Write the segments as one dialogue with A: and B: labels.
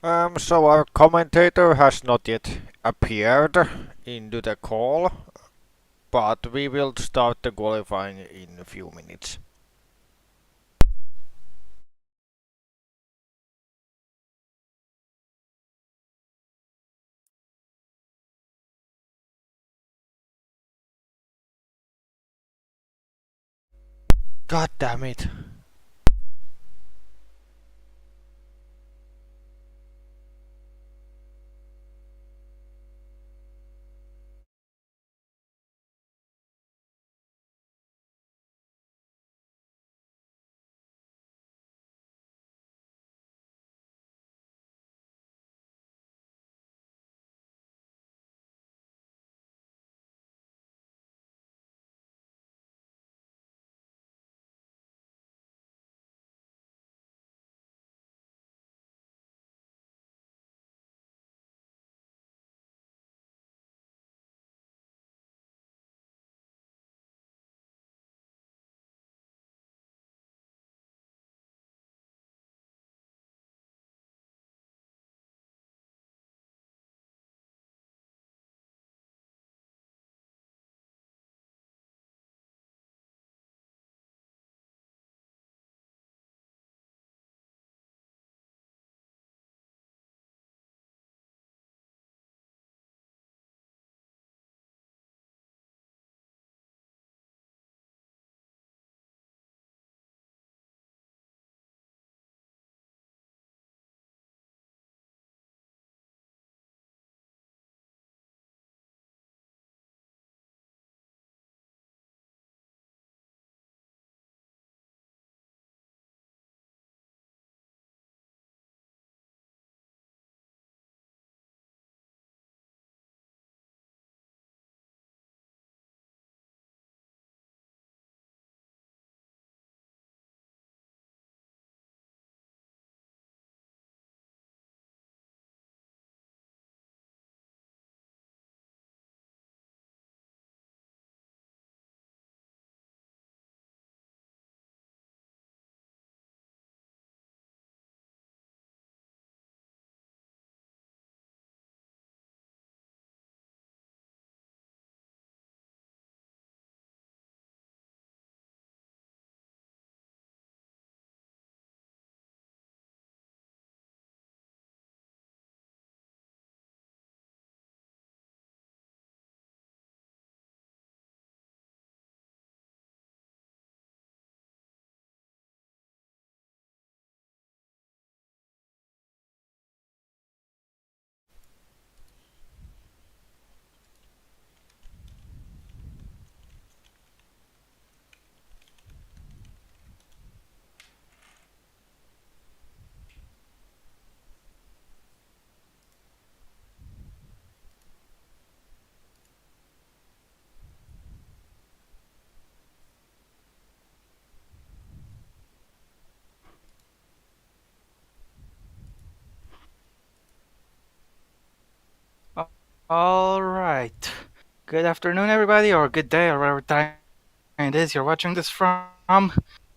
A: So our commentator has not yet appeared into the call, but we will start the qualifying in a few minutes. God damn it.
B: All right. Good afternoon, everybody, or good day, or whatever time it is you're watching this from.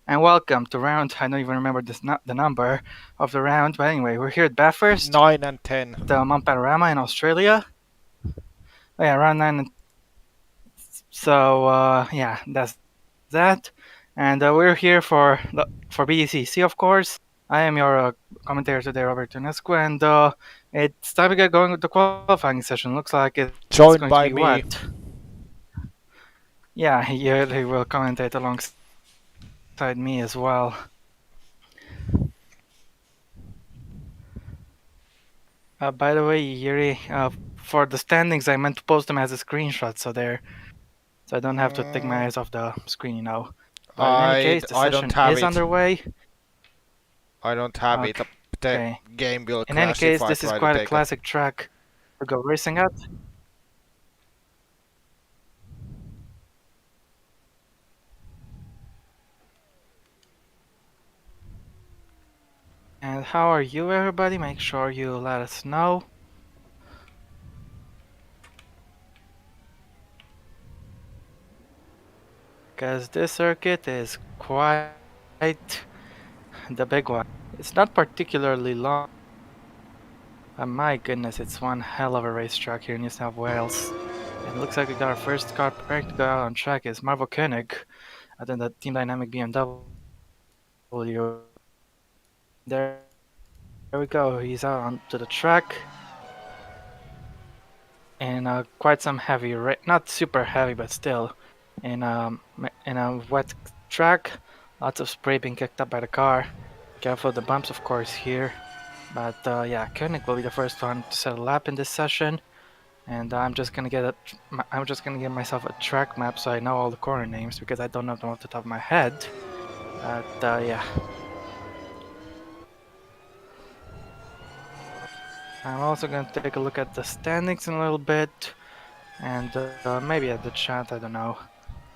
B: And welcome to round. I don't even remember the number of the round, but anyway, we're here at Bathurst,
A: 9 and 10.
B: Mount Panorama in Australia. Oh, yeah, round 9. So, yeah, that's that. And we're here for BTCC, of course. I am your commentator today, Robert Tunescu, and it's time to get going with the qualifying session. Looks like it's
A: Joined
B: going to
A: by
B: be
A: me.
B: what? Yeah, he will commentate alongside me as well. By the way, Yuri, for the standings, I meant to post them as a screenshot, so I don't have to take my
A: Mm,
B: eyes off the screen, But in any
A: I,
B: case, the
A: I don't
B: session
A: have
B: is
A: it.
B: underway.
A: I don't have it. The
B: Okay.
A: game will
B: In any
A: crash if
B: case,
A: I
B: this is
A: try to
B: quite a
A: take a.
B: classic track to go racing at. And how are you, everybody? Make sure you let us know. Because this circuit is quite the big one. It's not particularly long, My goodness, it's one hell of a racetrack here in New South Wales. And it looks like we got our first car preparing to go out on track is Marvo Koenig, then the Team Dynamic BMW. There we go, he's out onto the track. And quite some heavy, not super heavy, but still, in a wet track, lots of spray being kicked up by the car. Careful of the bumps, of course, here. But yeah, Koenig will be the first one to set a lap in this session, and I'm just gonna get myself a track map so I know all the corner names because I don't know them off the top of my head. But yeah, I'm also gonna take a look at the standings in a little bit, and maybe at the chat. I don't know.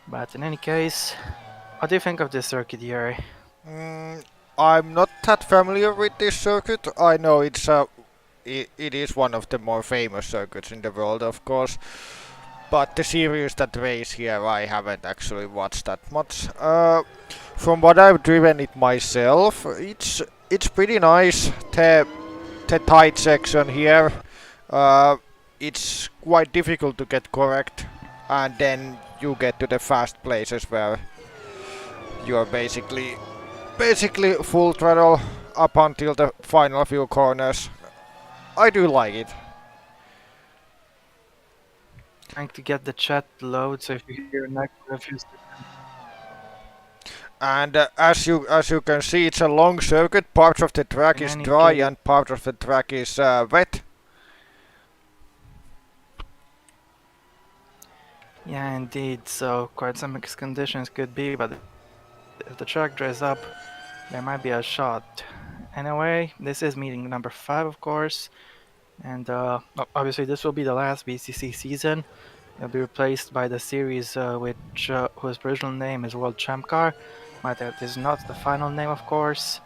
B: But in any case, what do you think of this circuit, Yuri?
A: Mm, I'm not that familiar with this circuit. I know it is one of the more famous circuits in the world, of course. But the series that race here, I haven't actually watched that much. From what I've driven it myself, it's pretty nice. The tight section here, it's quite difficult to get correct, and then you get to the fast places where you're basically full throttle up until the final few corners. I do like it.
B: Trying to get the chat load, so if you hear an echo, if you
A: And as you can see, it's a long circuit. Part of the track
B: in
A: is
B: any
A: dry
B: case,
A: and part of the track is wet.
B: yeah, indeed. So quite some mixed conditions could be, but if the track dries up, there might be a shot. Anyway, this is meeting number 5, of course, and obviously this will be the last BCC season. It'll be replaced by the series whose original name is World Champ Car, but that is not the final name, of course.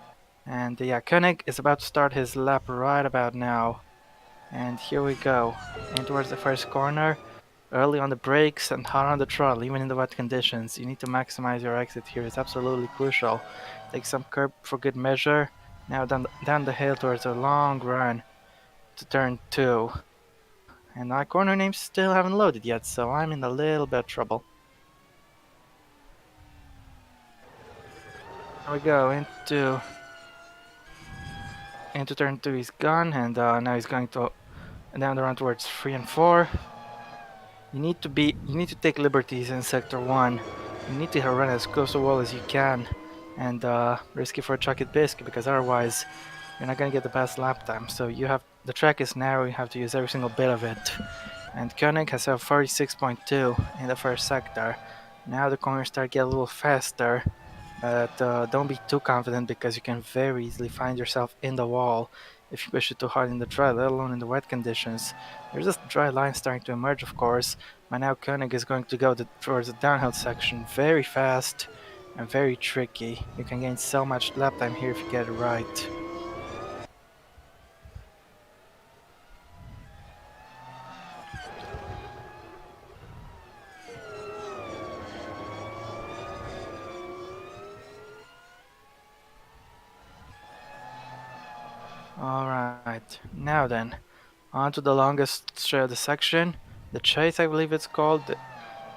B: And yeah, Koenig is about to start his lap right about now. And here we go, in towards the first corner. Early on the brakes and hard on the throttle, even in the wet conditions. You need to maximize your exit here, it's absolutely crucial. Take some curb for good measure. Now down the hill towards a long run to turn 2. And my corner names still haven't loaded yet, so I'm in a little bit of trouble. There we go, into turn 2 he's gone, and now he's going to down the run towards 3 and 4. You need to take liberties in sector 1. You need to run as close to the wall as you can, and risk it for a chucket biscuit, because otherwise you're not gonna get the best lap time. So the track is narrow, you have to use every single bit of it. And Koenig has a 46.2 in the first sector. Now the corners start getting a little faster, but don't be too confident because you can very easily find yourself in the wall if you push it too hard in the dry, let alone in the wet conditions. There's this dry line starting to emerge, of course, but now Koenig is going to go towards the downhill section very fast and very tricky. You can gain so much lap time here if you get it right. Alright, now then, on to the longest straight of the section, the chase I believe it's called.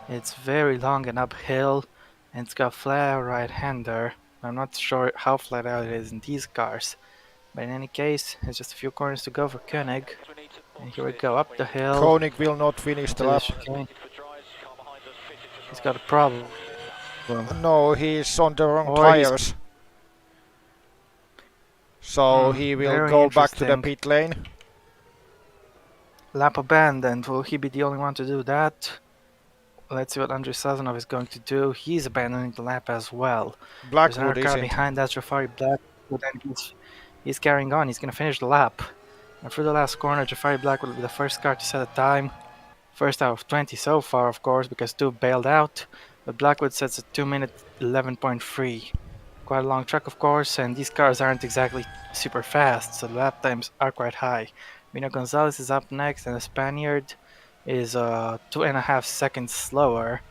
B: It's very long and uphill, and it's got flat out right-hander. I'm not sure how flat out it is in these cars, but in any case, it's just a few corners to go for Koenig. And here we go, up the hill,
A: Koenig will not finish the
B: into the
A: lap.
B: chicane. He's got a problem.
A: No, he's on the wrong
B: Or he's
A: tires. So he will
B: very
A: go back to the
B: interesting.
A: pit lane.
B: Lap abandoned. Will he be the only one to do that? Let's see what Andrei Sazonov is going to do. He's abandoning the lap as well. There's
A: Blackwood
B: another car
A: isn't.
B: behind, that's Jafari Blackwood, and he's carrying on. He's going to finish the lap. And through the last corner, Jafari Blackwood will be the first car to set a time. First out of 20 so far, of course, because 2 bailed out. But Blackwood sets a 2 minute 11.3. Quite a long track, of course, and these cars aren't exactly super fast, so the lap times are quite high. Rino Gonzalez is up next, and the Spaniard is 2.5 seconds slower.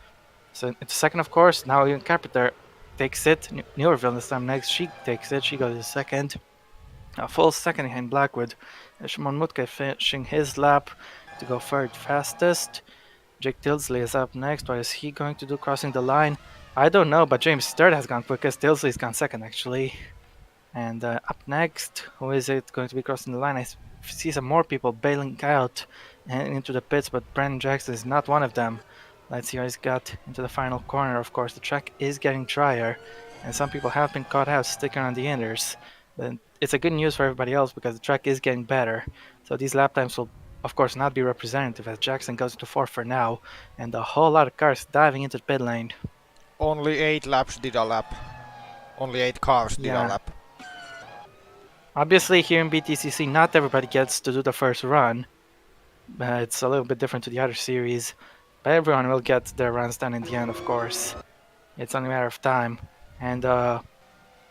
B: So it's second, of course. Now even Carpenter takes it. Newerville this time next. She takes it. She goes to second. A full second behind Blackwood. Shimon Mutka finishing his lap to go third fastest. Jake Tilsley is up next. What is he going to do crossing the line? I don't know, but James Sturt has gone quickest. Tilsley's gone second, actually. And up next, who is it going to be crossing the line? I see some more people bailing out and into the pits, but Brandon Jackson is not one of them. Let's see how he's got into the final corner. Of course, the track is getting drier, and some people have been caught out sticking on the inners. But it's a good news for everybody else because the track is getting better. So these lap times will, of course, not be representative as Jackson goes to fourth for now, and a whole lot of cars diving into the pit lane.
A: Only 8 laps did a lap. Only 8 cars did a
B: Yeah.
A: lap.
B: Obviously, here in BTCC, not everybody gets to do the first run. It's a little bit different to the other series, but everyone will get their runs done in the end, of course. It's only a matter of time. And I,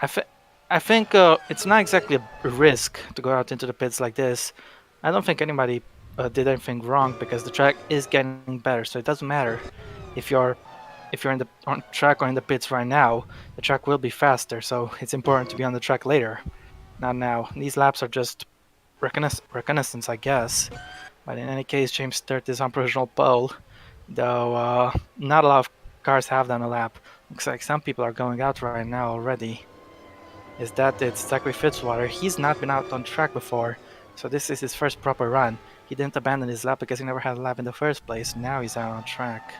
B: th- I think it's not exactly a risk to go out into the pits like this. I don't think anybody did anything wrong because the track is getting better, so it doesn't matter if you're in the on track or in the pits right now. The track will be faster, so it's important to be on the track later, not now. These laps are just reconnaissance, I guess. But in any case, James Sturt is on provisional pole, though not a lot of cars have done a lap. Looks like some people are going out right now already. Is that it's Zachary Fitzwater? He's not been out on track before, so this is his first proper run. He didn't abandon his lap because he never had a lap in the first place. Now he's out on track.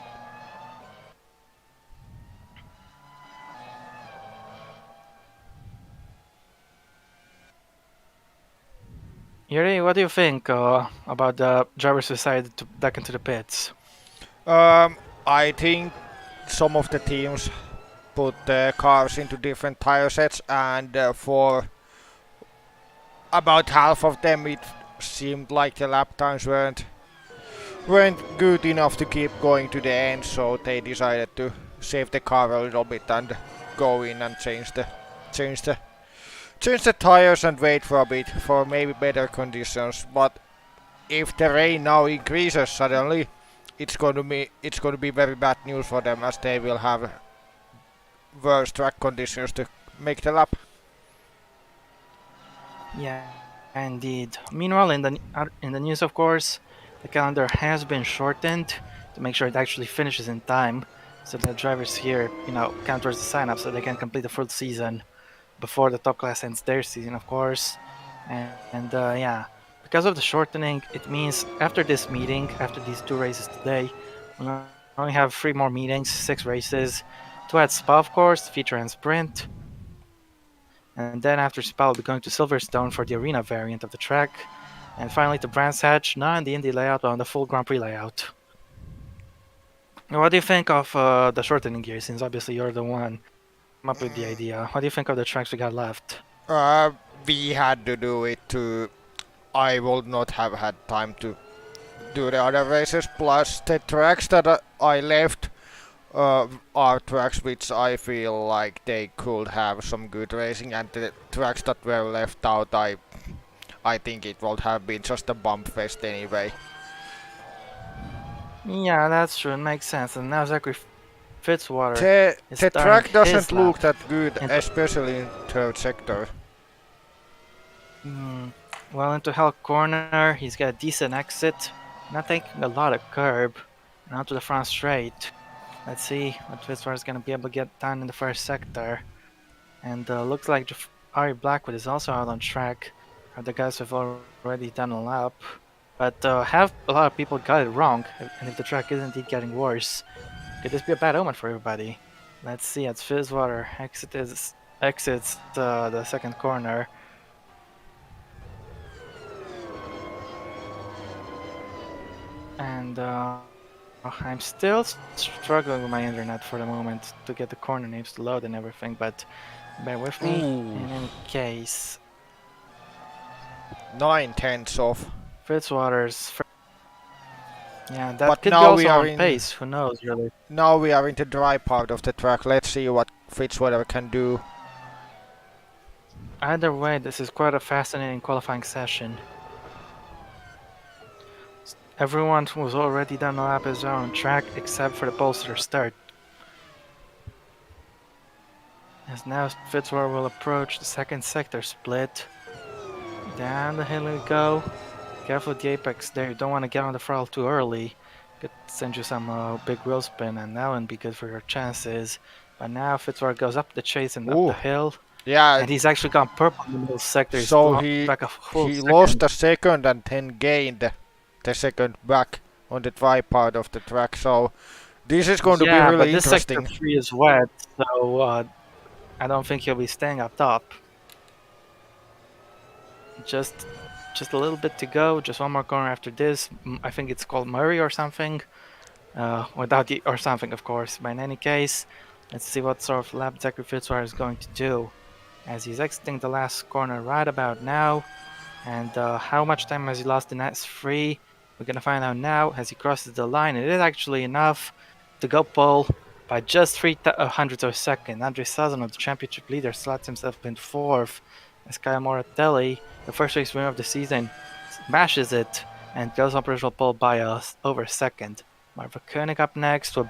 B: Yuri, what do you think about the drivers who decided to back into the pits?
A: I think some of the teams put the cars into different tire sets, and for about half of them it seemed like the lap times weren't good enough to keep going to the end, so they decided to save the car a little bit and go in and change the change the tires and wait for a bit for maybe better conditions. But if the rain now increases suddenly, it's going to be very bad news for them as they will have worse track conditions to make the lap.
B: Yeah, indeed. Meanwhile, in the news, of course, the calendar has been shortened to make sure it actually finishes in time, so the drivers here, count towards the sign up, so they can complete the full season before the top class ends their season, of course. And yeah, because of the shortening, it means after this meeting, after these 2 races today, we'll only have 3 more meetings, 6 races. Two at Spa, of course, feature and sprint. And then after Spa, we'll be going to Silverstone for the arena variant of the track. And finally to Brands Hatch, not in the Indy layout, but on the full Grand Prix layout. Now, what do you think of the shortening gear, since obviously you're the one come up with the idea? What do you think of the tracks we got left?
A: Uh, we had to do it to. I would not have had time to do the other races. Plus, the tracks that I left are tracks which I feel like they could have some good racing, and the tracks that were left out, I think it would have been just a bump fest anyway.
B: Yeah, that's true. It makes sense. And now Zachary Fitzwater is
A: The
B: starting
A: track doesn't
B: his lap.
A: look that good,
B: Into,
A: especially in third sector.
B: mm, well, into Hell Corner, he's got a decent exit, not taking a lot of curb, and onto the front straight. Let's see what Fitzwater is going to be able to get done in the first sector. And looks like Ari Blackwood is also out on track. Are the guys who've already done a lap. But have a lot of people got it wrong, and if the track is indeed getting worse, could this be a bad omen for everybody? Let's see, as Fizzwater exits the second corner. And I'm still struggling with my internet for the moment to get the corner names to load and everything, but bear with me.
A: Ooh.
B: In any case,
A: 9/10 of.
B: Fitzwater's. Yeah, that
A: But
B: could be
A: now we
B: also
A: are
B: on
A: in.
B: pace. Who knows, really?
A: Now we are in the dry part of the track. Let's see what Fitzwater can do.
B: Either way, this is quite a fascinating qualifying session. Everyone who's already done a lap is on track except for the bolster start. As now Fitzwater will approach the second sector split. Down the hill we go. Careful with the apex there. You don't want to get on the throttle too early. Could send you some big wheel spin, and that wouldn't be good for your chances. But now Fitzroy goes up the chase and up the
A: Ooh,
B: hill.
A: yeah.
B: And he's actually gone purple in the middle sector. He's
A: So he
B: back a full
A: he lost
B: second.
A: a second and then gained the second back on the dry part of the track. So this is going to be
B: Yeah, but
A: really
B: this sector
A: interesting.
B: 3 is wet, so I don't think he'll be staying up top. Just just a little bit to go. Just one more corner after this. I think it's called Murray or something. Without the or something, of course. But in any case, let's see what sort of lap Zachary Fitzroy is going to do as he's exiting the last corner right about now. And how much time has he lost in S3? We're gonna find out now as he crosses the line. It is actually enough to go pole by just 300ths of a second. Andre Sazonov, the championship leader, slots himself in fourth as Kyle Moratelli, the first race winner of the season, smashes it and goes on provisional pole by over a second. Marva Koenig up next, who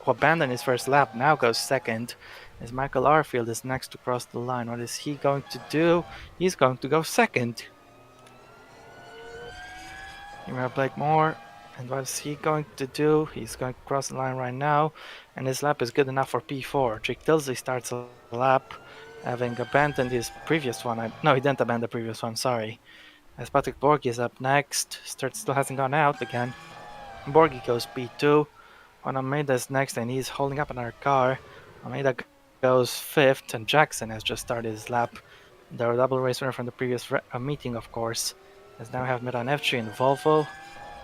B: abandoned his first lap, now goes second. As Michael Arfield is next to cross the line. What is he going to do? He's going to go second. You have Blake Moore, and what is he going to do? He's going to cross the line right now, and his lap is good enough for P4. Jake Tilsley starts a lap, having abandoned his previous one. No, he didn't abandon the previous one, sorry. As Patrick Borgi is up next, Sturt still hasn't gone out again. Borgi goes P2, on Almeida is next, and he's holding up another car. Almeida goes 5th, and Jackson has just started his lap. The double race winner from the previous meeting, of course. As now we have Miran Evci in Volvo.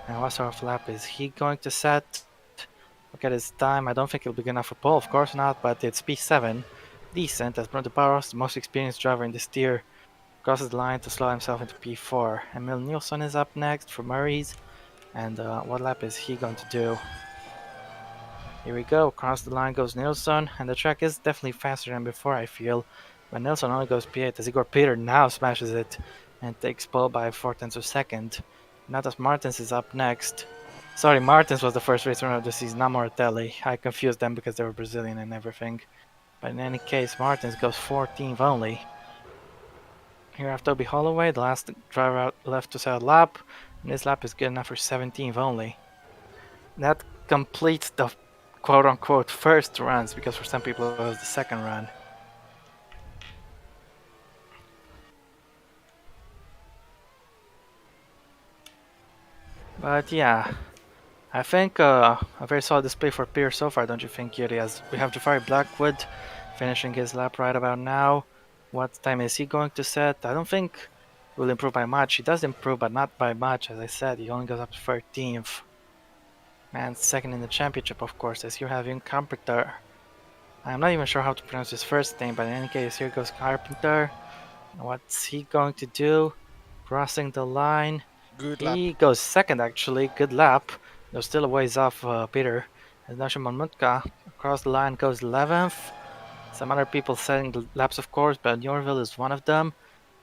B: And what sort of lap is he going to set? Look at his time. I don't think it'll be good enough for pole, of course not, but it's P7. Decent, as Bruno Barros, the most experienced driver in this tier, crosses the line to slow himself into P4. Emil Nielsen is up next for Murray's. And what lap is he going to do? Here we go. Across the line goes Nielsen, and the track is definitely faster than before, I feel. But Nielsen only goes P8 as Igor Peter now smashes it and takes pole by 4/10 of a second. Natas Martins is up next. Sorry, Martins was the first race winner of the season, not Moratelli. I confused them because they were Brazilian and everything. But in any case, Martins goes 14th only. Here have Toby Holloway, the last driver out left to set a lap, and this lap is good enough for 17th only. That completes the quote-unquote first runs, because for some people it was the second run. But yeah, I think a very solid display for Pierce so far, don't you think, Yuri? As we have Jafari Blackwood finishing his lap right about now. What time is he going to set? I don't think he will improve by much. He does improve, but not by much, as I said. He only goes up to 13th. And second in the championship, of course, as you have in Carpenter. I'm not even sure how to pronounce his first name, but in any case, here goes Carpenter. What's he going to do? Crossing the line.
A: Good lap.
B: He goes second, actually. Good lap. Though still a ways off Peter. As Nashimon Mutka across the line goes 11th. Some other people setting the laps, of course, but Yorville is one of them.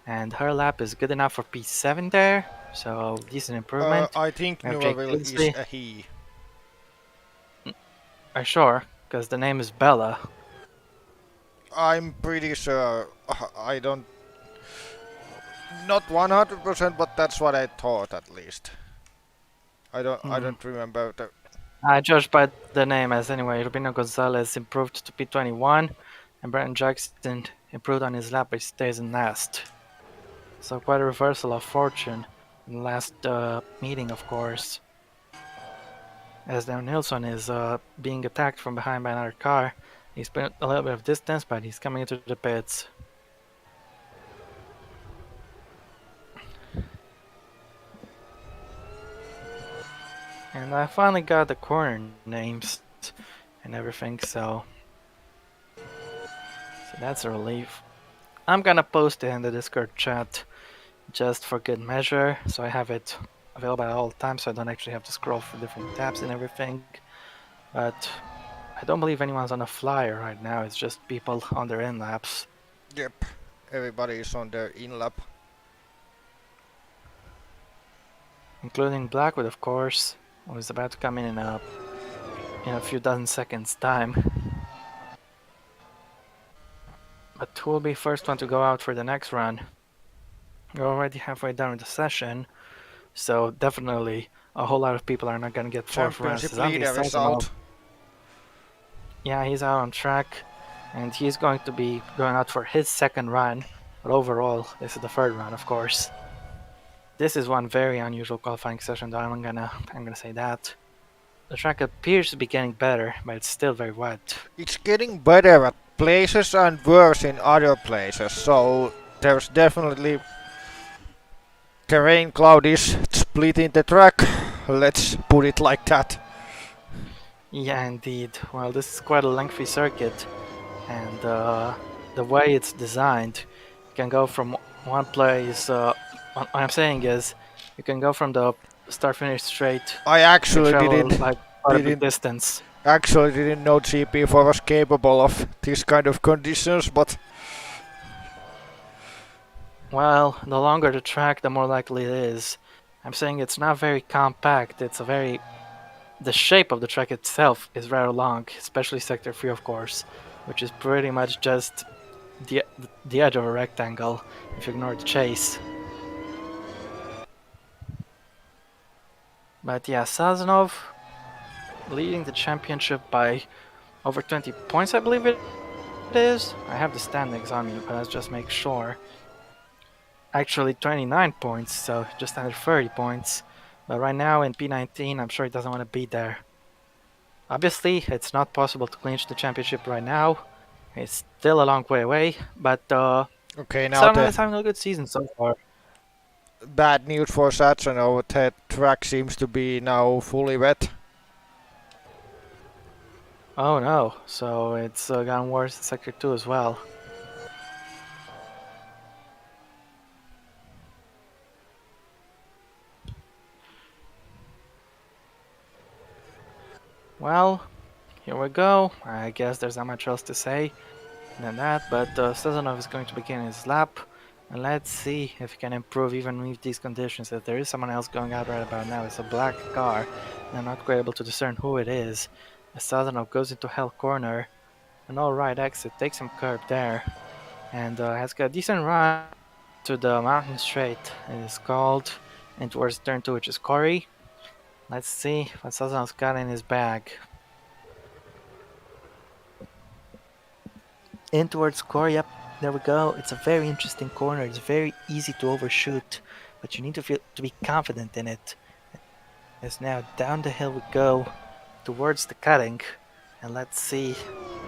B: And her lap is good enough for P7 there. So, decent improvement.
A: I think
B: We have Jake
A: Newville is
B: Tinsley.
A: a he.
B: Are sure? Because the name is Bella.
A: I'm pretty sure. I don't. Not 100%, but that's what I thought at least. I don't remember the.
B: I judge by the name as anyway. Rubino Gonzalez improved to P21, and Brandon Jackson improved on his lap, but stays in last. So quite a reversal of fortune in the last meeting, of course. As now Nilsson is being attacked from behind by another car. He's put a little bit of distance, but he's coming into the pits. And I finally got the corner names and everything, so that's a relief. I'm gonna post it in the Discord chat just for good measure, so I have it available at all times, so I don't actually have to scroll through different tabs and everything. But I don't believe anyone's on a flyer right now. It's just people on their in laps.
A: Yep, everybody is on their in lap.
B: Including Blackwood, of course, who is about to come in a few dozen seconds time. But who will be first one to go out for the next run? We're already halfway done with the session, so definitely a whole lot of people are not gonna get fourth runs.
A: Championship
B: Zandy
A: leader is
B: Sazonov,
A: out.
B: yeah, he's out on track, and he's going to be going out for his second run. But overall, this is the third run, of course. This is one very unusual qualifying session, though I'm gonna say that. The track appears to be getting better, but it's still very wet.
A: It's getting better at places and worse in other places, so there's definitely terrain cloud is splitting the track. Let's put it like that.
B: Yeah, indeed. Well, this is quite a lengthy circuit, and the way it's designed, you can go from one place. What I'm saying is, you can go from the start finish straight.
A: I
B: You can
A: actually
B: travel
A: didn't
B: like quite a big
A: didn't
B: distance.
A: actually didn't know GP4 was capable of this kind of conditions, but
B: Well, the longer the track, the more likely it is. I'm saying it's not very compact. It's a very the shape of the track itself is rather long, especially sector 3 of course, which is pretty much just the the edge of a rectangle if you ignore the chase. But yeah, Sazonov leading the championship by over 20 points, I believe it is. I have the standings on me, but let's just make sure. Actually, 29 points, so just under 30 points. But right now in P19, I'm sure he doesn't want to be there. Obviously, it's not possible to clinch the championship right now. It's still a long way away, but
A: okay, now
B: Sazonov
A: the
B: is having a good season so far.
A: bad news for Sachano, the track seems to be now fully wet.
B: Oh no, so it's gotten worse in Sector 2 as well. Well, here we go. I guess there's not much else to say than that, but Sazonov is going to begin his lap. And let's see if he can improve even with these conditions. If there is someone else going out right about now, it's a black car. And I'm not quite able to discern who it is. As Sazonov goes into Hell Corner, an all-right exit takes him curb there. And has got a decent run to the mountain straight. It is called, and towards turn 2, which is Quali. Let's see what Sazanov's got in his bag. In towards Quali, yep, there we go. It's a very interesting corner. It's very easy to overshoot, but you need to be confident in it. As now down the hill we go towards the cutting, and let's see.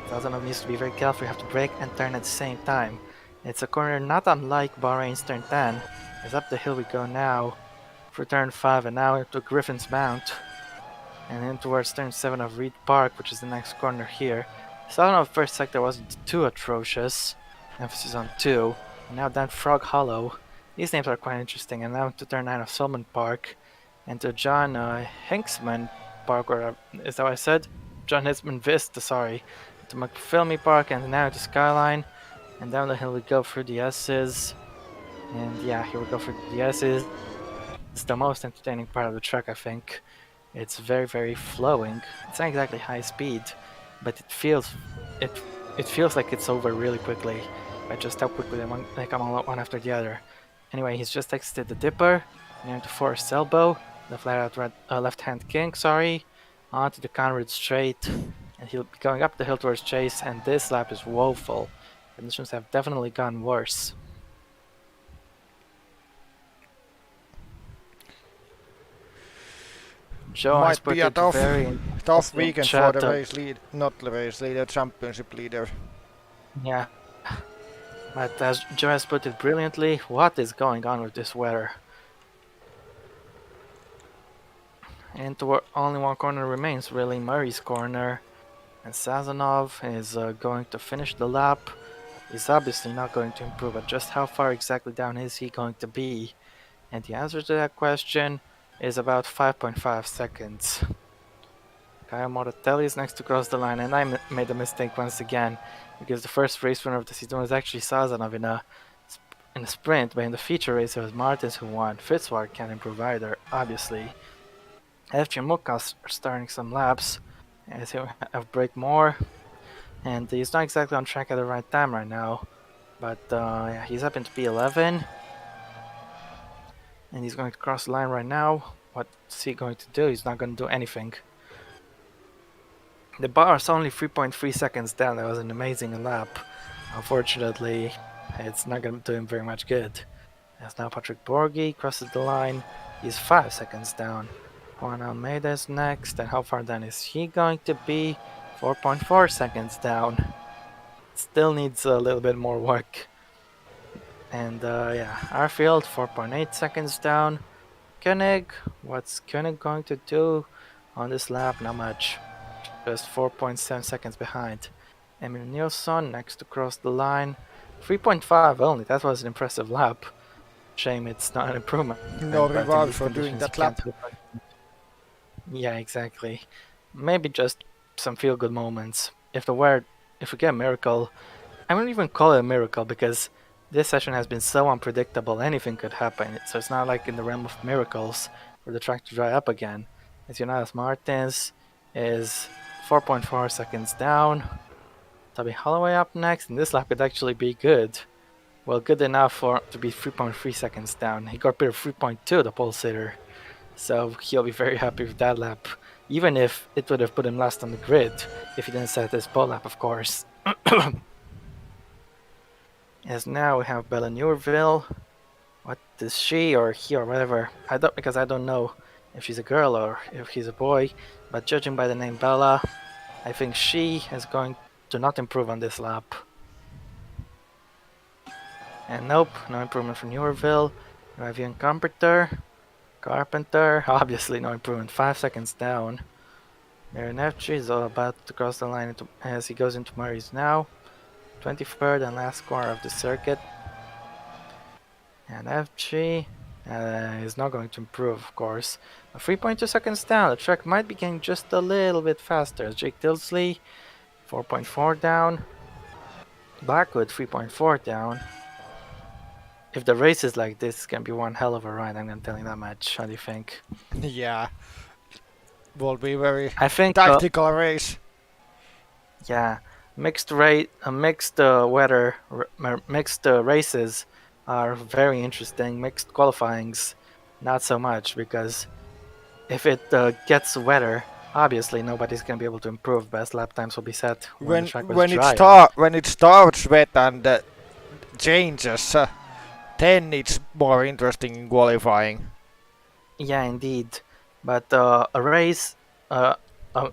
B: Sazonov needs to be very careful. You have to brake and turn at the same time. It's a corner not unlike Bahrain's turn 10. As up the hill we go now for turn 5, and now into Griffin's Mount, and in towards turn 7 of Reed Park, which is the next corner here. Sazonov first sector wasn't too atrocious, emphasis on 2, and now down Frog Hollow. These names are quite interesting, and now to turn 9 of Solomon Park, and to John Hinksman Park, or is that what I said? John Hinsman Vista, sorry. To McPhilmy Park, and now to Skyline, and down the hill we go through the S's, and yeah, here we go for the S's. It's the most entertaining part of the track, I think. It's very, very flowing. It's not exactly high speed, but it it feels like it's over really quickly by just how quickly they come on one after the other. Anyway, he's just exited the Dipper, near to Forest Elbow, the flat out left-hand king, sorry, onto the Conrad Straight, and he'll be going up the hill towards Chase, and this lap is woeful. Conditions have definitely gotten worse. Joe has
A: Might
B: put
A: be a
B: it very
A: tough
B: in
A: weekend for
B: chat.
A: the race lead, not the race leader, championship leader.
B: Yeah, but as Joe has put it brilliantly, what is going on with this weather? And only one corner remains, really, Murray's corner. And Sazonov is going to finish the lap. He's obviously not going to improve, but just how far exactly down is he going to be? And the answer to that question is about 5.5 seconds. Kyle Moratelli is next to cross the line, and I made a mistake once again, because the first race winner of the season was actually Sazonov in a sprint, but in the feature race it was Martins who won. Fitzward can't improve either, obviously. FG Mukas are starting some laps, as he'll have break more, and he's not exactly on track at the right time right now, but yeah, he's up into P11, and he's going to cross the line right now. What's he going to do? He's not going to do anything. The bar is only 3.3 seconds down. That was an amazing lap. Unfortunately, it's not going to do him very much good. As now Patrick Borghi crosses the line. He's 5 seconds down. Juan Almeida is next, and how far down is he going to be? 4.4 seconds down. Still needs a little bit more work. And yeah, Arfield 4.8 seconds down. Koenig, what's Koenig going to do on this lap? Not much. Just 4.7 seconds behind. Emil Nilsson next to cross the line. 3.5 only. That was an impressive lap. Shame it's not an improvement.
A: No
B: But in
A: rewards
B: these
A: for doing
B: conditions, you
A: that
B: can't
A: lap.
B: help but. Yeah, exactly. Maybe just some feel-good moments. If we get a miracle, I wouldn't even call it a miracle because this session has been so unpredictable. Anything could happen. So it's not like in the realm of miracles for the track to dry up again. As Jonas Martins is 4.4 seconds down. Toby Holloway up next, and this lap could actually be good. Well, good enough for to be 3.3 seconds down. He got better 3.2, the pole sitter. So he'll be very happy with that lap. Even if it would have put him last on the grid, if he didn't set his pole lap, of course. As now we have Bella Newerville. What is she or he or whatever? I don't know if she's a girl or if he's a boy. But judging by the name Bella, I think she is going to not improve on this lap. And nope, no improvement for Newerville. We have Ian Carpenter, obviously no improvement, 5 seconds down. Aaron Efchi is about to cross the line as he goes into Murray's now. 23rd and last corner of the circuit. And Efchi is not going to improve, of course. 3.2 seconds down, the track might be getting just a little bit faster. Jake Tilsley, 4.4 down. Blackwood, 3.4 down. If the race is like this, it's gonna be one hell of a ride. I'm gonna tell you that much. How do you think?
A: Yeah, will be very
B: I think,
A: tactical race.
B: yeah, mixed races are very interesting. Mixed qualifyings, not so much because if it gets wetter, obviously nobody's gonna be able to improve. Best lap times will be set when the track was dry out.
A: When it starts wet and changes, then it's more interesting in qualifying.
B: Yeah, indeed. But a race, uh, a,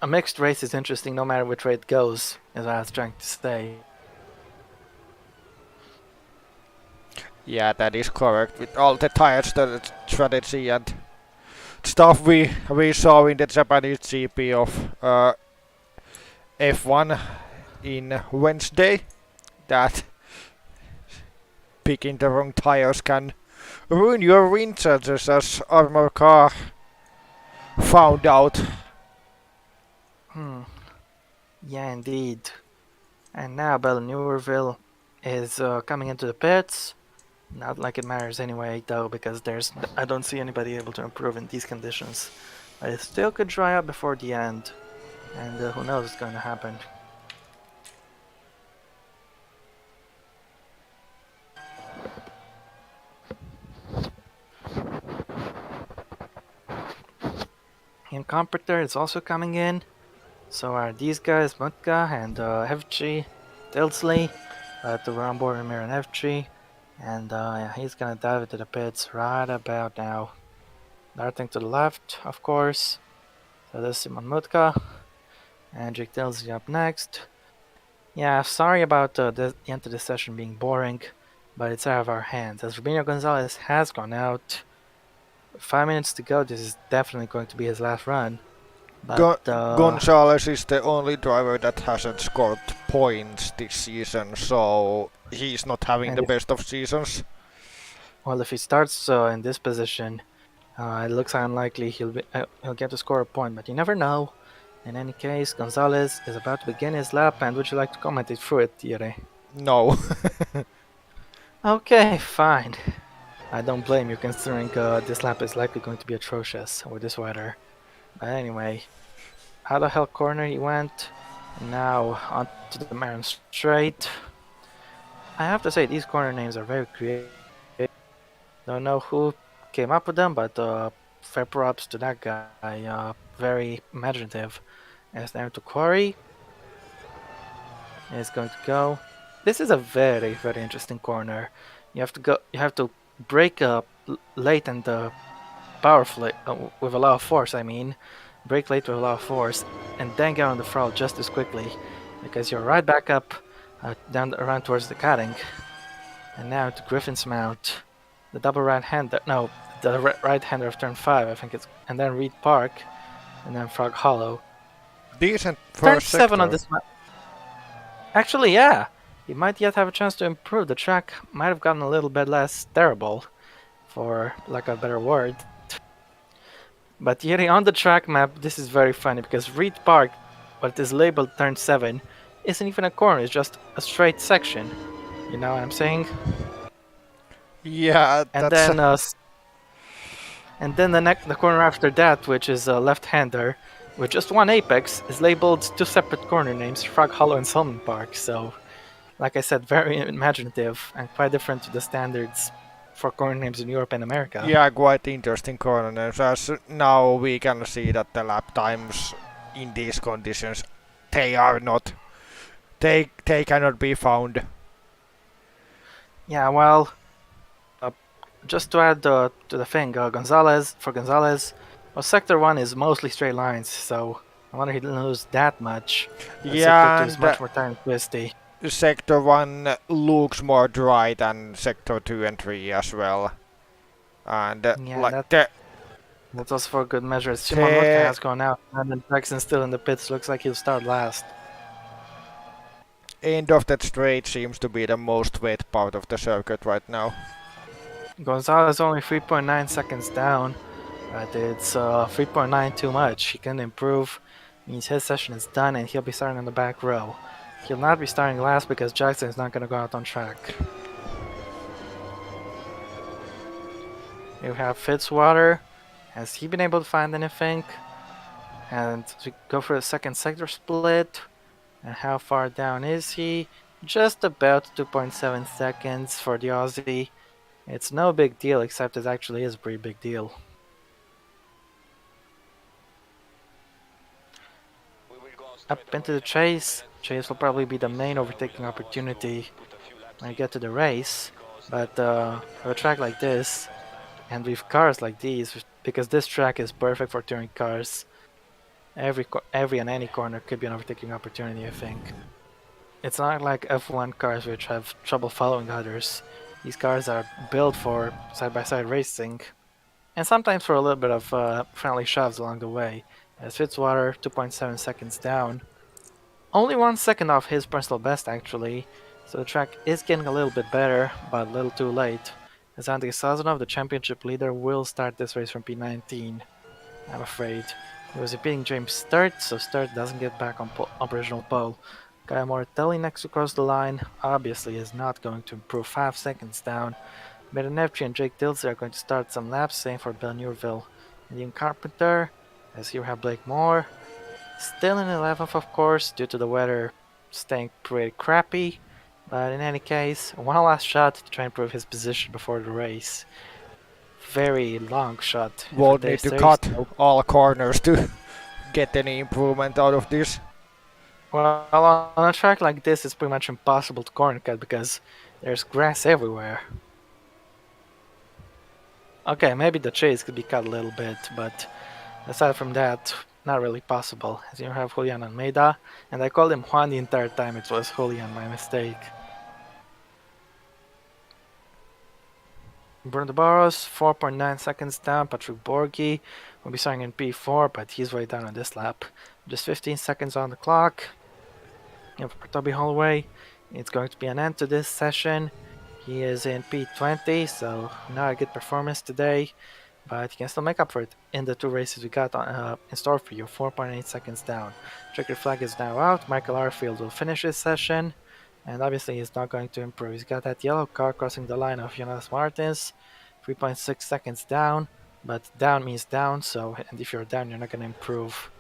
B: a mixed race is interesting no matter which way it goes, is what I was trying to say.
A: Yeah, that is correct. With all the tire strategy and stuff we saw in the Japanese GP of F1 in Wednesday, that picking the wrong tires can ruin your win chances, as Armor Car found out.
B: Hmm. Yeah, indeed. And now Bella Newerville is coming into the pits. Not like it matters anyway, though, because I don't see anybody able to improve in these conditions. But it still could dry up before the end, and who knows what's going to happen. And Comforter is also coming in. So are these guys, Mutka and Evchi, Tilsley, we're on board with Miran Evchi. And yeah, he's gonna dive into the pits right about now. Darting to the left, of course. So there's Simon Mutka. And Jake Tilsley up next. Yeah, sorry about the end of the session being boring, but it's out of our hands. As Rubinho Gonzalez has gone out, 5 minutes to go, this is definitely going to be his last run. But
A: Gonzalez is the only driver that hasn't scored points this season, so he's not having the best of seasons.
B: Well, if he starts in this position, it looks unlikely he'll get to score a point, but you never know. In any case, Gonzalez is about to begin his lap, and would you like to comment it through it, Thierry?
A: No.
B: Okay, fine. I don't blame you, considering this lap is likely going to be atrocious with this weather. But anyway, how the hell corner he went. Now onto the Marin Straight. I have to say, these corner names are very creative. Don't know who came up with them, but fair props to that guy. Very imaginative. As now to Quali is going to go. This is a very interesting corner. You have to go. You have to break up late and powerfully with a lot of force. I mean, break late with a lot of force, and then get on the throttle just as quickly, because you're right back up, down around towards the cutting. And now to Griffin's mount, the double right hander. No, the right hander of turn 5. I think it's, and then Reed Park, and then Frog Hollow.
A: Decent
B: Turn
A: first
B: 7 on
A: sector.
B: this map. Actually, yeah, he might yet have a chance to improve. The track might have gotten a little bit less terrible, for lack of a better word. But yet on the track map, this is very funny because Reed Park, what is labeled turn 7, isn't even a corner, it's just a straight section. You know what I'm saying?
A: Yeah,
B: And
A: that's
B: then the corner after that, which is a left-hander, with just one apex, is labeled two separate corner names, Frog Hollow and Salmon Park. So, like I said, very imaginative and quite different to the standards for corner names in Europe and America.
A: yeah, quite interesting corners. As now we can see that the lap times in these conditions, they are not, they cannot be found.
B: Yeah, well, uh, just to add to the thing, Gonzalez, well, Sector 1 is mostly straight lines, so I wonder he didn't lose that much. Sector 2
A: Yeah,
B: is
A: and
B: much more time twisty.
A: Sector 1 looks more dry than Sector 2 and 3 as well. And
B: Yeah,
A: like
B: that's also for good measure. Simon Woodka
A: the
B: has gone out, and then Jackson still in the pits. Looks like he'll start last.
A: end of that straight seems to be the most wet part of the circuit right now.
B: Gonzalez only 3.9 seconds down, but it's 3.9 too much. He can improve. Means his session is done, and he'll be starting on the back row. He'll not be starting last because Jackson is not going to go out on track. You have Fitzwater. Has he been able to find anything? And we go for the second sector split. And how far down is he? Just about 2.7 seconds for the Aussie. It's no big deal, except it actually is a pretty big deal. Up into the chase. Chase will probably be the main overtaking opportunity when I get to the race. But for a track like this, and with cars like these, because this track is perfect for touring cars, every and any corner could be an overtaking opportunity, I think. It's not like F1 cars which have trouble following others. These cars are built for side-by-side racing, and sometimes for a little bit of friendly shoves along the way. As Fitzwater, 2.7 seconds down. Only 1 second off his personal best, actually, so the track is getting a little bit better, but a little too late. As Andrei Sazonov, the championship leader, will start this race from P19, I'm afraid. He was beating James Sturt, so Sturt doesn't get back on original pole. Guy Moratelli next to cross the line obviously is not going to improve 5 seconds down. Medanevci and Jake Dilsey are going to start some laps, same for Bill Newville. And Ian Carpenter, as here we have Blake Moore, still in 11th of course, due to the weather staying pretty crappy. But in any case, one last shot to try and prove his position before the race. Very long shot, if I
A: Won't
B: dare
A: need to
B: say
A: cut
B: so.
A: all corners to get any improvement out of this.
B: Well, on a track like this, it's pretty much impossible to corner cut because there's grass everywhere. Okay, maybe the chase could be cut a little bit, but aside from that, not really possible. As you have Julian Almeida, and I called him Juan the entire time, it was Julian, my mistake. Bruno Barros, 4.9 seconds down. Patrick Borghi will be starting in P4, but he's way down on this lap. Just 15 seconds on the clock. And for Toby Holloway, it's going to be an end to this session. He is in P20, so not a good performance today, but he can still make up for it in the two races we got in store for you. 4.8 seconds down. Checkered flag is now out. Michael Arfield will finish his session, and obviously he's not going to improve. He's got that yellow car crossing the line of Jonas Martins. 3.6 seconds down, but down means down, so and if you're down, you're not going to improve.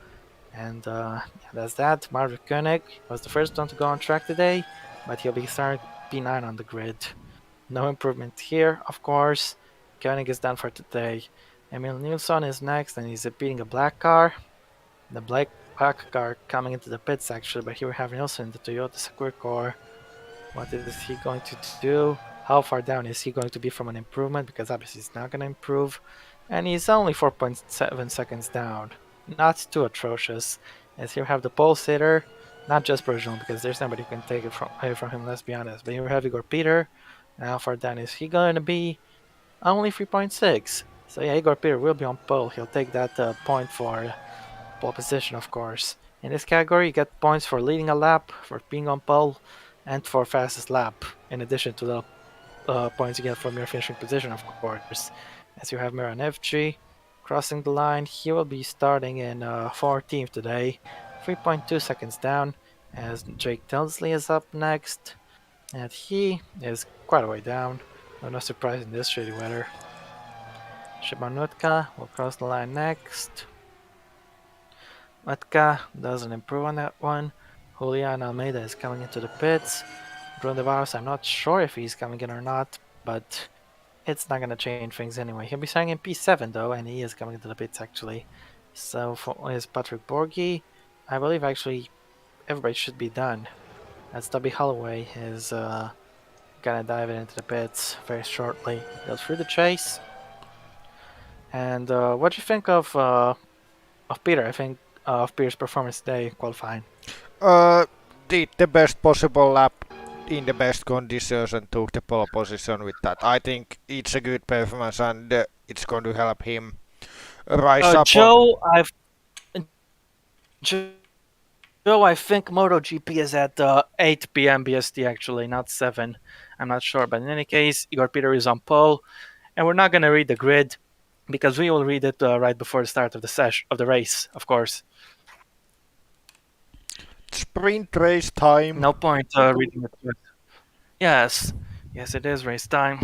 B: And yeah, that's that. Marvin Koenig was the first one to go on track today, but he'll be starting P9 on the grid. No improvement here, of course. Koenig is done for today. Emil Nilsson is next, and he's beating a black car. The black car coming into the pits actually, but here we have Nilsson in the Toyota Secure Core. What is he going to do? How far down is he going to be from an improvement? Because obviously he's not going to improve. And he's only 4.7 seconds down. Not too atrocious. As here we have the pole sitter, not just provisional, because there's nobody who can take it away from him, let's be honest. But here we have Igor Peter. And how far down is he going to be? Only 3.6. So yeah, Igor Peter will be on pole. He'll take that point for pole position, of course. In this category, you get points for leading a lap, for being on pole, and for fastest lap, in addition to the points you get from your finishing position, of course. As you have Miran FG crossing the line, he will be starting in 14th today, 3.2 seconds down, as Jake Tilsley is up next, and he is quite a way down. No surprise in this shitty weather. Shibanutka will cross the line next. Matka doesn't improve on that one. Julian Almeida is coming into the pits. Grundevaros, I'm not sure if he's coming in or not, but it's not going to change things anyway. He'll be starting in P7 though, and he is coming into the pits actually. So for his Patrick Borgi, I believe actually everybody should be done. As Tubby Holloway is gonna dive into the pits very shortly. Go through the chase. And what do you think of Peter? I think of Peter's performance today qualifying.
A: Uh, did the best possible lap in the best conditions and took the pole position with that. I think it's a good performance and it's going to help him rise up on.
B: Joe, I think MotoGP is at 8 p.m. BST actually, not 7. I'm not sure, but in any case, Igor Peter is on pole, and we're not gonna read the grid because we will read it right before the start of the race, of course.
A: Sprint race time.
B: No point reading it. Yes, yes, it is race time.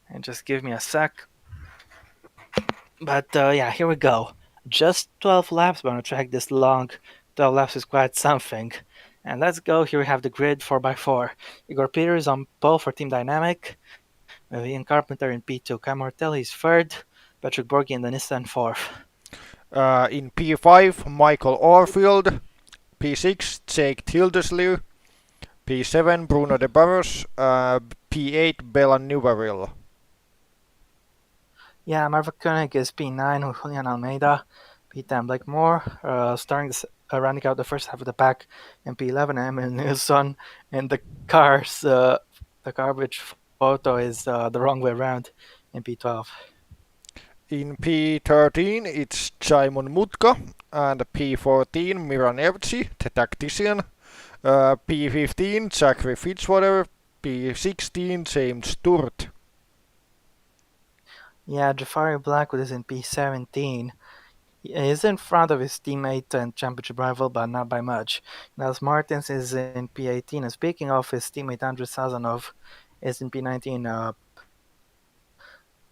B: And just give me a sec. But yeah, here we go. Just 12 laps, but on a track this long, 12 laps is quite something. And let's go. Here we have the grid 4x4. Igor Peters on pole for Team Dynamic. Ian Carpenter in P2. Cam Mortelli is third. Patrick Borgi in the Nissan fourth.
A: In P5, Michael Orfield. P6, Jake Tildesley. P7, Bruno de Barros. P8, Belan Nuvaril.
B: Yeah, Marva Koenig is P9 with Julian Almeida. P10, Blake Moore, rounding out the first half of the pack. And P11, Emil Nilsson. And the garbage photo is the wrong way around in P12.
A: In P13, it's Simon Mutka. And P14, Miran Evci, the tactician. P15, Zachary Fitzwater. P16, James Sturt.
B: Yeah, Jafari Blackwood is in P17. He is in front of his teammate and championship rival, but not by much. Nels Martins is in P18. And speaking of his teammate, Andrew Sazonov is in P19,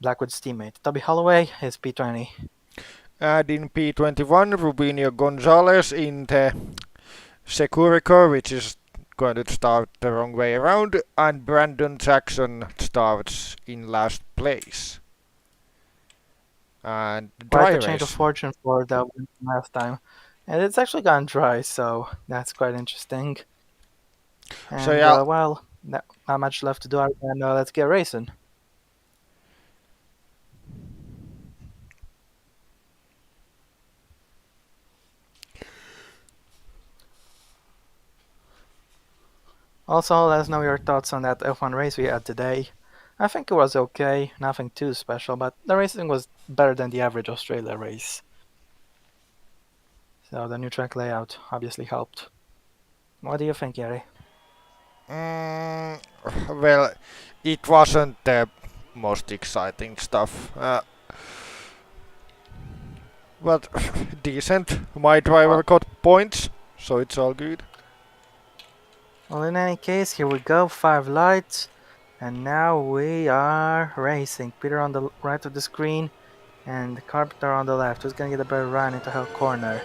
B: Blackwood's teammate. Toby Holloway is P20.
A: And in P21, Rubinho Gonzalez in the Securico, which is going to start the wrong way around, and Brandon Jackson starts in last place. And
B: Quite a change of fortune for the win from last time. And it's actually gone dry, so that's quite interesting. And
A: so yeah,
B: well, not much left to do, and let's get racing. Also, let us know your thoughts on that F1 race we had today. I think it was okay, nothing too special, but the racing was better than the average Australia race. So the new track layout obviously helped. What do you think, Yeri?
A: Well, it wasn't the most exciting stuff. But decent. My driver got points, so it's all good.
B: Well, in any case, here we go, 5 lights. And now we are racing. Peter on the right of the screen and Carpenter on the left. Who's gonna get a better run into her corner?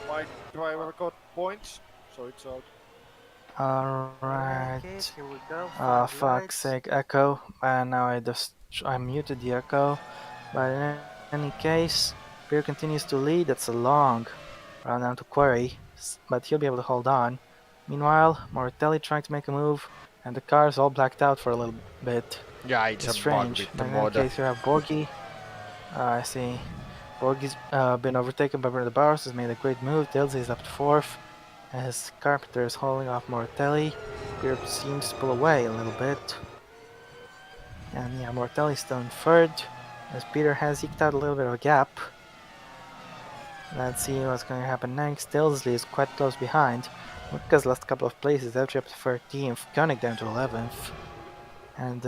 A: My driver got points, so it's all.
B: Alright. Fuck's sake, echo. And now I muted the echo. But in any case, Beer continues to lead. That's a long round down to Query, but he'll be able to hold on. Meanwhile, Mortelli trying to make a move, and the car's all blacked out for a little bit.
A: Yeah, it's
B: It's
A: a bug
B: strange.
A: with the
B: But in any
A: mod.
B: case, you have Borgi. I see. Borgi's been overtaken by Bruno Bowers, has made a great move. Dilsey is up to fourth, as Carpenter is holding off Mortelli. Beer seems to pull away a little bit. And yeah, Mortelli's still in third, as Peter has eked out a little bit of a gap. Let's see what's going to happen next. Dilsley is quite close behind. Mutka's lost a couple of places, Elchi up to 13th, Koenig down to 11th. And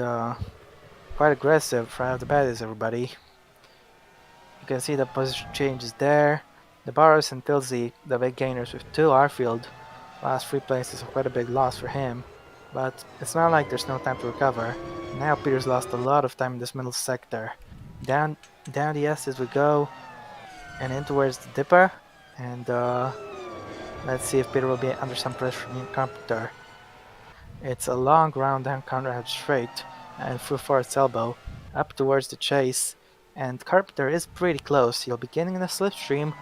B: quite aggressive right off the bat is everybody. You can see the position changes there. The Barros and Tilsey, the big gainers with 2. Arfield, last 3 places, are quite a big loss for him. But it's not like there's no time to recover. Now Peter's lost a lot of time in this middle sector. Down the S as we go, and in towards the Dipper. And let's see if Peter will be under some pressure from Carpenter. It's a long round down Conrad straight and through Forrest's elbow, up towards the chase. And Carpenter is pretty close. He'll be getting in a slipstream,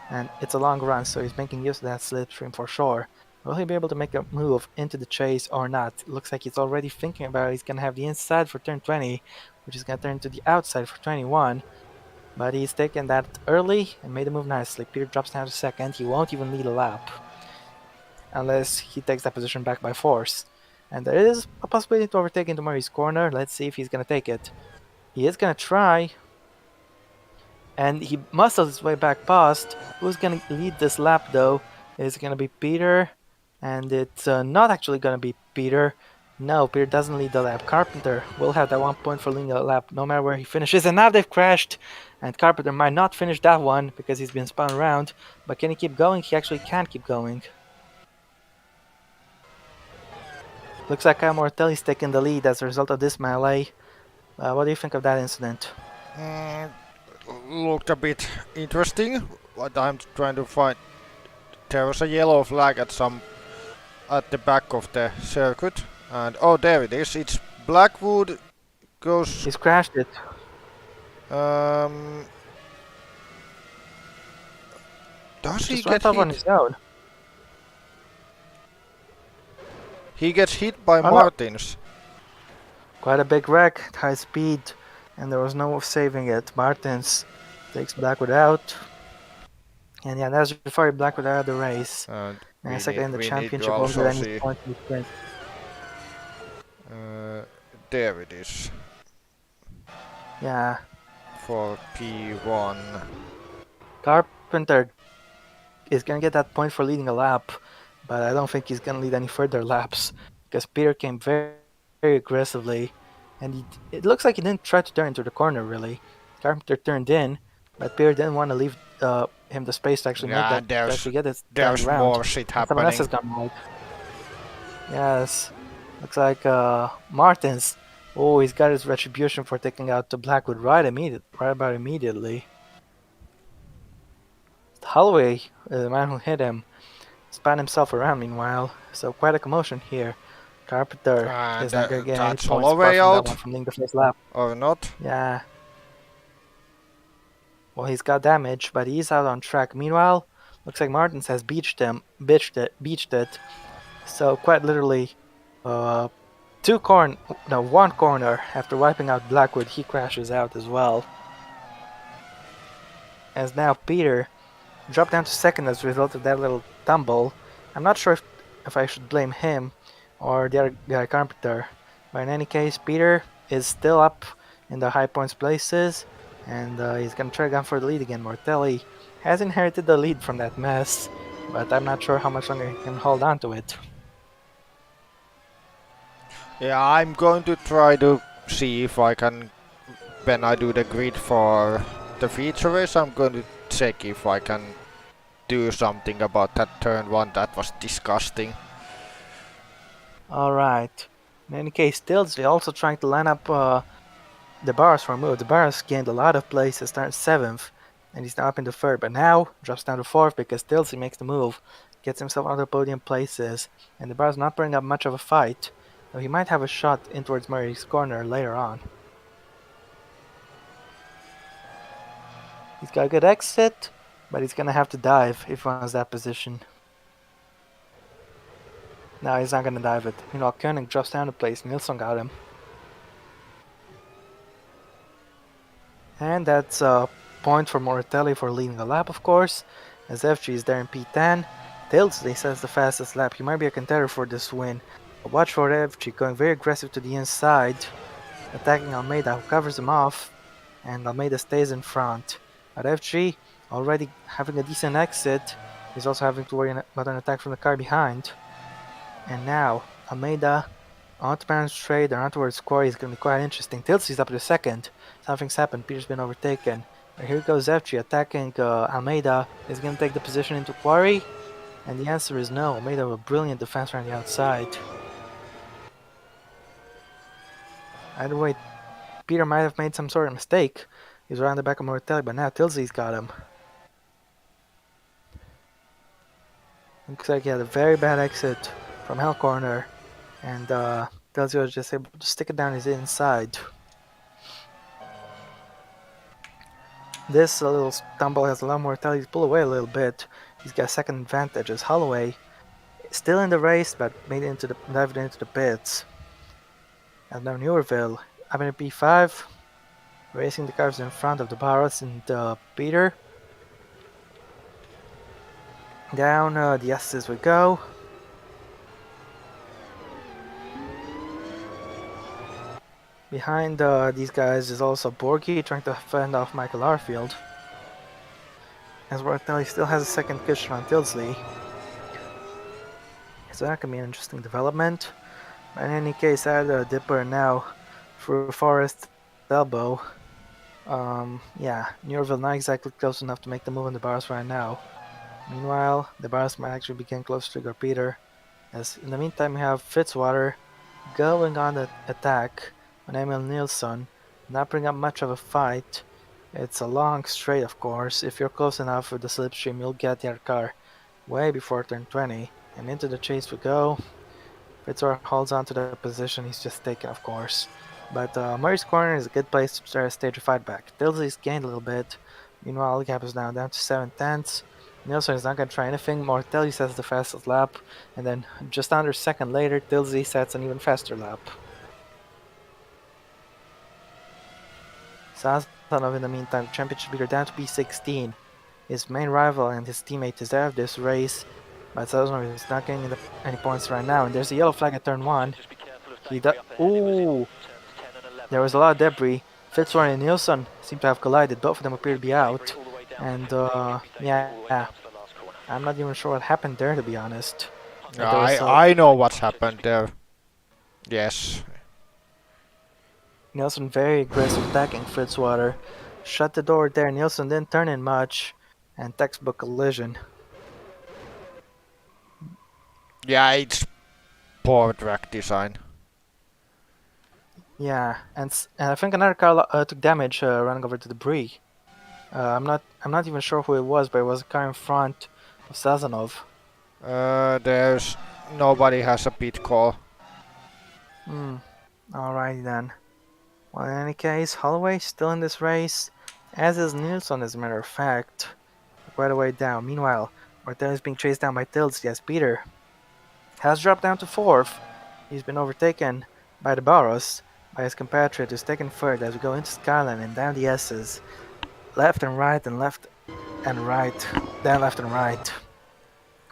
B: and it's a long run, so he's making use of that slipstream for sure. Will he be able to make a move into the chase or not? It looks like he's already thinking about it. He's going to have the inside for turn 20, which is going to turn to the outside for 21. But he's taken that early and made the move nicely. Peter drops down to second. He won't even lead a lap unless he takes that position back by force. And there is a possibility to overtake into Murray's corner. Let's see if he's going to take it. He is going to try. And he muscles his way back past. Who's going to lead this lap though? Is it going to be Peter? And it's not actually going to be Peter. No, Peter doesn't lead the lap. Carpenter will have that 1 point for leading the lap no matter where he finishes. And now they've crashed. And Carpenter might not finish that one because he's been spun around. But can he keep going? He actually can keep going. Looks like Kyle Mortelli's taking the lead as a result of this melee. What do you think of that incident?
A: Looked a bit interesting, but I'm trying to find. There was a yellow flag at the back of the circuit, and oh, there it is. It's Blackwood goes.
B: He's crashed it.
A: Does he
B: Just
A: get
B: went off on
A: hit?
B: his own.
A: He gets hit by
B: Oh, no.
A: Martins.
B: Quite a big wreck at high speed, and there was no saving it. Martins takes Blackwood out. And yeah, that's before Blackwood out of the race.
A: And
B: And second in the
A: we need
B: championship
A: to
B: won't get
A: also
B: any
A: see.
B: points in the sprint.
A: There it is
B: Yeah,
A: for P1.
B: Carpenter is gonna get that point for leading a lap, but I don't think he's gonna lead any further laps because Peter came very, very aggressively, and it looks like he didn't try to turn into the corner really. Carpenter turned in, but Peter didn't want to leave him the space to actually make
A: Yeah,
B: that to actually get it turned
A: there's
B: around.
A: more shit
B: And someone else has
A: happening.
B: gone wide. Yes, looks like Martins. Oh, he's got his retribution for taking out the Blackwood right about immediately. Holloway, the man who hit him, spun himself around meanwhile, so quite a commotion here. Carpenter
A: And
B: is not going to get any
A: that's
B: points apart
A: Holloway
B: from that
A: out
B: one from leading the first lap.
A: or not?
B: Yeah. Well, he's got damage, but he's out on track. Meanwhile, looks like Martins has beached it. So quite literally, one corner after wiping out Blackwood, he crashes out as well. As now Peter dropped down to second as a result of that little tumble. I'm not sure if I should blame him or the other guy, Carpenter. But in any case, Peter is still up in the high points places, and he's gonna try again for the lead again. Mortelli has inherited the lead from that mess, but I'm not sure how much longer he can hold on to it.
A: Yeah, I'm going to try to see if I can, when I do the grid for the feature race, I'm going to check if I can do something about that turn 1. That was disgusting.
B: Alright. In any case, Tilsley also trying to line up the bars for a move. The bars gained a lot of places, started 7th, and he's now up into 3rd, but now drops down to 4th because Tilsley makes the move. gets himself out of podium places, and the bar's not putting up much of a fight, though he might have a shot in towards Murray's corner later on. He's got a good exit, but he's gonna have to dive if he wants that position. No, he's not gonna dive it. Meanwhile, Koenig drops down to place. Nilsson got him. And that's a point for Moratelli for leading the lap, of course, as FG is there in P10. Tilsley says the fastest lap. He might be a contender for this win. But watch for FG going very aggressive to the inside, attacking Almeida, who covers him off, and Almeida stays in front. But FG, already having a decent exit, he's also having to worry about an attack from the car behind. And now, Almeida onto Baron straight and on towards Quali is going to be quite interesting. Tilsley's up to second. Something's happened. Peter's been overtaken. But here goes FG attacking Almeida. Is going to take the position into Quarry? And the answer is no. Almeida with a brilliant defense around the outside. Either way, Peter might have made some sort of mistake. He's around the back of Moratelli, but now Tilsley's got him. Looks like he had a very bad exit from Hell Corner. And Tilsley was just able to stick it down his inside. This little stumble has allowed Moratelli to pull away a little bit. He's got a second advantage as Holloway still in the race, but dived into the pits. And now Newerville, up in P5, racing the cars in front of the Barros and Peter. Down the S's we go. Behind these guys is also Borghi trying to fend off Michael Arfield. As Moratelli still has a second cushion on Tilsley. So that can be an interesting development. But in any case, I had a dipper now through Forest elbow. Yeah, Newerville not exactly close enough to make the move on the bars right now. Meanwhile, the bars might actually be getting close to Trigger Peter. As in the meantime, we have Fitzwater going on the attack on Emil Nilsson, not bring up much of a fight. It's a long straight, of course. If you're close enough with the slipstream, you'll get your car way before turn 20. And into the chase we go. Fitzwater holds on to the position he's just taken, of course. But Murray's corner is a good place to start a stage of fight back. Tilsley's gained a little bit. Meanwhile, the gap is now down to 7/10. Nilsson is not going to try anything. Moratelli sets the fastest lap. And then just under a second later, Tilsley sets an even faster lap. Sazonov, in the meantime, championship leader down to P16. His main rival and his teammate deserve this race, but Sazonov is not getting any points right now. And there's a yellow flag at turn 1. Ooh! There was a lot of debris. Fitzwater and Nilsson seem to have collided. Both of them appear to be out. And, yeah. I'm not even sure what happened there, to be honest.
A: I know what's happened there. Yes.
B: Nilsson very aggressive attacking Fitzwater. Shut the door there. Nilsson didn't turn in much. And textbook collision.
A: Yeah, it's poor track design.
B: Yeah, and I think another car took damage running over to the Prix. I'm not even sure who it was, but it was a car in front of Sazonov.
A: There's nobody has a pit call.
B: Alrighty then. Well, in any case, Holloway still in this race, as is Nilsson, as a matter of fact, quite a way down. Meanwhile, Martin is being chased down by Tilsley as Peter has dropped down to 4th. He's been overtaken by the Barros, by his compatriot who's taken third as we go into Skyline and down the S's. Left and right and left and right, then left and right.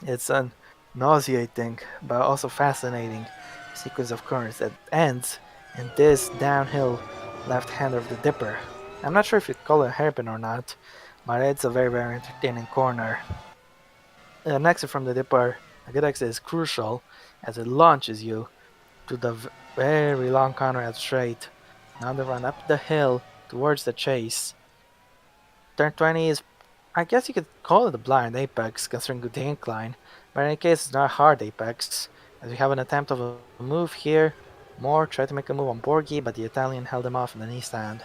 B: It's a nauseating but also fascinating sequence of corners that ends in this downhill left hand of the Dipper. I'm not sure if you'd call it a hairpin or not, but it's a very, very entertaining corner. An exit from the Dipper, a good exit is crucial as it launches you to the very long Conrad straight. Now the run up the hill towards the chase. Turn 20 is, I guess you could call it a blind apex considering the incline, but in any case it's not a hard apex, as we have an attempt of a move here. Moore tried to make a move on Borghi, but the Italian held him off in the knee stand.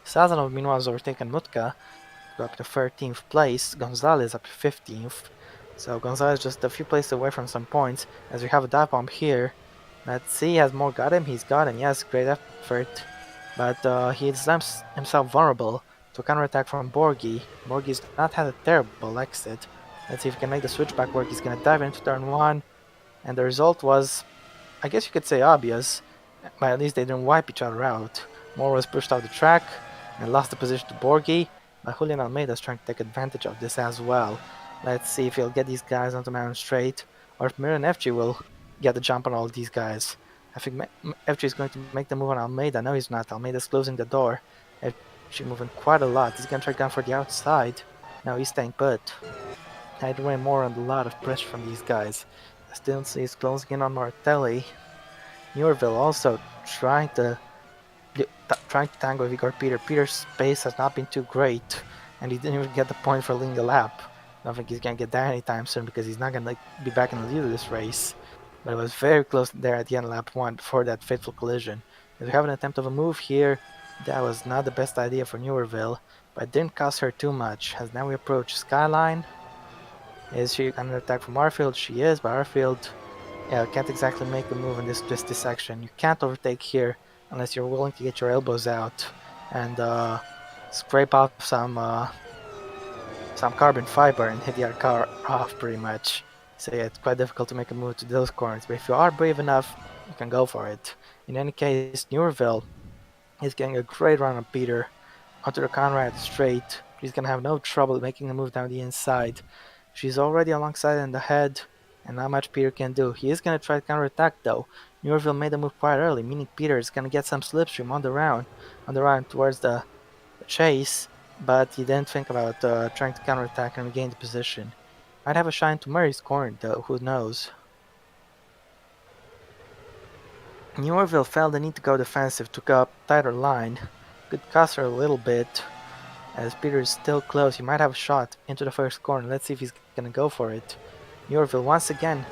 B: Sazonov meanwhile has overtaken Mutka, up to 13th place, Gonzalez up to 15th. So Gonzalez just a few places away from some points, as we have a dive bomb here. Let's see, has Moore got him? He's got him, yes, great effort. But he is himself vulnerable to a counterattack from Borgi. Borgi's not had a terrible exit. Let's see if he can make the switchback work. He's gonna dive into turn 1, and the result was, I guess you could say, obvious, but at least they didn't wipe each other out. Moore was pushed off the track and lost the position to Borgi, but Julian Almeida is trying to take advantage of this as well. Let's see if he'll get these guys onto Mountain Straight, or if Mir and FG will get the jump on all these guys. I think FG is going to make the move on Almeida. No, he's not. Almeida's closing the door. FG moving quite a lot. He's gonna try to go for the outside. No, he's staying put. I'd run more on a lot of pressure from these guys. Still he's closing in on Martelli. Newerville also trying to tango with Igor Peter. Peter's pace has not been too great, and he didn't even get the point for leading the lap. I don't think he's gonna get that anytime soon because he's not gonna be back in the lead of this race. But it was very close there at the end of lap 1 before that fateful collision. If we have an attempt of a move here, that was not the best idea for Newerville, but it didn't cost her too much, as now we approach Skyline. Is she under attack from Arfield? She is, but Arfield can't exactly make a move in this section. You can't overtake here unless you're willing to get your elbows out and scrape off some carbon fiber and hit the other car off pretty much. So yeah, it's quite difficult to make a move to those corners, but if you are brave enough, you can go for it. In any case, Newerville is getting a great run on Peter onto the Conrad straight. He's gonna have no trouble making a move down the inside. She's already alongside in the head, and not much Peter can do. He is gonna try to counterattack though. Newerville made the move quite early, meaning Peter is gonna get some slipstream on the run towards the chase, but he didn't think about trying to counterattack and regain the position. Might have a shine to Murray's corner though, who knows. Newerville felt the need to go defensive, took a tighter line. Could cost her a little bit, as Peter is still close. He might have a shot into the first corner. Let's see if he's gonna go for it. Newerville once again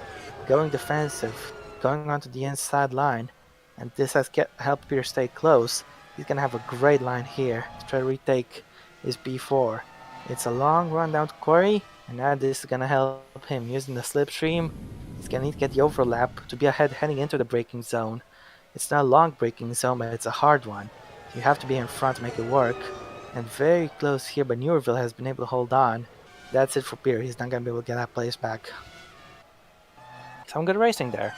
B: going defensive, going onto the inside line, and this has helped Peter stay close. He's gonna have a great line here to try to retake his B4. It's a long run down to Corey, and now this is gonna help him using the slipstream. He's gonna need to get the overlap to be ahead heading into the braking zone. It's not a long braking zone, but it's a hard one. So you have to be in front to make it work. And very close here, but Newerville has been able to hold on. That's it for Peter. He's not gonna be able to get that place back. Some good racing there.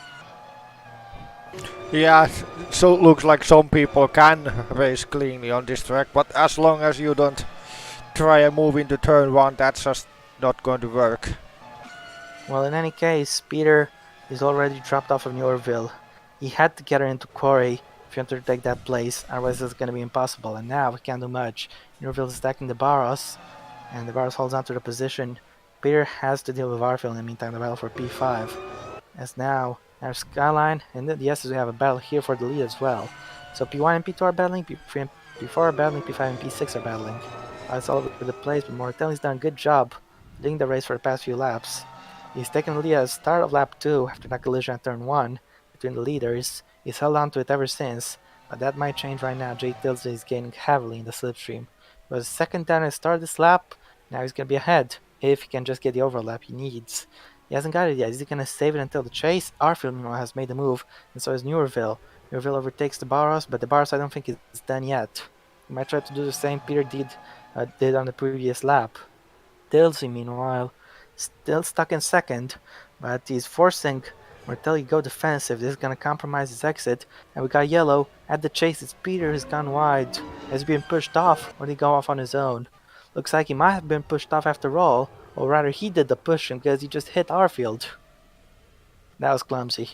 A: Yeah, so looks like some people can race cleanly on this track, but as long as you don't try and move into turn 1, that's just not going to work.
B: Well, in any case, Peter is already dropped off of Newerville. He had to get her into Quarry if you want to take that place, otherwise it's going to be impossible. And now we can't do much. Newerville is attacking the Barros, and the Barros holds on to the position. Peter has to deal with Arfield in the meantime, the battle for P5. As now, there's Skyline, and then yes, we have a battle here for the lead as well. So P1 and P2 are battling, P3 and P4 are battling, P5 and P6 are battling. It's all over the place, but Mortelli's done a good job leading the race for the past few laps. He's taken the lead at the start of lap 2 after that collision at turn 1 between the leaders. He's held on to it ever since, but that might change right now. Jay Tilsley is gaining heavily in the slipstream. He was second down at the start of this lap, now he's going to be ahead if he can just get the overlap he needs. He hasn't got it yet. Is he going to save it until the chase? Arfield, meanwhile, has made the move, and so is Newerville. Newerville overtakes the Barros, but the Barros I don't think is done yet. He might try to do the same Peter did on the previous lap. Tilsley, meanwhile, still stuck in second, but he's forcing Martelli to go defensive. This is going to compromise his exit, and we got yellow. At the chase, it's Peter who's gone wide. Has he been pushed off, or did he go off on his own? Looks like he might have been pushed off after all, or rather he did the pushing because he just hit Arfield. That was clumsy.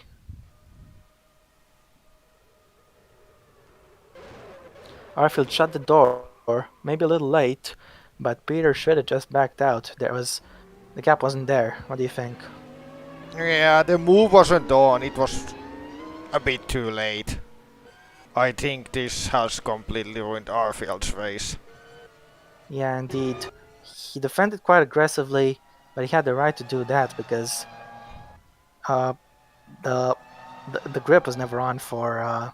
B: Arfield shut the door, maybe a little late, but Peter should have just backed out. The gap wasn't there. What do you think?
A: Yeah, the move wasn't on, it was a bit too late. I think this has completely ruined Arfield's race.
B: Yeah, indeed. He defended quite aggressively, but he had the right to do that because uh, the grip was never on for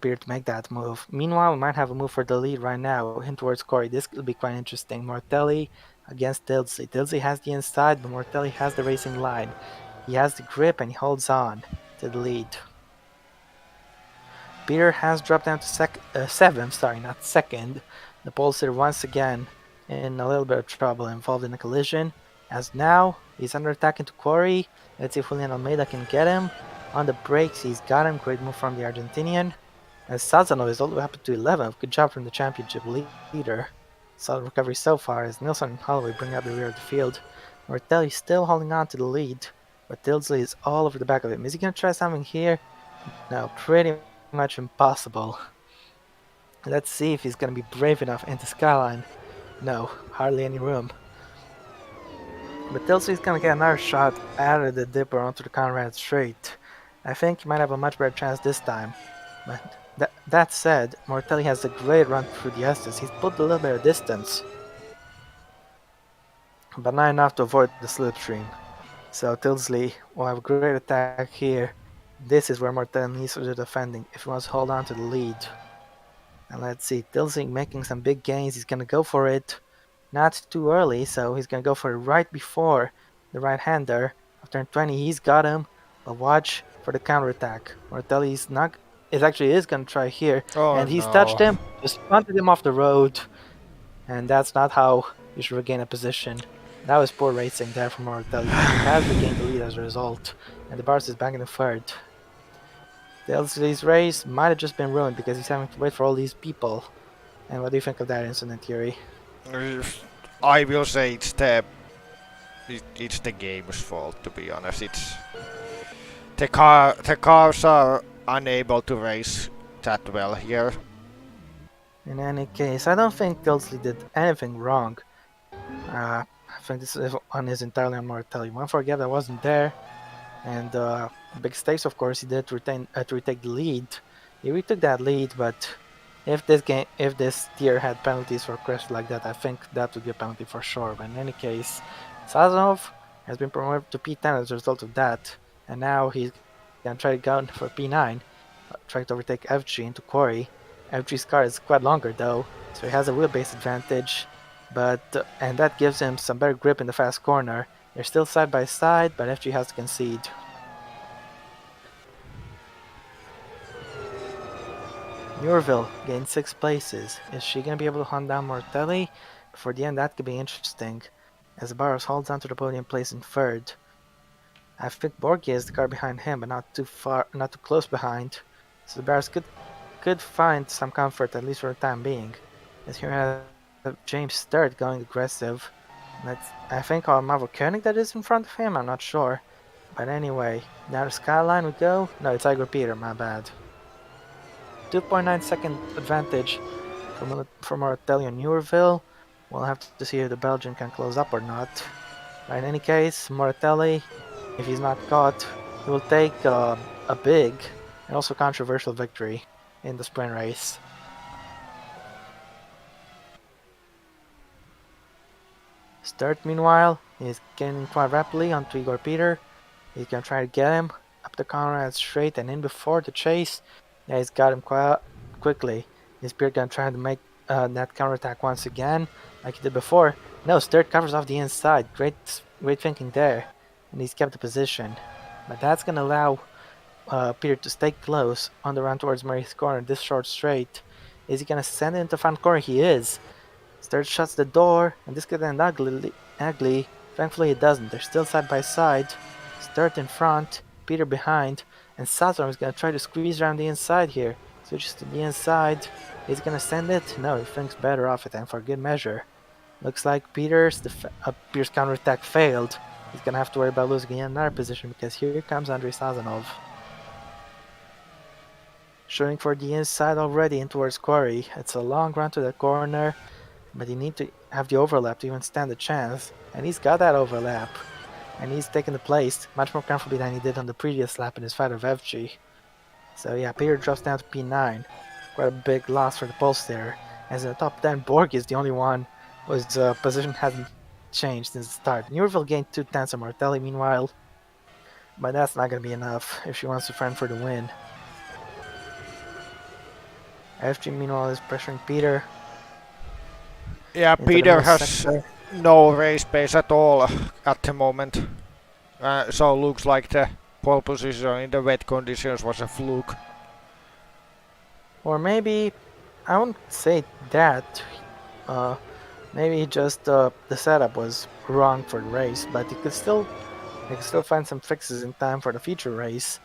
B: Peter to make that move. Meanwhile, we might have a move for the lead right now, in towards Corey. This will be quite interesting. Martelli against Tilsley. Tilsley has the inside, but Mortelli has the racing line. He has the grip and he holds on to the lead. Peter has dropped down to seventh, sorry, not second. The pole sitter once again in a little bit of trouble, involved in a collision. As now he's under attack into Quali. Let's see if Julian Almeida can get him. On the brakes, he's got him. Great move from the Argentinian. As Sazanov is all the way up to 11th. Good job from the championship leader. Solid recovery so far as Nilsson and Holloway bring up the rear of the field. Mortelli still holding on to the lead, but Tilsley is all over the back of him. Is he going to try something here? No, pretty much impossible. Let's see if he's gonna be brave enough into Skyline. No, hardly any room. But Tilsley's gonna get another shot out of the dipper onto the Conrad straight. I think he might have a much better chance this time. But that said, Mortelli has a great run through the Estes. He's pulled a little bit of distance, but not enough to avoid the slipstream. So Tilsley will have a great attack here. This is where Mortelli needs to do defending if he wants to hold on to the lead. And let's see, Tilsing making some big gains. He's gonna go for it. Not too early, so he's gonna go for it right before the right-hander. After turn 20, he's got him. But watch for the counterattack. Mortelli's not is gonna try here.
A: Oh
B: And he's touched
A: no.
B: him, just punted him off the road. And that's not how you should regain a position. That was poor racing there from Mortelli. He has regained the lead as a result. And the Bathurst is back in the third. Tilsley's race might have just been ruined because he's having to wait for all these people. And what do you think of that incident, Yuri?
A: I will say it's the game's fault, to be honest. It's the cars are unable to race that well here.
B: In any case, I don't think Tilsley did anything wrong. I think this one is entirely on Mortelli. One forget I wasn't there. And big stakes, of course, he did to retake the lead. He retook that lead, but if this tier had penalties for crash like that, I think that would be a penalty for sure. But in any case, Sazonov has been promoted to P10 as a result of that, and now he's gonna try to go for P9, trying to overtake FG into Quali. FG's car is quite longer though, so he has a wheelbase advantage, but and that gives him some better grip in the fast corner. They're still side by side, but FG has to concede. Newville gained 6 places. Is she going to be able to hunt down Mortelli? Before the end, that could be interesting, as Barros holds on to the podium place in third. I think Borgia is the car behind him, but not too close behind. So the Barros could find some comfort, at least for the time being. As here has James Sturt going aggressive. I think Marvel Koenig that is in front of him, I'm not sure. But anyway, now the Skyline we go. No, it's Igor Peter, my bad. 2.9 second advantage from Mortelli on Newerville. We'll have to see if the Belgian can close up or not. But in any case, Mortelli, if he's not caught, he will take a big and also controversial victory in the sprint race. Sturt, meanwhile, is getting quite rapidly onto Igor Peter. He's gonna try to get him up the Conrad straight and in before the chase. Yeah, he's got him quite quickly. Is Peter gonna try to make that counterattack once again, like he did before? No, Sturt covers off the inside. Great thinking there, and he's kept the position. But that's gonna allow Peter to stay close on the run towards Murray's corner. This short straight. Is he gonna send it into front corner? He is. Sturt shuts the door, and this could end ugly. Thankfully, it doesn't. They're still side by side. Sturt in front, Peter behind, and Sazor is gonna try to squeeze around the inside here. Switches to the inside. He's gonna send it. No, he thinks better of it, and for good measure. Looks like Peter's counterattack failed. He's gonna have to worry about losing another position because here comes Andrei Sazonov. Shooting for the inside already in towards Quali. It's a long run to the corner, but you need to have the overlap to even stand a chance. And he's got that overlap. And he's taken the place much more comfortably than he did on the previous lap in his fight with FG. So yeah, Peter drops down to P9. Quite a big loss for the pulse there. As in the top 10, Borg is the only one whose position hasn't changed since the start. Newville gained 2/10 of Mortelli meanwhile, but that's not going to be enough if she wants to friend for the win. FG meanwhile is pressuring Peter.
A: Yeah, Peter has no race pace at all at the moment. So looks like the pole position in the wet conditions was a fluke.
B: Or maybe I won't say that. Uh, Maybe just the setup was wrong for the race, but you could still find some fixes in time for the future race.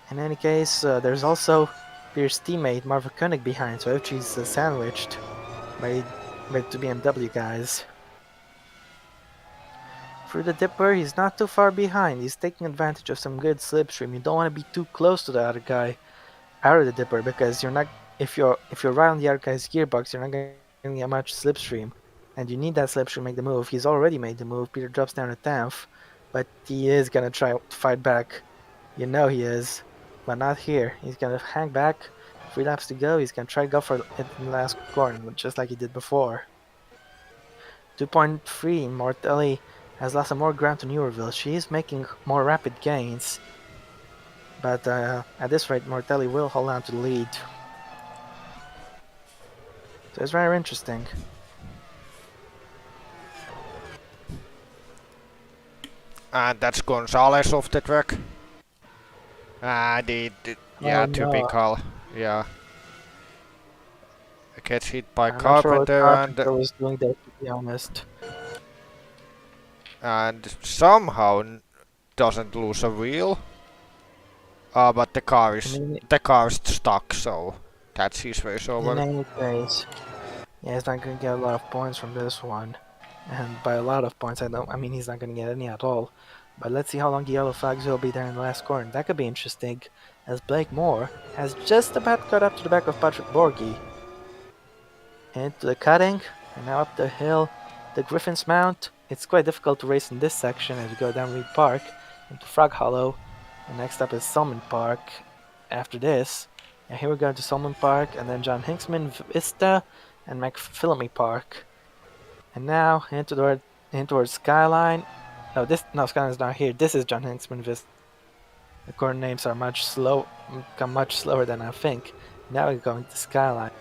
B: In any case, there's also Pierce's teammate Marva Koenig behind, so if she's sandwiched by the two BMW guys. For the Dipper, he's not too far behind. He's taking advantage of some good slipstream. You don't want to be too close to the other guy out of the Dipper because you're not if you're right on the other guy's gearbox, you're not going to get much slipstream, and you need that slipstream to make the move. He's already made the move. Peter drops down to 10th, but he is gonna try to fight back. You know he is, but not here. He's gonna hang back. 3 laps to go. He's gonna try to go for it in the last corner, just like he did before. 2.3. Mortelli has lost some more ground to Newerville. She is making more rapid gains, but at this rate, Mortelli will hold on to the lead. So it's very interesting.
A: And that's Gonzalez off the track. Yeah,
B: Oh no,
A: typical. Yeah. Gets hit by
B: I'm not sure what
A: Carpenter
B: Carpenter was doing there, to be honest.
A: and somehow doesn't lose a wheel. But
B: I mean,
A: the car's stuck, so that's his race
B: in
A: over.
B: any case, yeah, he's not gonna get a lot of points from this one. And by a lot of points, I mean he's not gonna get any at all. But let's see how long the yellow flags will be there in the last corner. That could be interesting, as Blake Moore has just about caught up to the back of Patrick Borghi. Into the cutting, and now up the hill, the Griffin's Mount. It's quite difficult to race in this section as we go down Reed Park into Frog Hollow. And next up is Solomon Park. After this, and here we go to Solomon Park, and then John Hinksman Vista, and McPhillamy Park. And now in towards Skyline. No, Skyline's not here. This is John Hinksman Vista. The corner names are become much slower than I think. Now we're going to Skyline.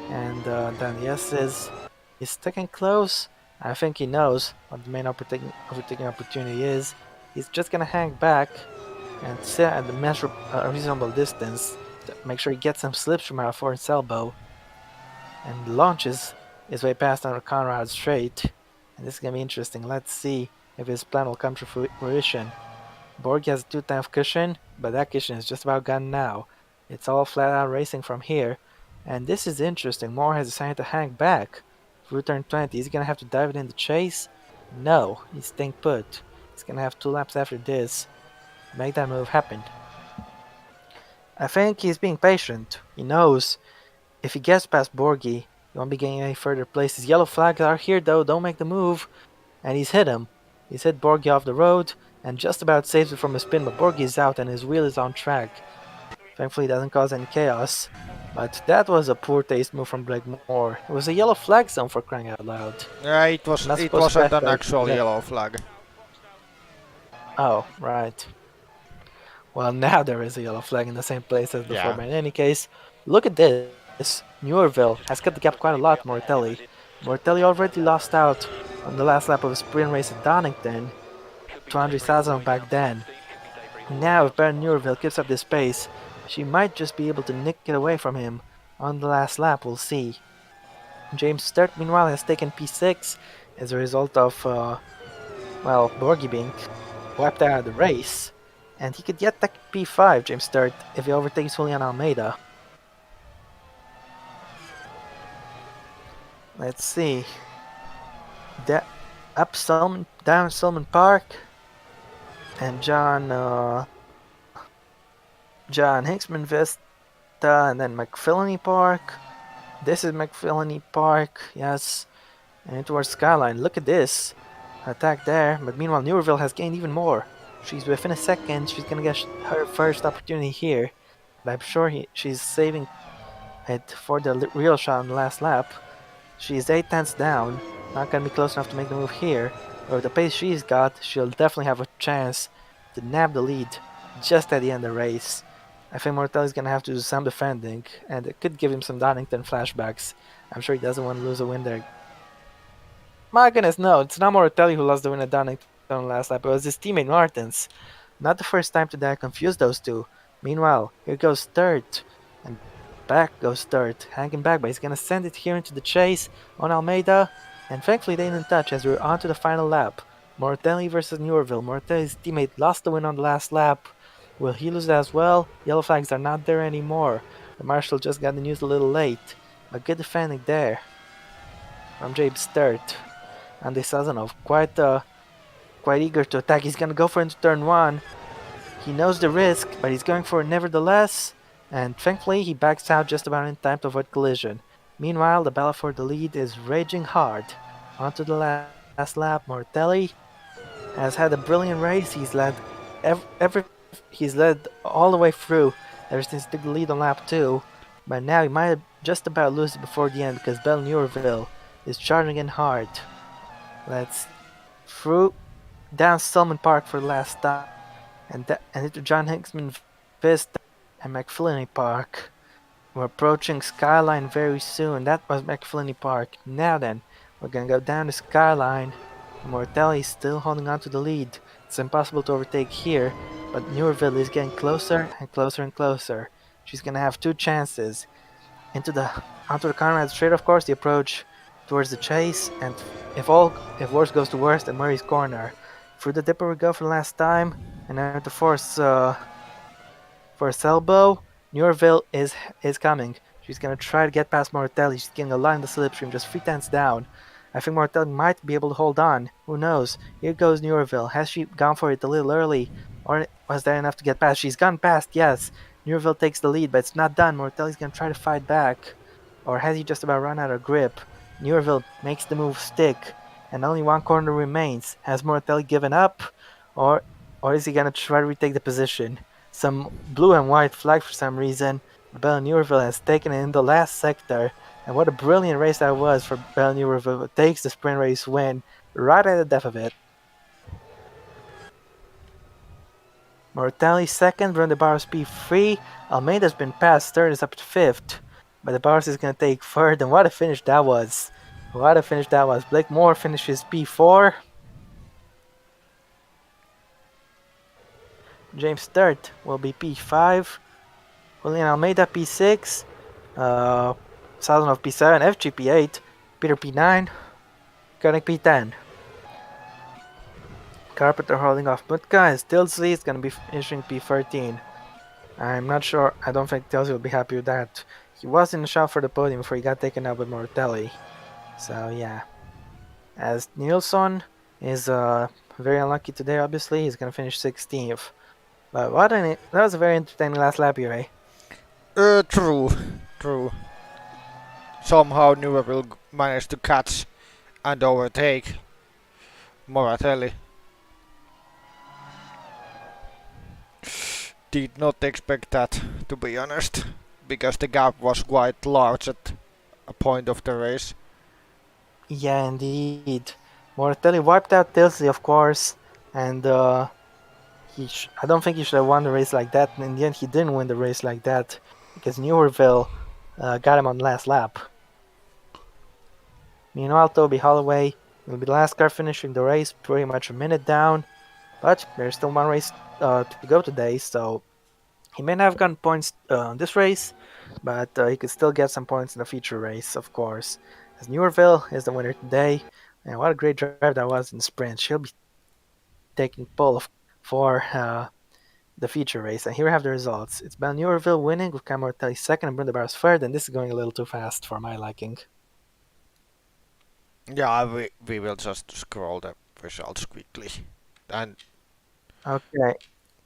B: And then yes he's sticking close. I think he knows what the main overtaking opportunity is. He's just gonna hang back and sit at the reasonable distance to make sure he gets some slipstream out of Ford's elbow and launches his way past under Conrad straight. And this is gonna be interesting. Let's see if his plan will come to fruition. Borg has a 2/10 cushion, but that cushion is just about gone now. It's all flat out racing from here. And this is interesting. Moore has decided to hang back through turn 20. Is he gonna have to dive it in the chase? No, he's staying put. He's gonna have 2 laps after this to make that move happen. I think he's being patient. He knows if he gets past Borgi, he won't be getting any further places. Yellow flags are here though, don't make the move. And he's hit him. He's hit Borgi off the road and just about saves it from a spin, but Borgi is out and his wheel is on track. Thankfully, it doesn't cause any chaos. But that was a poor taste move from Blake Moore. It was a yellow flag zone for crying out loud.
A: Yeah,
B: Not
A: it
B: supposed to
A: wasn't
B: crash
A: an
B: like
A: actual
B: that.
A: yellow flag.
B: Oh, right. Well, now there is a yellow flag in the same place as before,
A: Yeah.
B: but in any case, look at this. Newerville has cut the gap quite a lot, Mortelli. Mortelli already lost out on the last lap of a sprint race at Donington to Andre Sazon back then. Now, if Baron Newerville keeps up this pace, she might just be able to nick it away from him on the last lap, we'll see. James Sturt, meanwhile, has taken P6 as a result of, Borgie being wiped out of the race. And he could get that P5, James Sturt, if he overtakes Julian Almeida. Let's see. Down Solomon Park, and John Hinksman Vista, and then McPhillany Park. This is McPhillany Park, yes, and towards Skyline. Look at this attack there, but meanwhile Newerville has gained even more. She's within a second. She's gonna get her first opportunity here, but I'm sure she's saving it for the real shot on the last lap. She's 8 tenths down, not gonna be close enough to make the move here. But with the pace she's got, she'll definitely have a chance to nab the lead just at the end of the race. I think Mortelli's gonna have to do some defending, and it could give him some Donington flashbacks. I'm sure he doesn't want to lose a win there. My goodness, no, it's not Moratelli who lost the win at Donington last lap. It was his teammate Martins. Not the first time today I confused those two. Meanwhile, here goes third. And back goes third. Hanging back, but he's gonna send it here into the chase on Almeida. And thankfully they didn't touch as we're on to the final lap. Moratelli versus Newerville. Moratelli's teammate lost the win on the last lap. Will he lose as well? Yellow flags are not there anymore. The marshal just got the news a little late. But good defending there from Jabe Sturt. Andy Sazonov quite eager to attack. He's gonna go for into turn one. He knows the risk, but he's going for it nevertheless. And thankfully, he backs out just about in time to avoid collision. Meanwhile, the battle for the lead is raging hard. Onto the last lap, Mortelli has had a brilliant race. He's led all the way through ever since he took the lead on lap 2. But now he might just about lose it before the end because Bell Newerville is charging in hard. Let's through down Stillman Park for the last stop, and into John Hicksman Vista and McFlynny Park. We're approaching Skyline very soon. That was McFlynny Park. Now then, we're gonna go down to Skyline. Mortelli's still holding on to the lead. It's impossible to overtake here, but Newerville is getting closer and closer and closer. She's gonna have two chances. Into the onto the Conrad Straight, of course, the approach towards the chase, and if worse goes to worst, at Murray's corner. Through the dipper we go for the last time, and then to force elbow. Newerville is coming. She's gonna try to get past Mortelli. She's getting a lot in the slipstream, just 3 tenths down. I think Mortelli might be able to hold on. Who knows? Here goes Newerville. Has she gone for it a little early, or was that enough to get past? She's gone past, yes. Newerville takes the lead, but it's not done. Mortelli's gonna try to fight back. Or has he just about run out of grip? Newerville makes the move stick, and only one corner remains. Has Mortelli given up? Or or is he gonna try to retake the position? Some blue and white flag for some reason. Bell Newerville has taken it in the last sector. And what a brilliant race that was for Bell Newerville. It takes the sprint race win right at the death of it. Mortelli second, Bruno Barros P3. Almeida's been passed, third is up to fifth. But the Barros is going to take third, and what a finish that was. What a finish that was. Blake Moore finishes P4. James Sturt will be P5. Julian Almeida P6. Sazonov P7. FG P8. Peter P9. Koenig P10. Carpenter holding off Mutka, and Tilsley is going to be finishing P13. I'm not sure. I don't think Tilsley will be happy with that. He was in the shot for the podium before he got taken out with Mortelli. So yeah. As Nilsson is very unlucky today, obviously, he's going to finish 16th. But that was a very entertaining last lap here, eh?
A: True. Somehow Newell managed to catch and overtake Moratelli. Did not expect that, to be honest, because the gap was quite large at a point of the race.
B: Yeah, indeed. Moratelli wiped out Tilsley, of course, and I don't think he should have won the race like that. And in the end, he didn't win the race like that because Newerville got him on the last lap. Meanwhile, Toby Holloway will be the last car finishing the race, pretty much a minute down. But there's still one race to go today, so he may not have gotten points on this race, but he could still get some points in the feature race, of course. As Newerville is the winner today, and what a great drive that was in the sprint. She'll be taking pole for the feature race, and here we have the results. It's Ben Newerville winning with Cam Mortelli second and Brenda Barros third, and this is going a little too fast for my liking.
A: Yeah, we will just scroll the results quickly. And
B: Okay.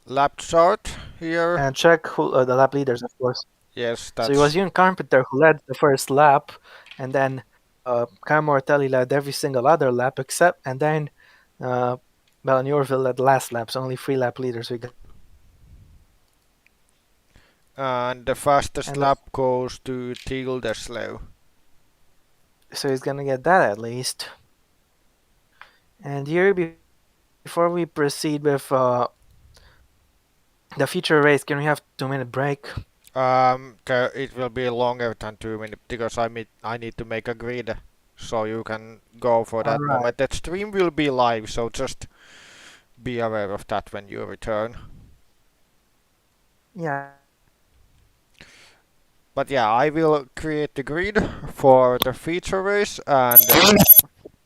A: lap chart here.
B: And check who the lap leaders, of course.
A: Yes, that's...
B: So it was Ewan Carpenter who led the first lap, and then Cam Mortelli led every single other lap except, and then Bell Newerville led the last lap, so only 3 lap leaders we got.
A: And the fastest lap goes to Tildeslev.
B: So he's gonna get that at least. And here, before we proceed with the feature race, can we have 2-minute break?
A: It will be longer than 2 minutes because I need to make a grid. so you can go for that
B: Alright.
A: moment. That stream will be live, so just be aware of that when you return.
B: Yeah.
A: But yeah, I will create the grid for the feature race, and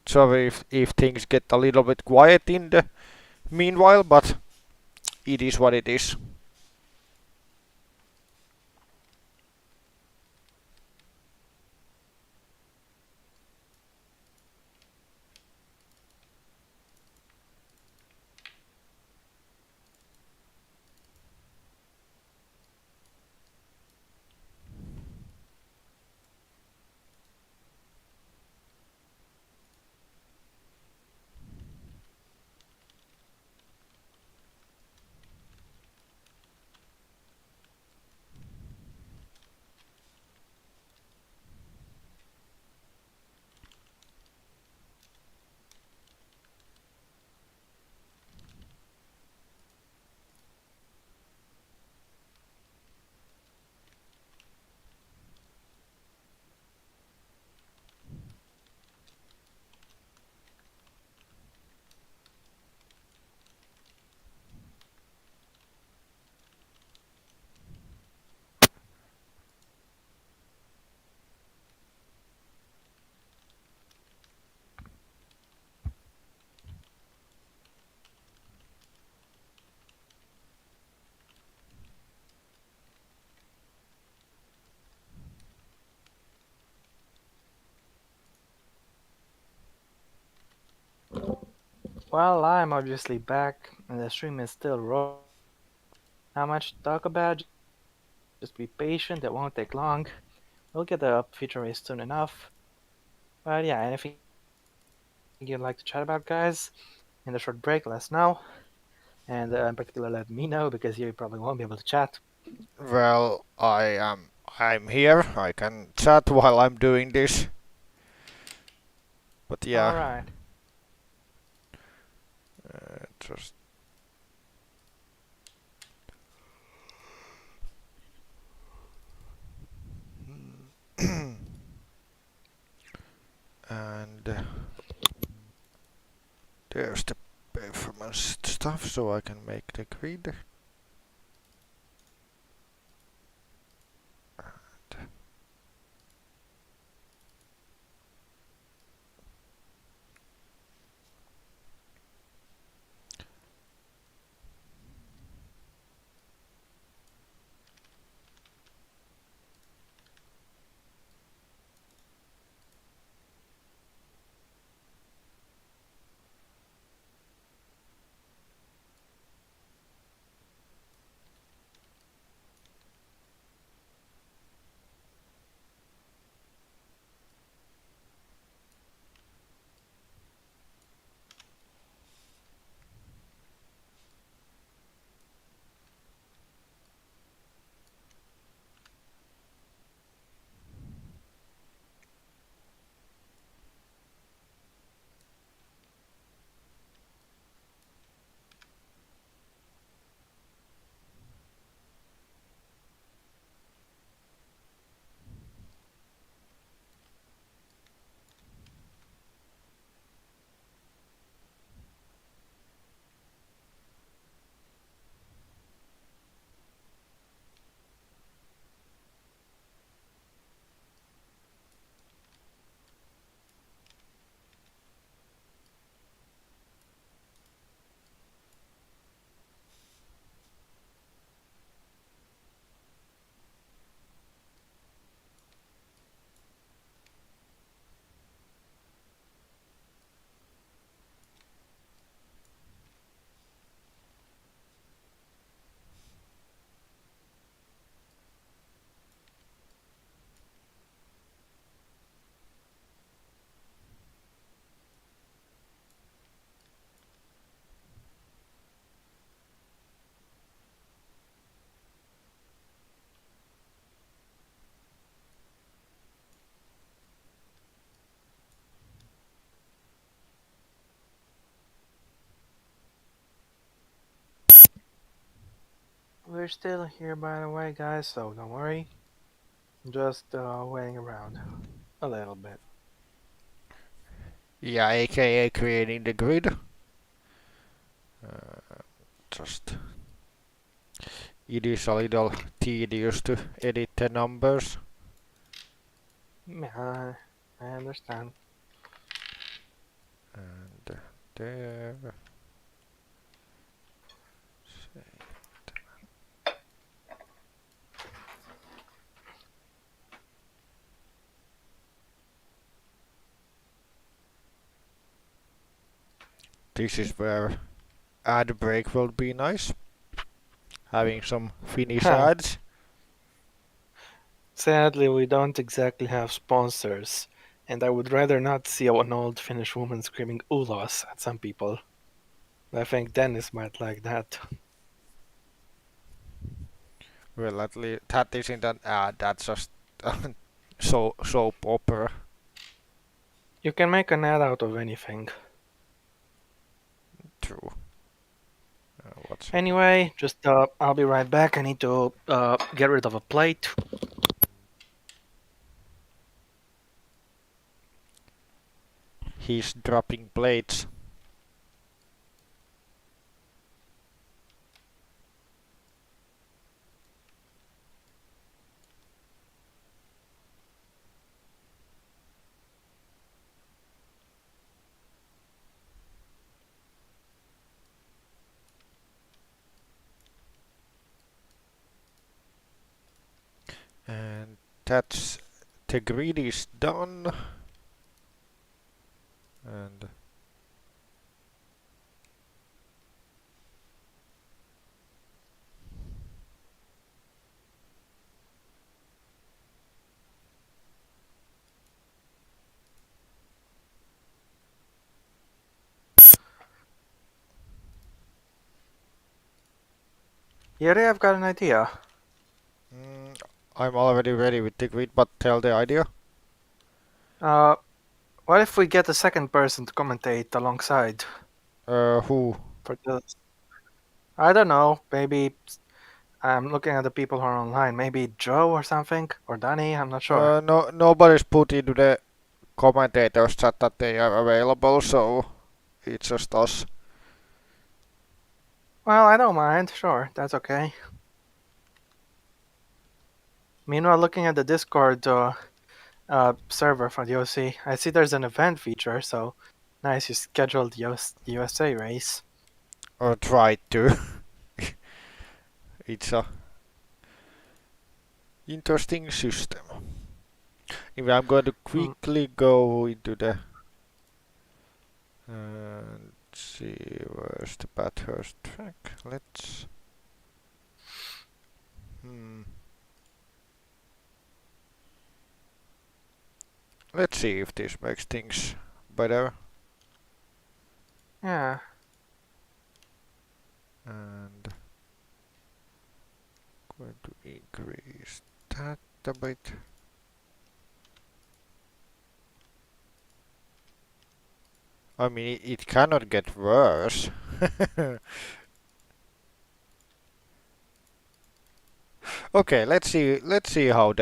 A: sorry if things get a little bit quiet in the meanwhile, but it is what it is.
B: Well, I'm obviously back, and the stream is still rolling. Not much to talk about. Just be patient. It won't take long. We'll get the feature race soon enough. But yeah, anything you'd like to chat about, guys? In the short break, let us know. And in particular, let me know because you probably won't be able to chat.
A: Well, I'm here. I can chat while I'm doing this. But yeah,
B: Alright.
A: just and there's the performance stuff, so I can make the grid.
B: We're still here, by the way, guys, so don't worry. Just waiting around a little bit.
A: Yeah, aka creating the grid. Just it is a little tedious to edit the numbers.
B: Yeah, I understand.
A: And there. This is where ad break will be nice. Having some Finnish
B: Huh.
A: ads.
B: Sadly, we don't exactly have sponsors, and I would rather not see an old Finnish woman screaming "ulos" at some people. I think Dennis might like that.
A: Well, at least that isn't an ad. That's just soap opera.
B: You can make an ad out of anything.
A: True. What's
B: Anyway, just I'll be right back. I need to get rid of a plate.
A: he's dropping plates. And that's the grid is done. And
B: Yuri, I've got an idea.
A: mm, I'm already ready with the grid, but tell the idea.
B: Uh, what if we get a second person to commentate alongside
A: Who?
B: for this? I don't know. Maybe I'm looking at the people who are online. Maybe Joe or something, or Danny. I'm not sure.
A: No, nobody's put into the commentators chat that they are available, so it's just us.
B: Well, I don't mind. Sure, that's okay. Meanwhile, looking at the Discord server for the OC, I see there's an event feature. So nice, you scheduled the USA race.
A: Or try to. It's a interesting system. Anyway, I'm going to
B: Hmm.
A: quickly go into the and see where's the Bathurst track. Hmm, let's see if this makes things better.
B: Yeah.
A: And going to increase that a bit. I mean, it cannot get worse. Okay, let's see how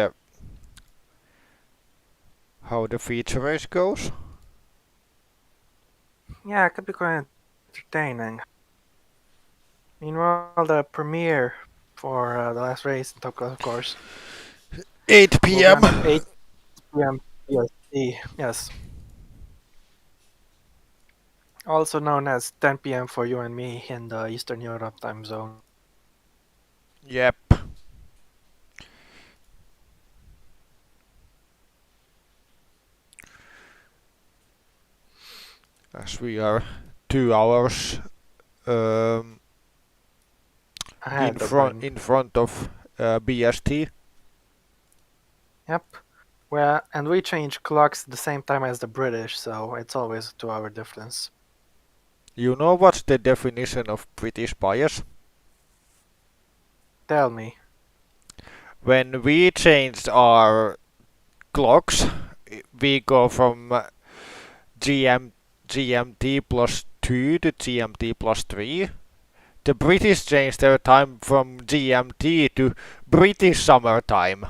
A: the feature race goes.
B: Yeah, it could be quite entertaining. Meanwhile, the premiere for the last race in Top Gun, of course,
A: 8
B: will be
A: p.m.
B: on at 8 p.m. EST. Yes, also known as 10 p.m. for you and me in the Eastern Europe time zone.
A: Yep. As we are 2 hours um,
B: Ahead of him.
A: in front of BST.
B: Yep. Well, and we change clocks at the same time as the British, so it's always a 2 hour difference.
A: You know what's the definition of British bias?
B: Tell me.
A: When we changed our clocks, we go from GMT plus 2 to GMT plus 3. The British changed their time from GMT to British Summer Time.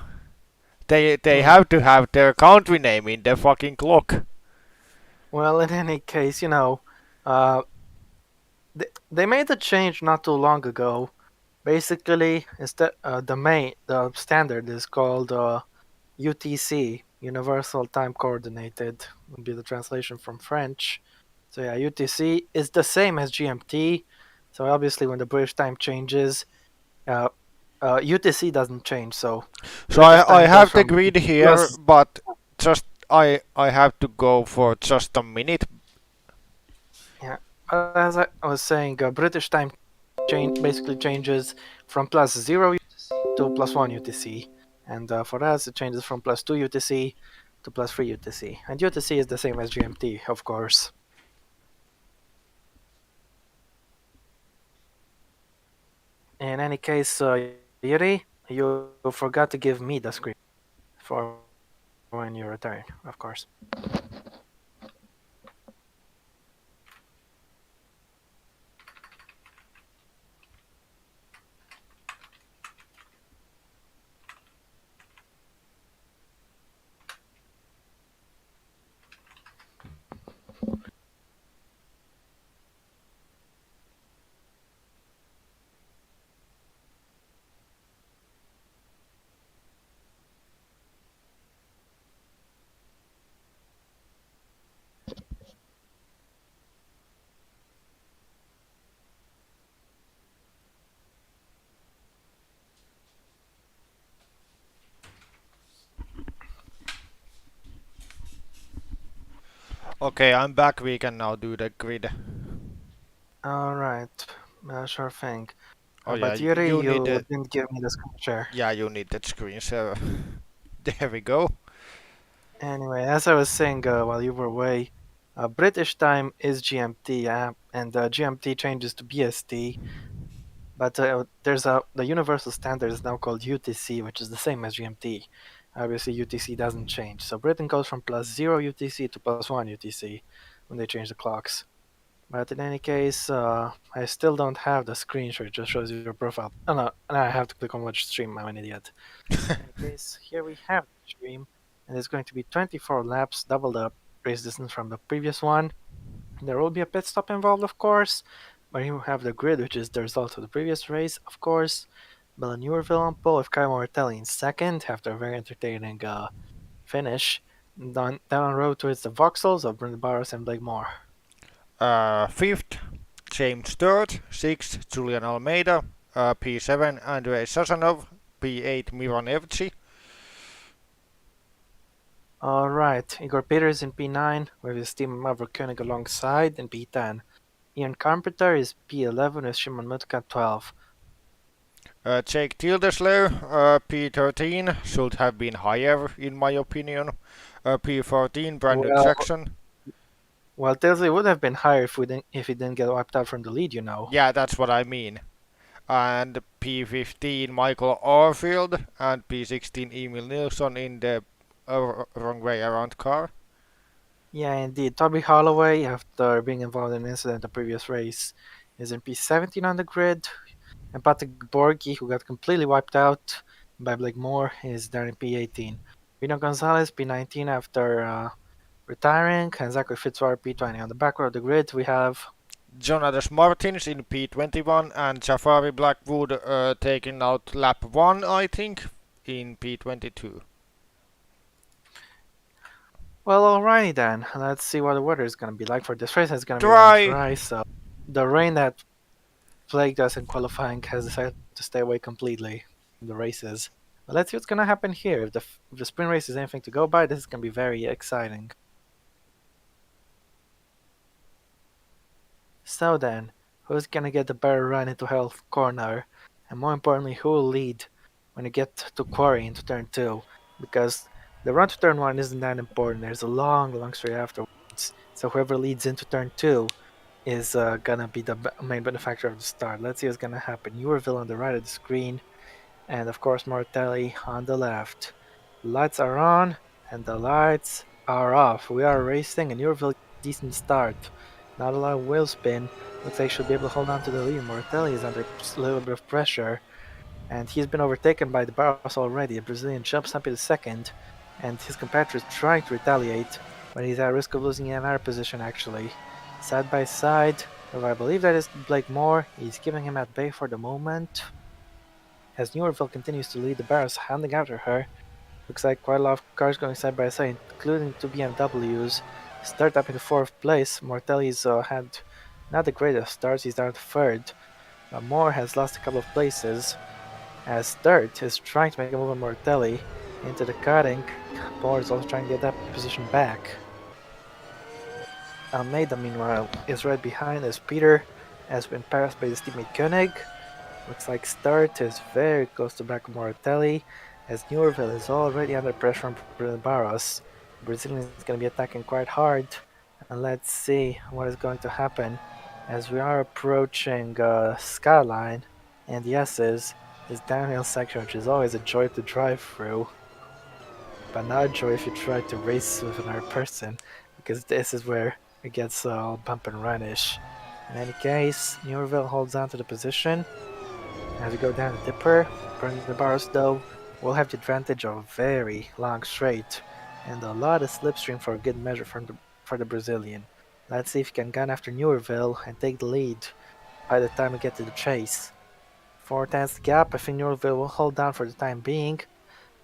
A: They
B: Hmm.
A: have to have their country name in the fucking clock.
B: Well, in any case, uh, they made a change not too long ago. Basically, instead the standard is called UTC, Universal Time Coordinated, would be the translation from French. So yeah, UTC is the same as GMT. So obviously, when the British time changes, uh, UTC doesn't change. So
A: So
B: British
A: I
B: time goes
A: have the
B: from
A: grid here,
B: plus.
A: but just I have to go for just a minute.
B: Yeah, as I was saying, British time basically changes from plus 0 UTC to plus 1 UTC, and for us it changes from plus 2 UTC to plus 3 UTC. And UTC is the same as GMT, of course. In any case, Yuri, you forgot to give me the screen for when you return, of course.
A: Okay, I'm back. We can now do the grid.
B: All right, sure thing.
A: Oh yeah,
B: But Yuri,
A: you need
B: you
A: the
B: didn't give me the screen share.
A: yeah you need that screen share. There we go.
B: Anyway, as I was saying while you were away, British time is GMT, and GMT changes to BST. But there's the universal standard is now called UTC, which is the same as GMT. Obviously, UTC doesn't change. So Britain goes from plus 0 UTC to plus 1 UTC when they change the clocks. But in any case, I still don't have the screenshot. It just shows your profile. Oh no, and I have to click on watch stream. I'm an idiot. In any case, here we have the stream, and it's going to be 24 laps, double the race distance from the previous one. There will be a pit stop involved, of course, but you have the grid, which is the result of the previous race, of course. Villeneuve on pole with Kai Mortelli in second after a very entertaining finish. Down road towards the Vauxhalls of Brendan Barros and Blake Moore.
A: Fifth, James third. Sixth, Julian Almeida. P7, Andrei Sazanov. P8, Miron Evci.
B: Alright, Igor Peters in P9 with his team Maverick Koenig alongside in P10. Ian Carpenter is P11 with Shimon Mutka 12.
A: Jake Tildesler, P13, should have been higher in my opinion. P14, Brandon
B: Well,
A: Jackson.
B: well, Tilsley would have been higher if he didn't get wiped out from the lead.
A: Yeah, that's what I mean. And P15, Michael Orfield. And P16, Emil Nilsson in the wrong way around car.
B: Yeah, indeed. Toby Holloway, after being involved in an incident in the previous race, is in P17 on the grid. And Patrick Borghi, who got completely wiped out by Blake Moore, is there in P18. Reno Gonzalez, P19 after retiring, and Zachary Fitzwater, P20. On the back row of the grid, we have.
A: Jonas Martins in P21 and Jafari Blackwood taking out lap 1, I think, in P22.
B: Well, alrighty then. Let's see what the weather is going to be like for this race. It's going to be all
A: Dry!
B: dry, so the rain that plagued us in qualifying has decided to stay away completely from the races. But let's see what's going to happen here. If the sprint race is anything to go by, this is going to be very exciting. So then, who's going to get the better run into Health Corner? And more importantly, who will lead when you get to Quarry into turn 2? Because the run to turn 1 isn't that important. There's a long, long straight afterwards. So whoever leads into turn 2 is gonna be the main benefactor of the start. Let's see what's gonna happen. Eureville on the right of the screen, and of course Martelli on the left. The lights are on, and the lights are off. We are racing, and Eureville decent start. Not a lot of wheel spin. Looks like he should be able to hold on to the lead. Martelli is under a little bit of pressure, and he's been overtaken by the Barros already. A Brazilian jumps up in the second, and his competitor is trying to retaliate. but he's at risk of losing another position actually. Side by side, if I believe that is Blake Moore, he's keeping him at bay for the moment. As Newerville continues to lead the barrels, handing after her, looks like quite a lot of cars going side by side, including two BMWs. Start up into fourth place. Mortelli's had not the greatest starts, he's down to third. But Moore has lost a couple of places, as third is trying to make a move on Mortelli into the cutting. Moore is also trying to get that position back. Almeida, meanwhile, is right behind as Peter has been passed by his teammate Koenig. Looks like Start is very close to back of Moratelli, as Newerville is already under pressure from Barros. The Brazilian is going to be attacking quite hard, and let's see what is going to happen as we are approaching Skyline and the S's, this downhill section, which is always a joy to drive through, but not a joy if you try to race with another person, because this is where it gets all bump and run-ish. In any case, Newerville holds on to the position. As we go down the dipper, burning the bars though, we'll have the advantage of a very long straight, and a lot of slipstream for a good measure for the Brazilian. Let's see if he can gun after Newerville and take the lead by the time we get to the chase. 4 tenths gap, I think Newerville will hold down for the time being,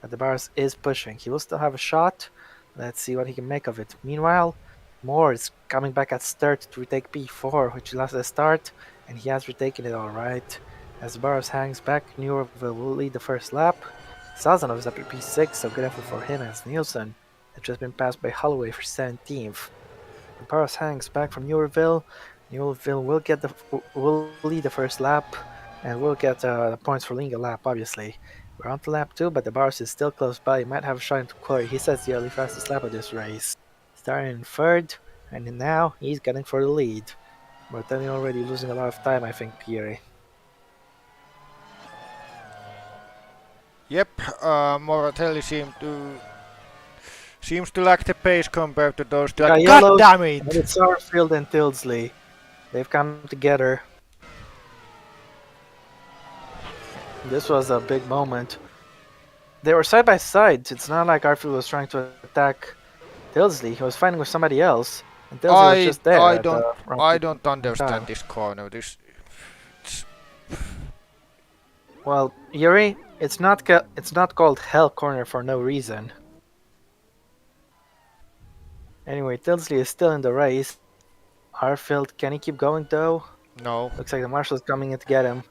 B: but the Barros is pushing. He will still have a shot. Let's see what he can make of it. Meanwhile, Moore is coming back at start to retake P4, which he lost at the start, and he has retaken it alright. As Barros hangs back, Newerville will lead the first lap. Sazanov is up at P6, so good effort for him, as Nielsen has just been passed by Holloway for 17th. Barros hangs back from Newerville. Newerville will lead the first lap, and will get the points for leading a lap, obviously. We're on to lap 2, but the Barros is still close by. He might have a shot into Quali. He sets the early fastest lap of this race. Starting in third, and now he's getting for the lead. But then he's already losing a lot of time, I think, Pierre.
A: Yep, Moratelli seems to lack the pace compared to those two.
B: Got
A: God
B: yellows,
A: damn
B: and
A: it!
B: it's Sarfield and Tildesley. They've come together. This was a big moment. They were side by side. It's not like Arfield was trying to attack Tildesley. He was fighting with somebody else, and Tildesley was just there
A: I
B: at
A: don't
B: the wrong
A: I don't
B: time.
A: understand this corner.
B: Well, Yuri, it's not called Hell Corner for no reason. Anyway, Tildesley is still in the race. Arfield, can he keep going though?
A: No.
B: Looks like the marshal is coming in to get him.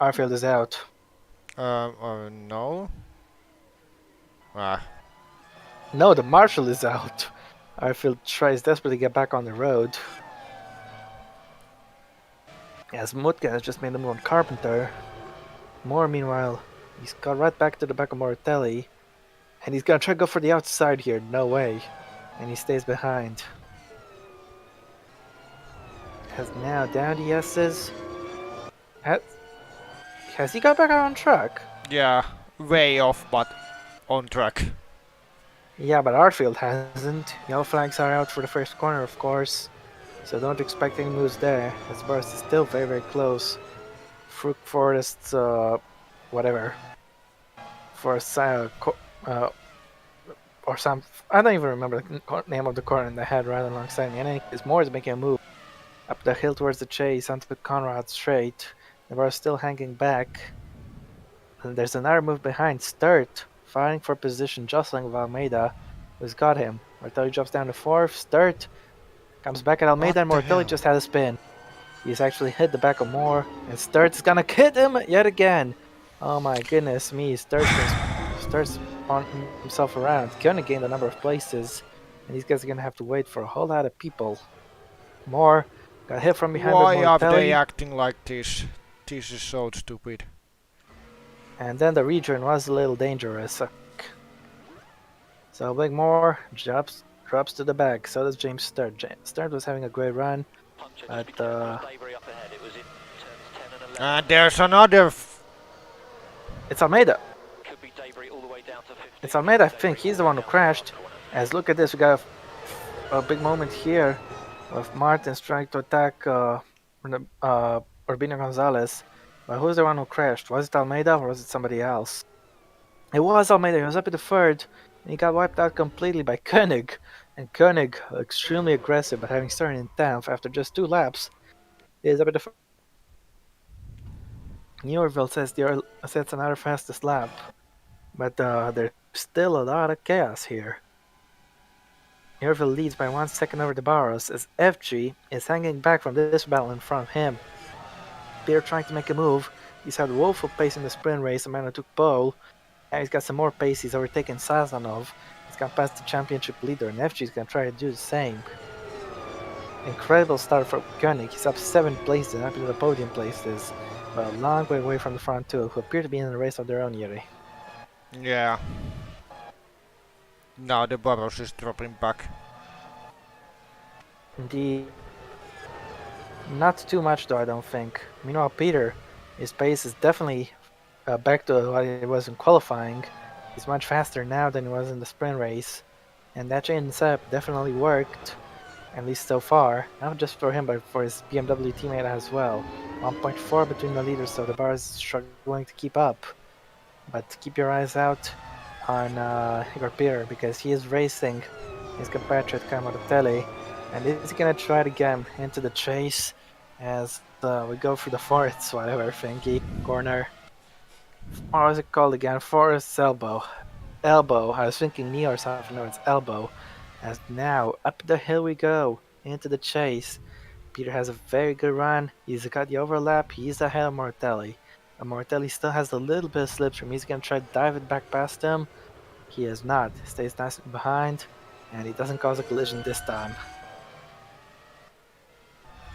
B: Arfield is out.
A: No. Ah.
B: No, the marshal is out. Arfield tries desperately to get back on the road. As Mutka has just made a move on Carpenter. Moore, meanwhile, he's got right back to the back of Moratelli. And he's gonna try to go for the outside here. No way. And he stays behind. Has now down the S's. Has he got back on track?
A: Yeah, way off, but on track.
B: Yeah, but Arfield hasn't. Yellow flags are out for the first corner, of course. So don't expect any moves there, as Burst is still very, very close. Fruit Forest, whatever. Forest, or some. I don't even remember the name of the corner in the head right alongside me. And anyways, Moore is making a move up the hill towards the chase onto Conrad straight. The bar is still hanging back. And there's another move behind. Sturt fighting for position, jostling with Almeida, who's got him. Mortelli drops down to fourth. Sturt comes back at Almeida, and Mortelli just had a spin. He's actually hit the back of Moore, and Sturt's gonna hit him yet again. Oh my goodness me, Sturt's on himself around. Gonna gain a number of places, and these guys are gonna have to wait for a whole lot of people. Moore got hit from behind
A: Why
B: by
A: are they
B: Mortelli,
A: acting like this? This is so stupid.
B: and then the return was a little dangerous. So Blake Moore drops to the back. So does James Sturt. Sturt was having a great run, but
A: And there's another.
B: it's Almeida. It's Almeida, I think. He's the one who crashed. As look at this, we got a big moment here with Martins trying to attack Urbino Gonzalez. But who's the one who crashed? Was it Almeida or was it somebody else? It was Almeida. He was up in the third, and he got wiped out completely by Koenig. And Koenig, extremely aggressive, but having started in 10th after just 2 laps, is up at the first place. Newerville sets another fastest lap, but there's still a lot of chaos here. Newerville leads by 1 second over the Barros as FG is hanging back from this battle in front of him. Peter trying to make a move. He's had woeful pace in the sprint race. Amanda took pole. Now he's got some more pace. He's overtaken Sazanov. He's gone past the championship leader, and FG's gonna try to do the same. Incredible start for Koenig. He's up 7 places, up into the podium places, but a long way away from the front two, who appear to be in a race of their own, Yuri.
A: Yeah. Now the Boros is dropping back.
B: Indeed. Not too much though, I don't think. Meanwhile, Peter, his pace is definitely back to what it was in qualifying. He's much faster now than he was in the sprint race, and that change up definitely worked, at least so far. Not just for him, but for his BMW teammate as well. 1.4 between the leaders, so the bar is struggling to keep up. But keep your eyes out on your Peter, because he is racing his compatriot Camaratelli, and is gonna try to get him into the chase as we go through the forests, whatever thingy corner. What was it called again? Forest's elbow. Elbow. I was thinking knee or something. No, it's elbow. As now up the hill we go into the chase. Peter has a very good run. He's got the overlap. He's ahead of Mortelli. And Mortelli still has a little bit of slipstream. He's gonna try to dive it back past him. He is not. Stays nice behind, and he doesn't cause a collision this time.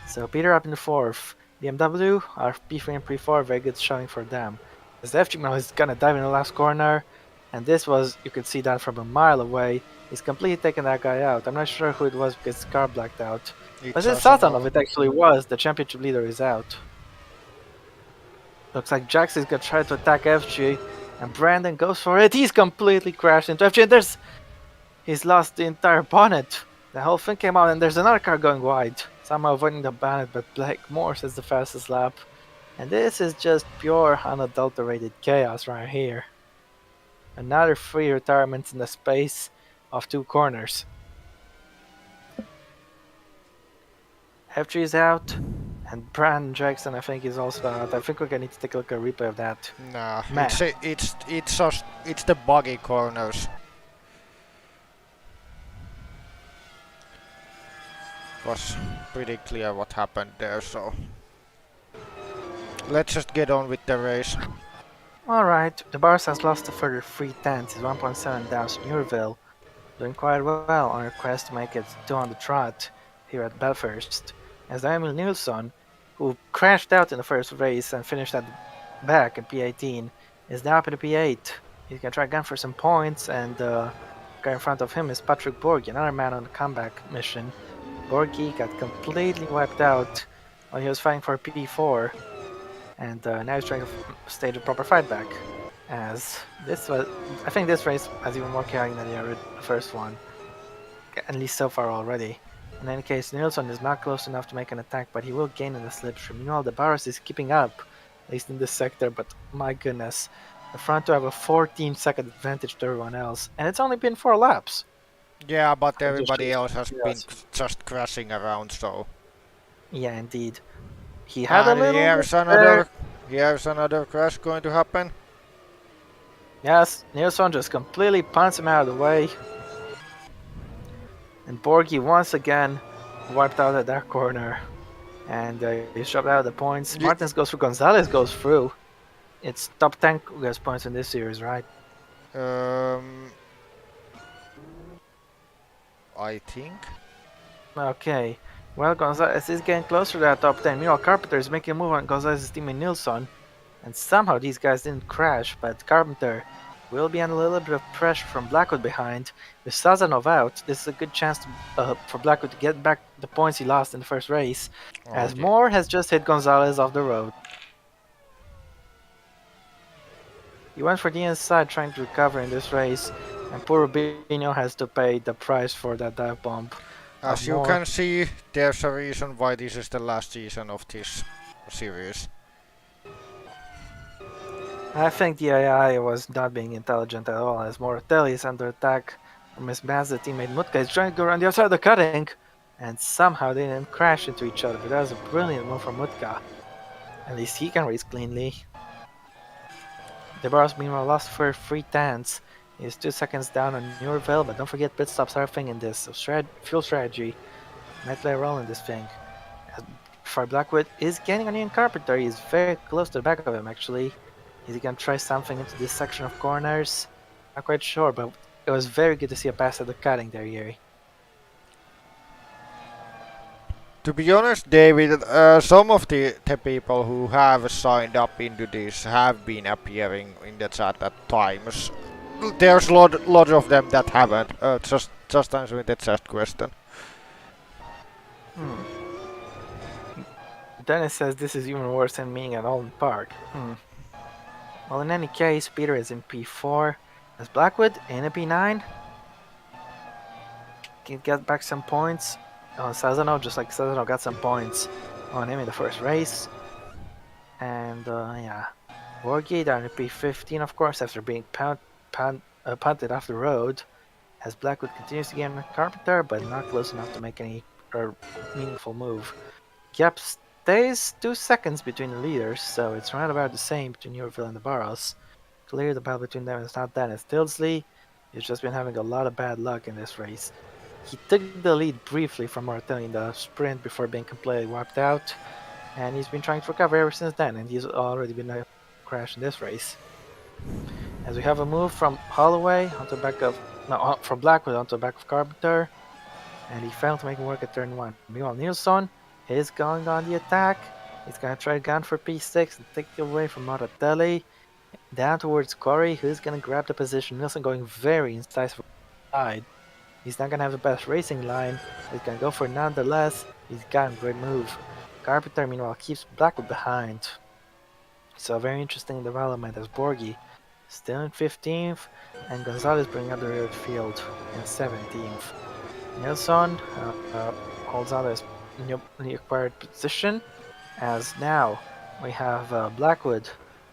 B: So Peter up in the fourth. BMW, our P3 and P4, very good showing for them. As FG now is gonna dive in the last corner, and this was, you could see that from a mile away. He's completely taken that guy out. I'm not sure who it was because his car blacked out. But it's Satanov, it actually was. The championship leader is out. Looks like Jax is gonna try to attack FG, and Brandon goes for it. He's completely crashed into FG, and he's lost the entire bonnet. The whole thing came out, and there's another car going wide. Somehow avoiding the bonnet, but Blake Morse is the fastest lap. And this is just pure, unadulterated chaos right here. Another 3 retirements in the space of 2 corners. FG is out, and Brandon Jackson I think is also out. I think we're gonna need to take a look at a replay of that.
A: Nah, it's the buggy corners. Was pretty clear what happened there, so let's just get on with the race.
B: Alright, the Barca has lost a further 3 tenths. He's 1.7 down to Newville, doing quite well on her quest to make it 2 on the trot here at Bathurst. As Emil Nilsson, who crashed out in the first race and finished at the back in P18, is now up in the P8. He's gonna try again for some points, and the guy in front of him is Patrick Borg, another man on the comeback mission. Borgi got completely wiped out when he was fighting for P4, and now he's trying to stage a proper fight back. As this was, I think this race has even more chaotic than the first one, at least so far already. In any case, Nilsson is not close enough to make an attack, but he will gain in the slipstream. Meanwhile, the Barros is keeping up, at least in this sector, but my goodness, the front two have a 14-second advantage to everyone else, and it's only been 4 laps.
A: Yeah, but everybody else has been just crashing around, so.
B: Yeah, indeed. He had a little.
A: Here's another crash going to happen.
B: Yes, Nilsson just completely punts him out of the way. And Borgi once again wiped out at that corner. And he's dropped out of the points. Martins goes through, Gonzalez goes through. It's top 10 who gets points in this series, right?
A: I think.
B: Okay. Well, Gonzalez is getting closer to that top 10. Meanwhile, Carpenter is making a move on Gonzalez's teammate Nilsson. And somehow these guys didn't crash, but Carpenter will be under a little bit of pressure from Blackwood behind. With Sazanov out, this is a good chance for Blackwood to get back the points he lost in the first race, as Moore has just hit Gonzalez off the road. He went for the inside trying to recover in this race, and poor Rubinho has to pay the price for that dive bomb.
A: As you can see, there's a reason why this is the last season of this series.
B: I think the AI was not being intelligent at all, as Moratelli is under attack Miss Maz's teammate Mutka is trying to go around the outside of the cutting, and somehow they didn't crash into each other. But that was a brilliant move from Mutka. At least he can race cleanly. DeBarros meanwhile lost for 3 tenths. He's 2 seconds down on Newville, but don't forget pit stops are a thing in this, so fuel strategy might play a role in this thing. As for Blackwood is getting on Ian Carpenter, he's very close to the back of him actually. Is he gonna try something into this section of corners? Not quite sure, but it was very good to see a pass at the cutting there, Yuri.
A: To be honest, David, some of the people who have signed up into this have been appearing in the chat at times. There's lot of them that haven't. Just answering the chat question.
B: Hmm. Dennis says this is even worse than being at Alden Park. Well, in any case, Peter is in P4. As Blackwood in a P9 can get back some points on Sazano, just like Sazano got some points on him in the first race. And yeah, Borgi down in P15, of course, after being punted off the road. As Blackwood continues to gain Carpenter, but not close enough to make any meaningful move. Gap stays 2 seconds between the leaders, so it's right about the same between Newville and the Barrows. Clearly the battle between them is not Dennis Tilsley. He's just been having a lot of bad luck in this race. He took the lead briefly from Martelli in the sprint before being completely wiped out, and he's been trying to recover ever since then, and he's already been a crash in this race. As we have a move from Holloway onto the back of from Blackwood onto the back of Carpenter, and he failed to make it work at turn 1. Meanwhile, Nilsson is going on the attack. He's going to try gun for P6 and take it away from Maratelli. Down towards Corey, who's going to grab the position. Nilsson going very incisive side. He's not going to have the best racing line. He's going to go for it nonetheless. He's got a great move. Carpenter, meanwhile, keeps Blackwood behind. So, a very interesting development as Borgi still in 15th, and Gonzalez bringing up the rear field in 17th. Nilsson holds on to his newly acquired position, as now we have Blackwood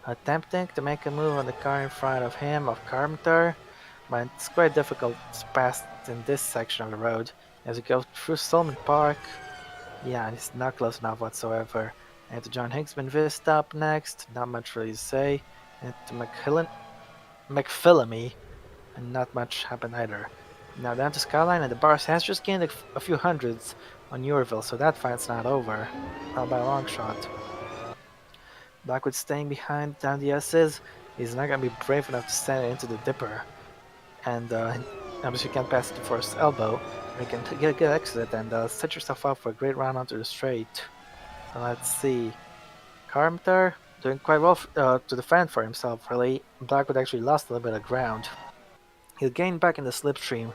B: attempting to make a move on the car in front of him, of Carpenter, but it's quite difficult to pass in this section of the road. As we go through Solomon Park, yeah, it's not close enough whatsoever. And to John Hicksman Vista up next, not much really to say. And to McPhillamy, and not much happened either. Now down to Skyline, and the Bars has just gained a few hundreds on Yorville, so that fight's not over. Not by a long shot. Blackwood staying behind down the S's. He's not gonna be brave enough to stand into the Dipper. And obviously you can't pass it to first elbow. You can get a good exit and set yourself up for a great round onto the straight. So let's see. Carpenter doing quite well to defend for himself, really. Blackwood actually lost a little bit of ground. He'll gain back in the slipstream,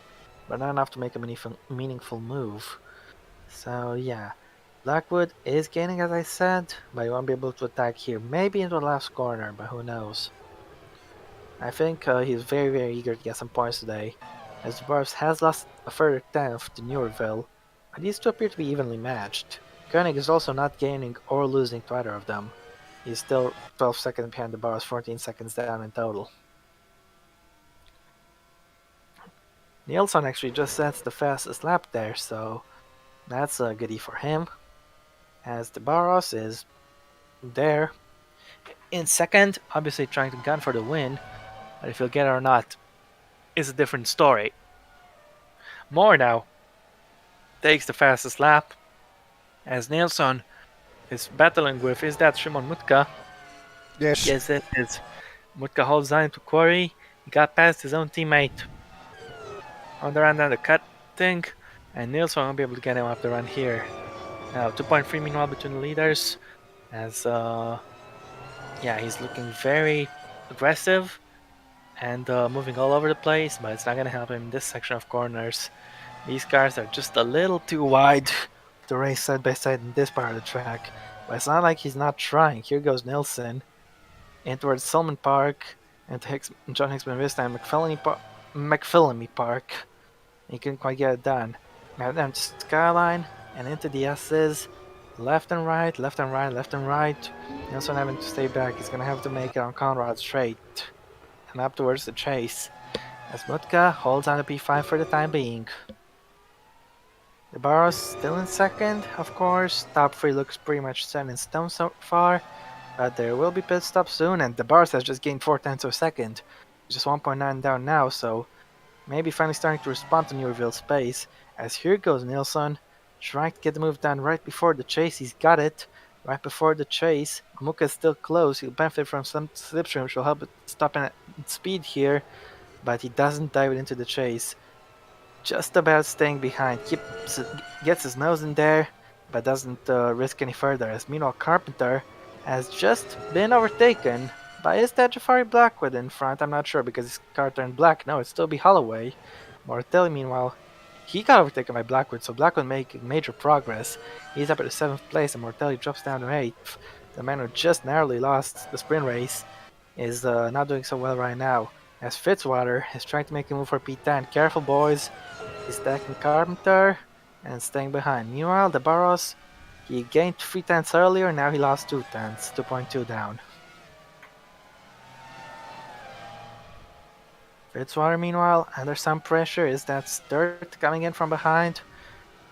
B: but not enough to make a meaningful move. So yeah, Blackwood is gaining, as I said, but he won't be able to attack here. Maybe into the last corner, but who knows. I think he's very, very eager to get some points today, as the Barbs has lost a further 10th to Newerville, but these two appear to be evenly matched. Koenig is also not gaining or losing to either of them. He's still 12 seconds behind the Barbs, 14 seconds down in total. Nielsen actually just sets the fastest lap there, so that's a goodie for him. As the Barros is there in second, obviously trying to gun for the win, but if he'll get it or not is a different story. Moore now takes the fastest lap, as Nilsson is battling with, is that Shimon Mutka?
A: Yes.
B: Yes, it is. Mutka holds on to Corey, he got past his own teammate on the run down the cutting, and Nilsson won't be able to get him up the run here. Now 2.3 meanwhile between the leaders, as yeah, he's looking very aggressive and moving all over the place, but it's not gonna help him in this section of corners. These cars are just a little too wide to race side by side in this part of the track, but it's not like he's not trying. Here goes Nilsson in towards Solomon Park and to John Hicksman this time McPhillamy Park. He couldn't quite get it done. Now down to Skyline and into the S's. Left and right, left and right, left and right. Nilsson having to stay back. He's gonna have to make it on Conrad straight and up towards the chase. as Mutka holds on to P5 for the time being. The Barros still in second, of course. Top 3 looks pretty much set in stone so far, but there will be pit stops soon, and the Barros has just gained 4 tenths of a second. Just 1.9 down now, so maybe finally starting to respond to new revealed space. As here goes Nilsson, trying to get the move done right before the chase. He's got it. Right before the chase. Amuka is still close. He'll benefit from some slipstream, which will help it stop in speed here, but he doesn't dive it into the chase. Just about staying behind. Gets his nose in there, but doesn't risk any further. As meanwhile, Carpenter has just been overtaken by is that Jafari Blackwood in front? I'm not sure because his car turned black. No, it'd still be Holloway. Mortelli, meanwhile, he got overtaken by Blackwood, so Blackwood making major progress. He's up at the 7th place, and Mortelli drops down to 8th. The man who just narrowly lost the sprint race is not doing so well right now. As Fitzwater is trying to make a move for P10. Careful, boys. He's stacking Carpenter and staying behind. Meanwhile, the Barros, he gained 3 tenths earlier, now he lost 2 tenths, 2.2 down. Fitzwater, meanwhile, under some pressure. Is that Sturt coming in from behind?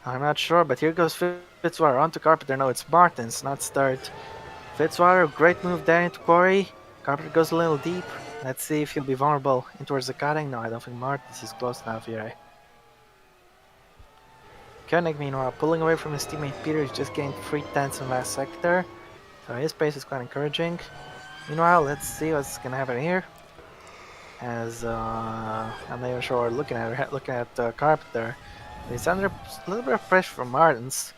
B: I'm not sure, but here goes Fitzwater onto Carpenter. No, it's Martins, not Sturt. Fitzwater, great move there into Quarry. Carpenter goes a little deep. Let's see if he'll be vulnerable in towards the cutting. No, I don't think Martins is close enough here. Koenig, meanwhile, pulling away from his teammate Peter, he's just gained 3 tenths in last sector. So his pace is quite encouraging. Meanwhile, let's see what's gonna happen here. As I'm not even sure looking at Carpenter. He's under a little bit of pressure from Martins.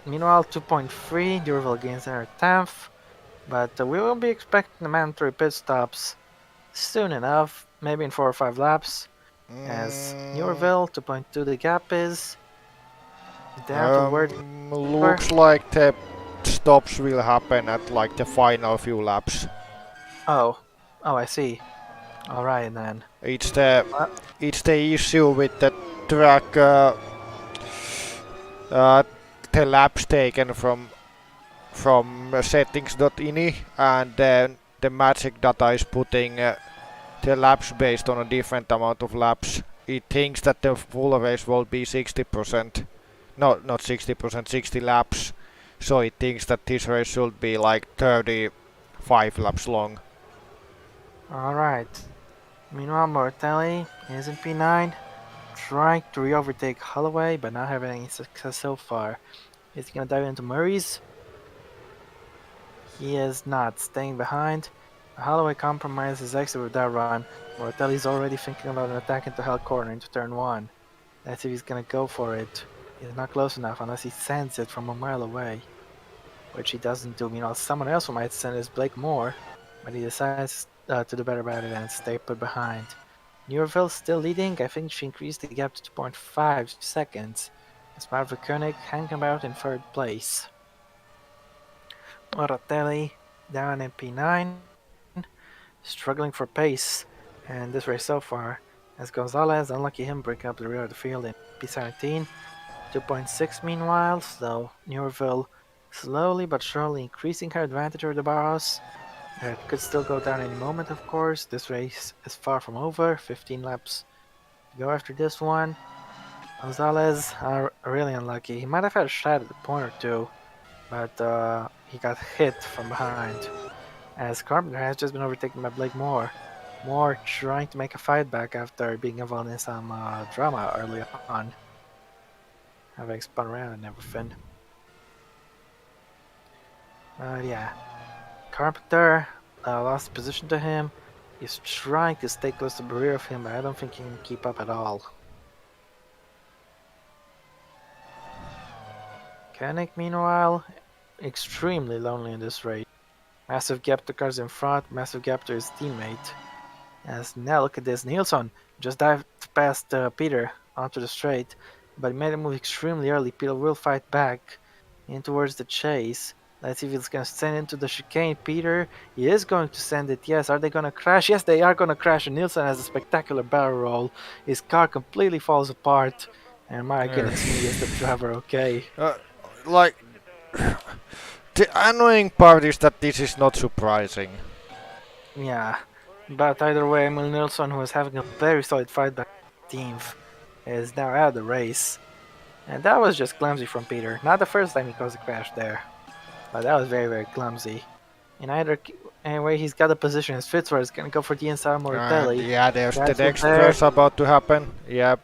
B: Meanwhile, 2.3, Durville gains their 10th. But we will be expecting the mandatory pit stops soon enough, maybe in 4 or 5 laps. As Newville, 2.2 the gap is. Down to where
A: looks like the stops will happen at like the final few laps.
B: Oh, I see. All right then.
A: It's the issue with the track, the laps taken from settings.ini, and then the magic data is putting the laps based on a different amount of laps. It thinks that the full race will be 60%. No, not 60%, 60 laps. So it thinks that this race should be like 35 laps long.
B: Alright. Meanwhile, Mortelli is in P9, trying to re-overtake Holloway, but not having any success so far. Is he gonna dive into Murray's? He is not, staying behind. Holloway compromises his exit with that run. Mortelli's already thinking about an attack into Hell Corner into turn 1. Let's see if he's gonna go for it. He's not close enough unless he sends it from a mile away, which he doesn't do. Meanwhile, someone else who might send is Blake Moore, but he decides to do better about it and stay put behind. Newville still leading. I think she increased the gap to 2.5 seconds. As Marva Koenig hanging about in 3rd place. Moratelli down in P9, struggling for pace in this race so far. As Gonzalez, unlucky him, breaking up the rear of the field in P17. 2.6 meanwhile, so Newville slowly but surely increasing her advantage over the Barros. It could still go down any moment, of course. This race is far from over. 15 laps to go after this one. Gonzalez are really unlucky. He might have had a shot at the point or two, but he got hit from behind. As Carpenter has just been overtaken by Blake Moore. Moore trying to make a fight back after being involved in some drama early on, having spun around and everything. Yeah, Carpenter lost position to him. He's trying to stay close to the rear of him, but I don't think he can keep up at all. Koenig, meanwhile, extremely lonely in this race. Massive gap to cars in front, massive gap to his teammate. As now look at this, Nilsson just dived past Peter onto the straight, but he made a move extremely early. Peter will fight back in towards the chase. Let's see if he's going to send into the chicane. Peter, he is going to send it. Yes, are they going to crash? Yes, they are going to crash. And Nilsson has a spectacular barrel roll. His car completely falls apart. And my goodness me, is the driver okay?
A: Like, the annoying part is that this is not surprising.
B: Yeah, But either way, Emil Nilsson, who was having a very solid fight back 15th, is now out of the race. And that was just clumsy from Peter. Not the first time he caused a crash there, but that was very, very clumsy. In either anyway, he's got a position as Fitzroy is gonna go for the inside
A: And
B: Mortelli.
A: yeah, there's the
B: That's it
A: next
B: there.
A: verse about to happen. Yeah,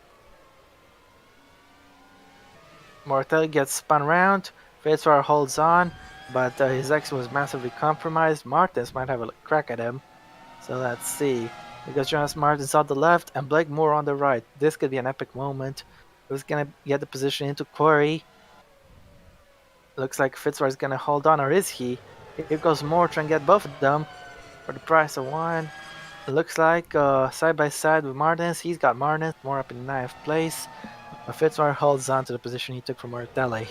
B: Mortelli gets spun around. Fitzroy holds on, but his exit was massively compromised. Martins might have a crack at him. So let's see. Because Jonas Martins on the left and Blake Moore on the right. This could be an epic moment. Who's gonna get the position into Quarry? Looks like Fitzroy is gonna hold on, or is he? Here goes Moore trying to get both of them for the price of one. It looks like side by side with Martins. He's got Martins more up in ninth place. But Fitzroy holds on to the position he took from Mortelli.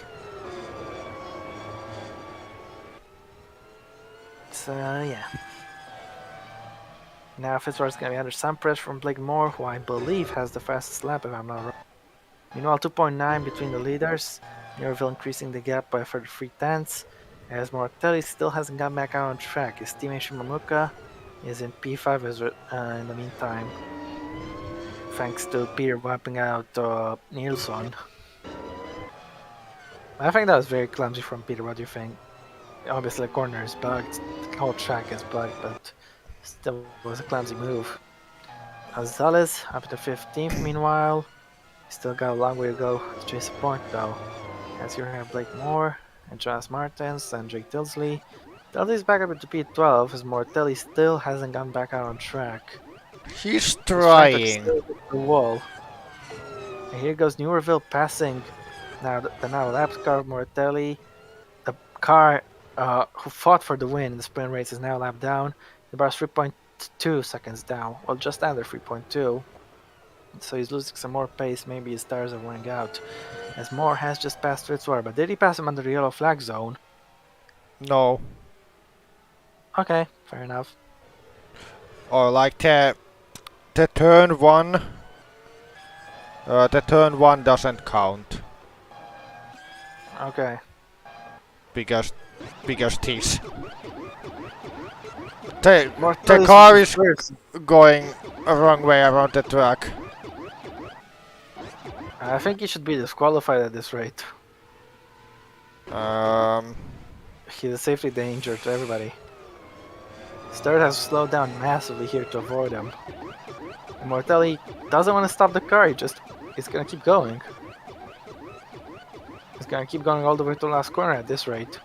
B: So yeah. Now Fitzroy's gonna be under some pressure from Blake Moore, who I believe has the fastest lap if I'm not wrong. Meanwhile, 2.9 between the leaders. Neurville increasing the gap by further 3 tenths. As Mortelli still hasn't got back out on track. His teammate Shimamuka is in P5 in the meantime, thanks to Peter wiping out Nilsson. I think that was very clumsy from Peter. What do you think? Obviously, the corner is bugged, the whole track is bugged, but still was a clumsy move. Gonzalez up to 15th meanwhile. Still got a long way to go to chase a point though. As you have Blake Moore and Jonas Martins and Jake Tilsley. Tilsley's back up to P12 as Mortelli still hasn't gone back out on track.
A: he's
B: He's trying to
A: trying.
B: still hit the wall. And here goes Newerville passing now the now lap car of Mortelli. The car who fought for the win in the sprint race is now lap down. The bar's 3.2 seconds down. Well, just under 3.2. So he's losing some more pace. Maybe his tires are wearing out. As Moore has just passed Fitzroy, but did he pass him under the yellow flag zone?
A: No.
B: Okay, fair enough.
A: Or like the turn one. The turn one doesn't count
B: Okay.
A: because this. The
B: Mortelli's
A: car is
B: first.
A: going a wrong way around the track.
B: I think he should be disqualified at this rate.
A: Um,
B: He's a safety danger to everybody. Sturt has slowed down massively here to avoid him. And Mortelli doesn't want to stop the car, he's gonna keep going. He's gonna keep going all the way to the last corner at this rate.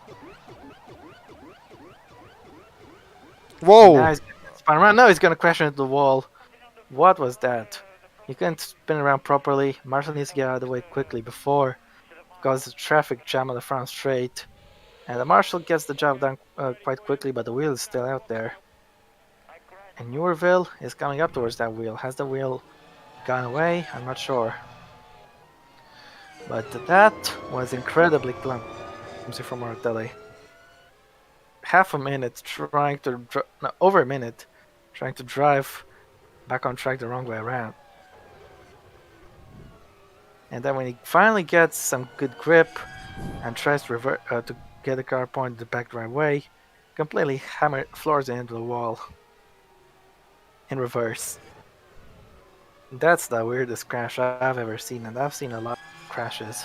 A: whoa!
B: Now he's gonna spin around. No, he's gonna crash into the wall. What was that? He couldn't spin around properly. Marshall needs to get out of the way quickly before causes a traffic jam on the front straight. And the Marshal gets the job done quite quickly, but the wheel is still out there. And Newerville is coming up towards that wheel. Has the wheel gone away? I'm not sure. But that was incredibly clumsy from Martelli. Half a minute trying to, no, over a minute trying to drive back on track the wrong way around. And then when he finally gets some good grip and tries to get the car pointed back the right way, completely floors it into the wall in reverse. That's the weirdest crash I've ever seen, and I've seen a lot of crashes.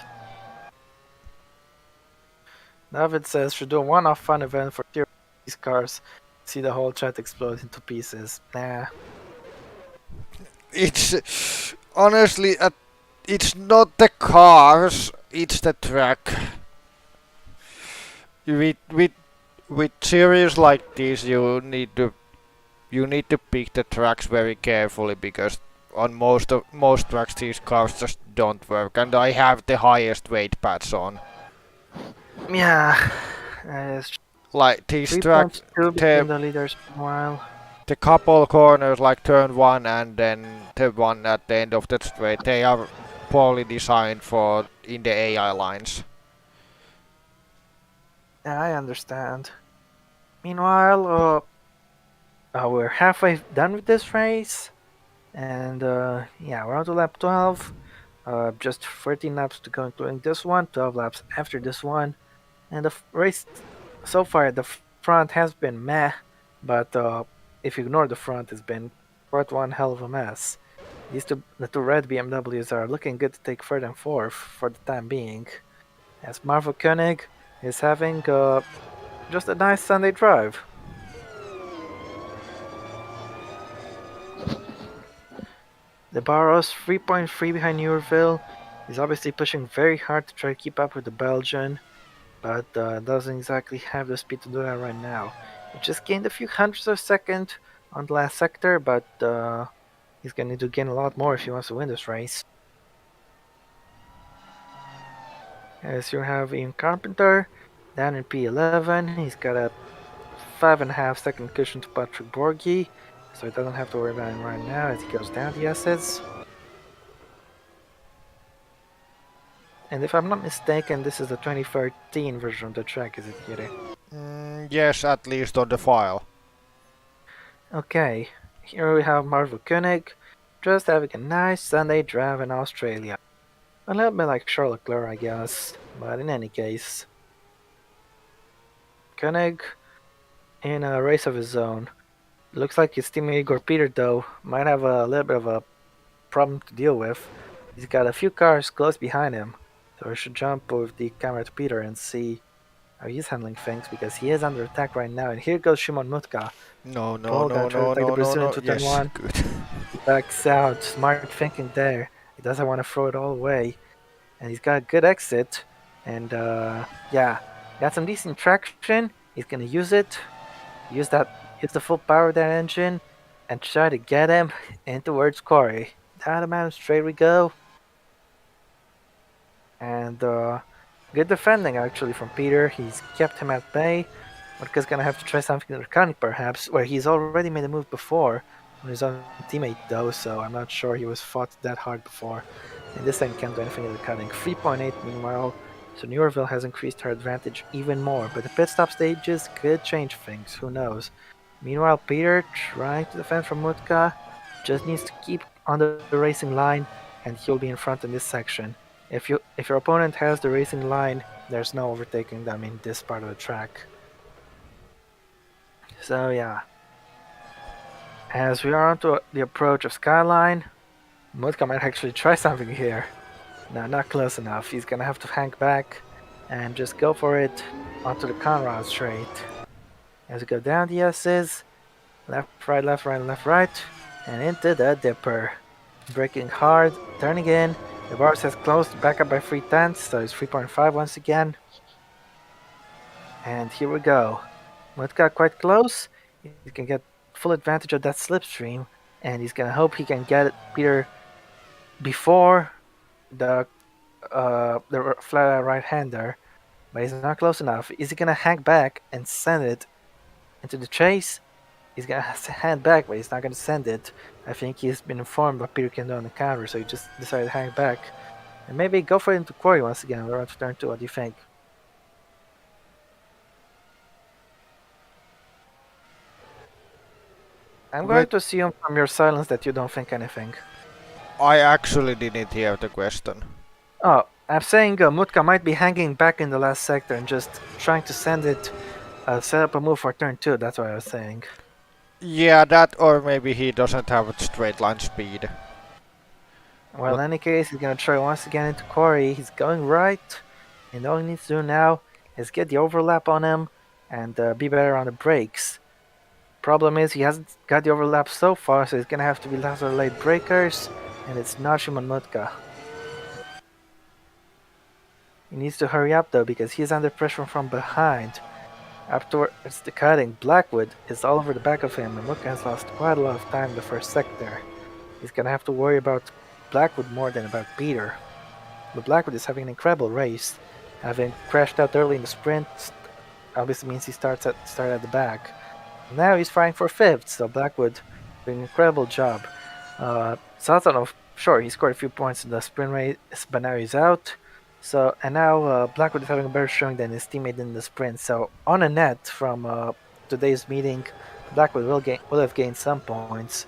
B: David says, should do a one-off fun event for these cars. See the whole chat explode into pieces. Nah.
A: It's honestly, it's not the cars, it's the track. With series like this, you need to pick the tracks very carefully because on most tracks these cars just don't work, and I have the highest weight pads on.
B: Yeah. It's
A: Like these tracks,
B: 3.2 between the leaders meanwhile.
A: the couple corners like turn one and then the one at the end of the straight, they are poorly designed for in the AI lines.
B: Yeah, I understand. Meanwhile, we're halfway done with this race. And yeah, we're on to lap 12. Just 13 laps to go, including this one, 12 laps after this one. And the race so far at the front has been meh, but if you ignore the front, has been quite one hell of a mess. The two red BMWs are looking good to take third and fourth for the time being, as Marvel Koenig is having just a nice Sunday drive. The Barros 3.3 behind Newerville. He's obviously pushing very hard to try to keep up with the Belgian, but doesn't exactly have the speed to do that right now. He just gained a few hundredths of a second on the last sector, but he's going to need to gain a lot more if he wants to win this race. As you have Ian Carpenter down in P11, he's got a 5.5 second cushion to Patrick Borghi, so he doesn't have to worry about him right now as he goes down the S's. And if I'm not mistaken, this is the 2013 version of the track, is it, Kiri?
A: Yes, at least on the file.
B: Okay, here we have Marvel Koenig, just having a nice Sunday drive in Australia. A little bit like Charlotte Leclerc, I guess, but in any case. Koenig in a race of his own. Looks like his teammate Igor Peter, though, might have a little bit of a problem to deal with. He's got a few cars close behind him, so I should jump with the camera to Peter and see how he's handling things, because he is under attack right now. And here goes Shimon Mutka.
A: No, no,
B: Paul
A: no,
B: gonna try to
A: no,
B: take the
A: no, no,
B: Brazilian
A: no.
B: to turn
A: Yes,
B: one.
A: good.
B: Backs out. Smart thinking there. He doesn't want to throw it all away. And he's got a good exit. And yeah, got some decent traction. He's gonna use it. Use the full power of that engine and try to get him in towards Corey. Down the mountain straight we go. And good defending actually from Peter. He's kept him at bay. Mutka's gonna have to try something draconic perhaps, where he's already made a move before on his own teammate though, so I'm not sure he was fought that hard before. And this time can't do anything in the cutting. 3.8 meanwhile, so Newerville has increased her advantage even more, but the pit stop stages could change things, who knows. Meanwhile, Peter, trying to defend from Mutka, just needs to keep on the racing line, and he'll be in front in this section. If your opponent has the racing line, there's no overtaking them in this part of the track. So yeah. As we are onto the approach of Skyline, Mutka might actually try something here. No, not close enough. He's gonna have to hang back and just go for it onto the Conrad straight. As we go down the S's, left, right, left, right, left, right, and into the dipper. Braking hard, turning in. The bars has closed back up by 3/10, so it's 3.5 once again. And here we go. Mutka quite close. He can get full advantage of that slipstream, and he's gonna hope he can get Peter before the flat right-hander, but he's not close enough. Is he gonna hang back and send it into the chase? He's gonna hand back, but he's not gonna send it. I think he's been informed what Peter can do on the counter, so he just decided to hang back. And maybe go for it into Quarry once again. We're on to turn 2. What do you think? I'm going to assume from your silence that you don't think anything.
A: I actually didn't hear the question.
B: Oh, I'm saying Mutka might be hanging back in the last sector and just trying to send it, set up a move for turn 2. That's what I was saying.
A: Yeah, that, or maybe he doesn't have a straight line speed.
B: Well, in any case, he's gonna try once again into Corey. He's going right, and all he needs to do now is get the overlap on him and be better on the brakes. Problem is, he hasn't got the overlap so far, so he's gonna have to be last or late breakers, and it's not Shimon Mutka. He needs to hurry up though, because he's under pressure from behind. Afterwards, the cutting, Blackwood is all over the back of him, and Mutka has lost quite a lot of time in the first sector. He's gonna have to worry about Blackwood more than about Peter. But Blackwood is having an incredible race, having crashed out early in the sprint. Obviously means he started at the back. Now he's fighting for 5th, so Blackwood doing an incredible job. Sazonov, sure, he scored a few points in the sprint race, but now he's out. So, and now Blackwood is having a better showing than his teammate in the sprint. So, on a net from today's meeting, Blackwood will have gained some points,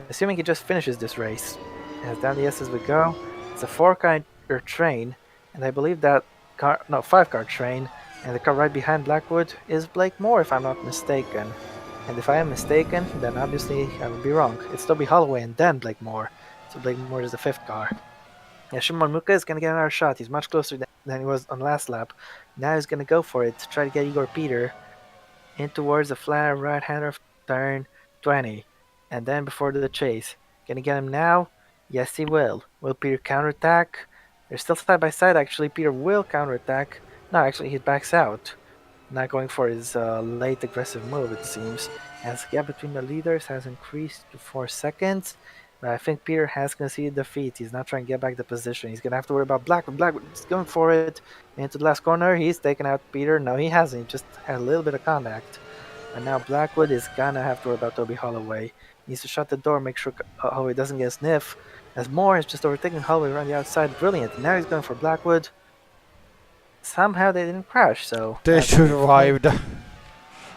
B: assuming he just finishes this race. As down the S's we go, it's a 4-car train, and I believe that 5-car train, and the car right behind Blackwood is Blake Moore, if I'm not mistaken. And if I am mistaken, then obviously I would be wrong. It's Toby Holloway and then Blake Moore. So Blake Moore is the fifth car. Yeah, Shimon Muka is going to get another shot. He's much closer than he was on last lap. Now he's going to go for it to try to get Igor Peter in towards the flat right-hander of turn 20. And then before the chase. Gonna get him now? Yes, he will. Will Peter counterattack? They're still side by side, actually. Peter will counterattack. No, actually, he backs out. Not going for his late aggressive move, it seems. As the gap between the leaders has increased to 4 seconds. But I think Peter has conceded defeat. He's not trying to get back the position. He's going to have to worry about Blackwood. Blackwood is going for it. Into the last corner. He's taken out Peter. No, he hasn't. He just had a little bit of contact. And now Blackwood is gonna have to worry about Toby Holloway. He needs to shut the door, make sure Holloway doesn't get a sniff. As Moore is just overtaking Holloway around the outside. Brilliant. Now he's going for Blackwood. Somehow they didn't crash, so
A: They
B: that's good for him.
A: survived.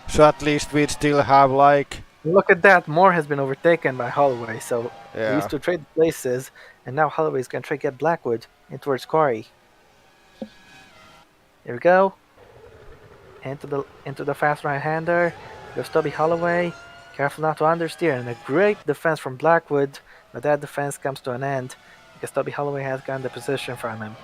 A: So at least we'd still have like...
B: Look at that. Moore has been overtaken by Holloway, so they
A: Yeah.
B: used to trade places, and now Holloway is gonna try to get Blackwood in towards Quali. Here we go. Into the fast right-hander. Goes Toby Holloway. Careful not to understeer, and a great defense from Blackwood, but that defense comes to an end because Toby Holloway has gotten the position from him.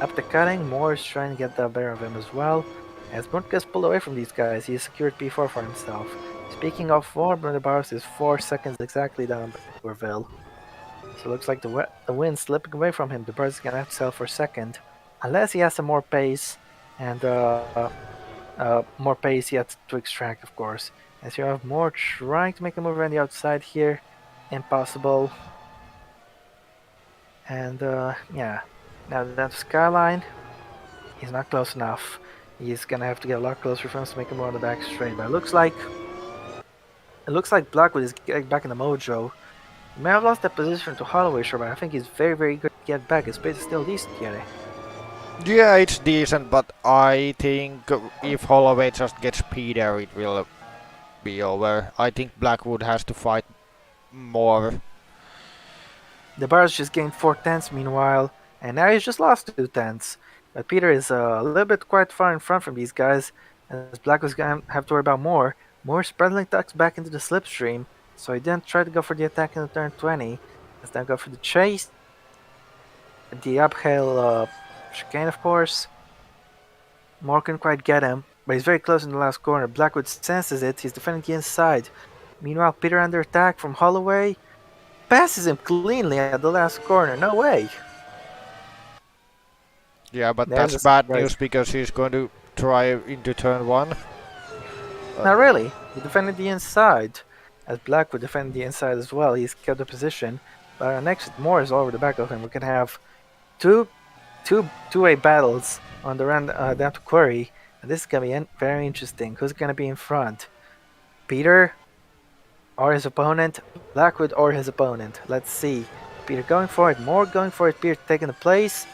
B: Up the cutting, Moore is trying to get the better of him as well. As Munt gets pulled away from these guys, he secured P4 for himself. Speaking of 4, Bathurst is 4 seconds exactly down Orville. So it looks like the wind's slipping away from him. The Bar's gonna have to sell for second, unless he has some more pace and more pace yet to extract, of course. As you have Moore trying to make a move around the outside here, impossible. And yeah, now that's Skyline. He's not close enough. He's gonna have to get a lot closer for him to make him on the back straight. But it looks like Blackwood is getting back in the mojo. He may have lost that position to Holloway, sure, but I think he's very, very good to get back. His pace is still decent here.
A: Yeah, it's decent, but I think if Holloway just gets Peter, it will be over. I think Blackwood has to fight more.
B: The Bars just gained 4 tenths meanwhile, and now he's just lost 2 tenths. But Peter is a little bit quite far in front from these guys, as Black was going to have to worry about more. More spreading tucks back into the slipstream, so he didn't try to go for the attack in the turn 20. Let's now go for the chase. The uphill chicane, of course. Moore couldn't quite get him, but he's very close in the last corner. Blackwood senses it, he's defending the inside. Meanwhile, Peter under attack from Holloway. Passes him cleanly at the last corner, no way!
A: Yeah, but
B: There's
A: that's
B: a
A: bad
B: surprise.
A: news because he's going to try into turn 1.
B: Not really. He defended the inside. As Blackwood defended the inside as well. He's kept the position. But our next Moore is all over the back of him. We can have two-way battles on the run down to Query. And this is going to be very interesting. Who's going to be in front? Peter or his opponent? Blackwood or his opponent? Let's see. Peter going for it. Moore going for it. Peter taking the place.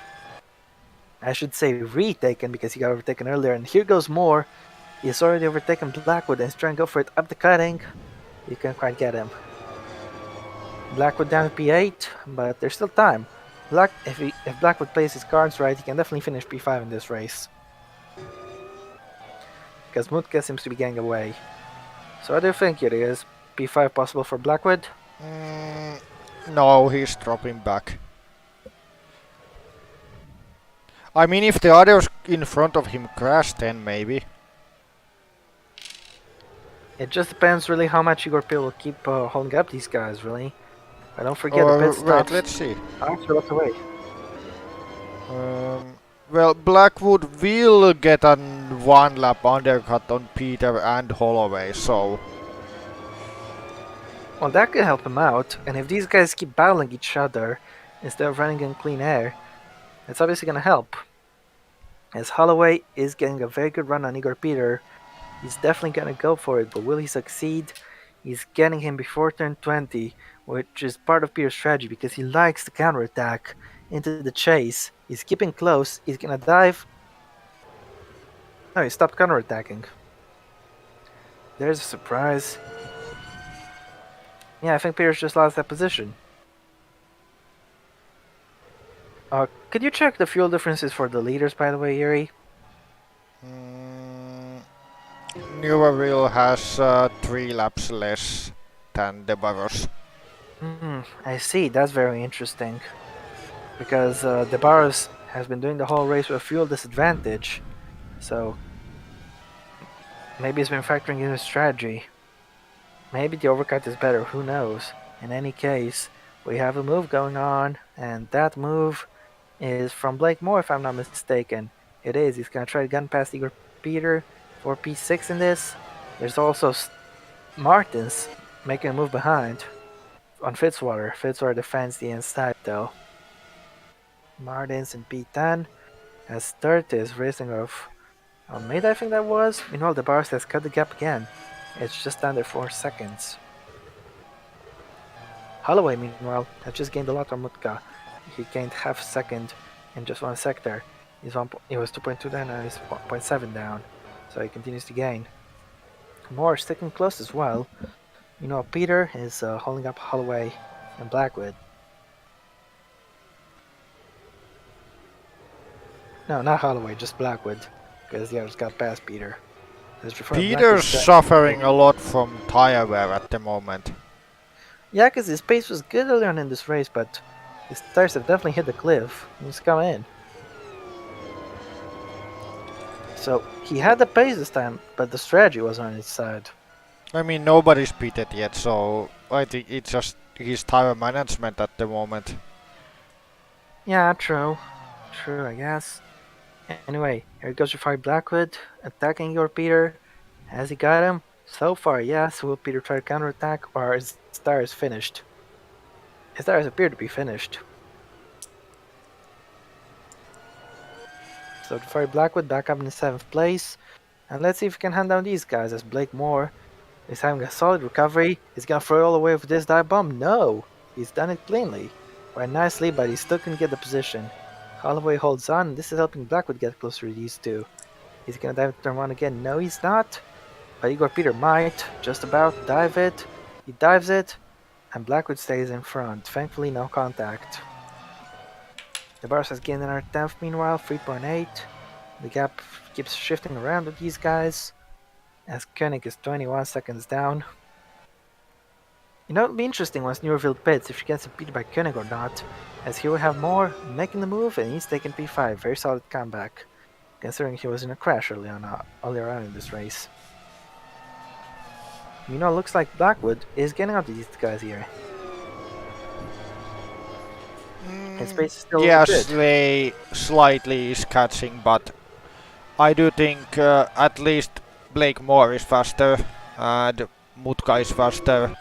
B: I should say retaken because he got overtaken earlier. And here goes Moore. He's already overtaken Blackwood and he's trying to go for it up the cutting. You can't quite get him. Blackwood down to P8, but there's still time. If Blackwood plays his cards right, he can definitely finish P5 in this race. Because Mutka seems to be getting away. So what do you think it is? P5 possible for Blackwood?
A: No, he's dropping back. I mean, if the others in front of him crash, then maybe.
B: It just depends really how much Igor Pil will keep holding up these guys, really. But don't forget
A: Or
B: the pit
A: wait,
B: stops.
A: let's see.
B: Actually, look away.
A: Well, Blackwood will get a 1 lap undercut on Peter and Holloway, so...
B: Well, that could help him out. And if these guys keep battling each other instead of running in clean air, it's obviously going to help. As Holloway is getting a very good run on Igor Peter, he's definitely going to go for it, but will he succeed? He's getting him before turn 20, which is part of Peter's strategy because he likes to counterattack into the chase. He's keeping close, he's going to dive. No, he stopped counterattacking. There's a surprise. Yeah, I think Peter's just lost that position. Could you check the fuel differences for the leaders, by the way, Yuri?
A: Newville has 3 laps less than the Bathurst.
B: I see. That's very interesting because the Barros has been doing the whole race with a fuel disadvantage, so maybe he's been factoring in his strategy. Maybe the overcut is better. Who knows? In any case, we have a move going on, and that move is from Blake Moore, if I'm not mistaken. It is. He's gonna try to gun past Igor Peter for P6 in this. There's also Martins making a move behind on Fitzwater. Fitzwater defends the inside though. Martins in P10 as third is racing off on mid, I think that was. Meanwhile, the Bars has cut the gap again. It's just under 4 seconds. Holloway, meanwhile, has just gained a lot on Mutka. He gained half a second in just one sector. He was 2.2 down, now he's 1.7 down. So he continues to gain. Moore sticking close as well. Peter is holding up Holloway and Blackwood. No, not Holloway, just Blackwood. Because the others got past Peter.
A: Peter's suffering a lot from tire wear at the moment.
B: Yeah, because his pace was good earlier on in this race, but his tires have definitely hit the cliff. He's come in. So he had the pace this time, but the strategy was on his side.
A: I mean, nobody's pitted yet, so I think it's just his tire management at the moment.
B: Yeah, true. True, I guess. Anyway, here goes your fight Blackwood, attacking your Peter. Has he got him? So far, yes. Will Peter try to counterattack, or is his tires finished? His tires appear to be finished. So to fight Blackwood back up in 7th place. And let's see if we can hand down these guys as Blake Moore is having a solid recovery. He's gonna throw it all away with this dive bomb. No! He's done it cleanly. Quite nicely, but he still couldn't get the position. Holloway holds on, and this is helping Blackwood get closer to these two. He's gonna dive turn one again. No, he's not. But Igor Peter might just about dive it. He dives it, and Blackwood stays in front. Thankfully, no contact. The Bars has gained another 10th meanwhile, 3.8. The gap keeps shifting around with these guys, as Koenig is 21 seconds down. It'll be interesting once Newville pits if she gets beat by Koenig or not, as he will have more making the move and he's taking P5. Very solid comeback, considering he was in a crash earlier on in this race. Looks like Blackwood is getting up to these guys here. His pace is still
A: Yes,
B: good.
A: they slightly is catching, but I do think at least Blake Moore is faster and Mutka is faster.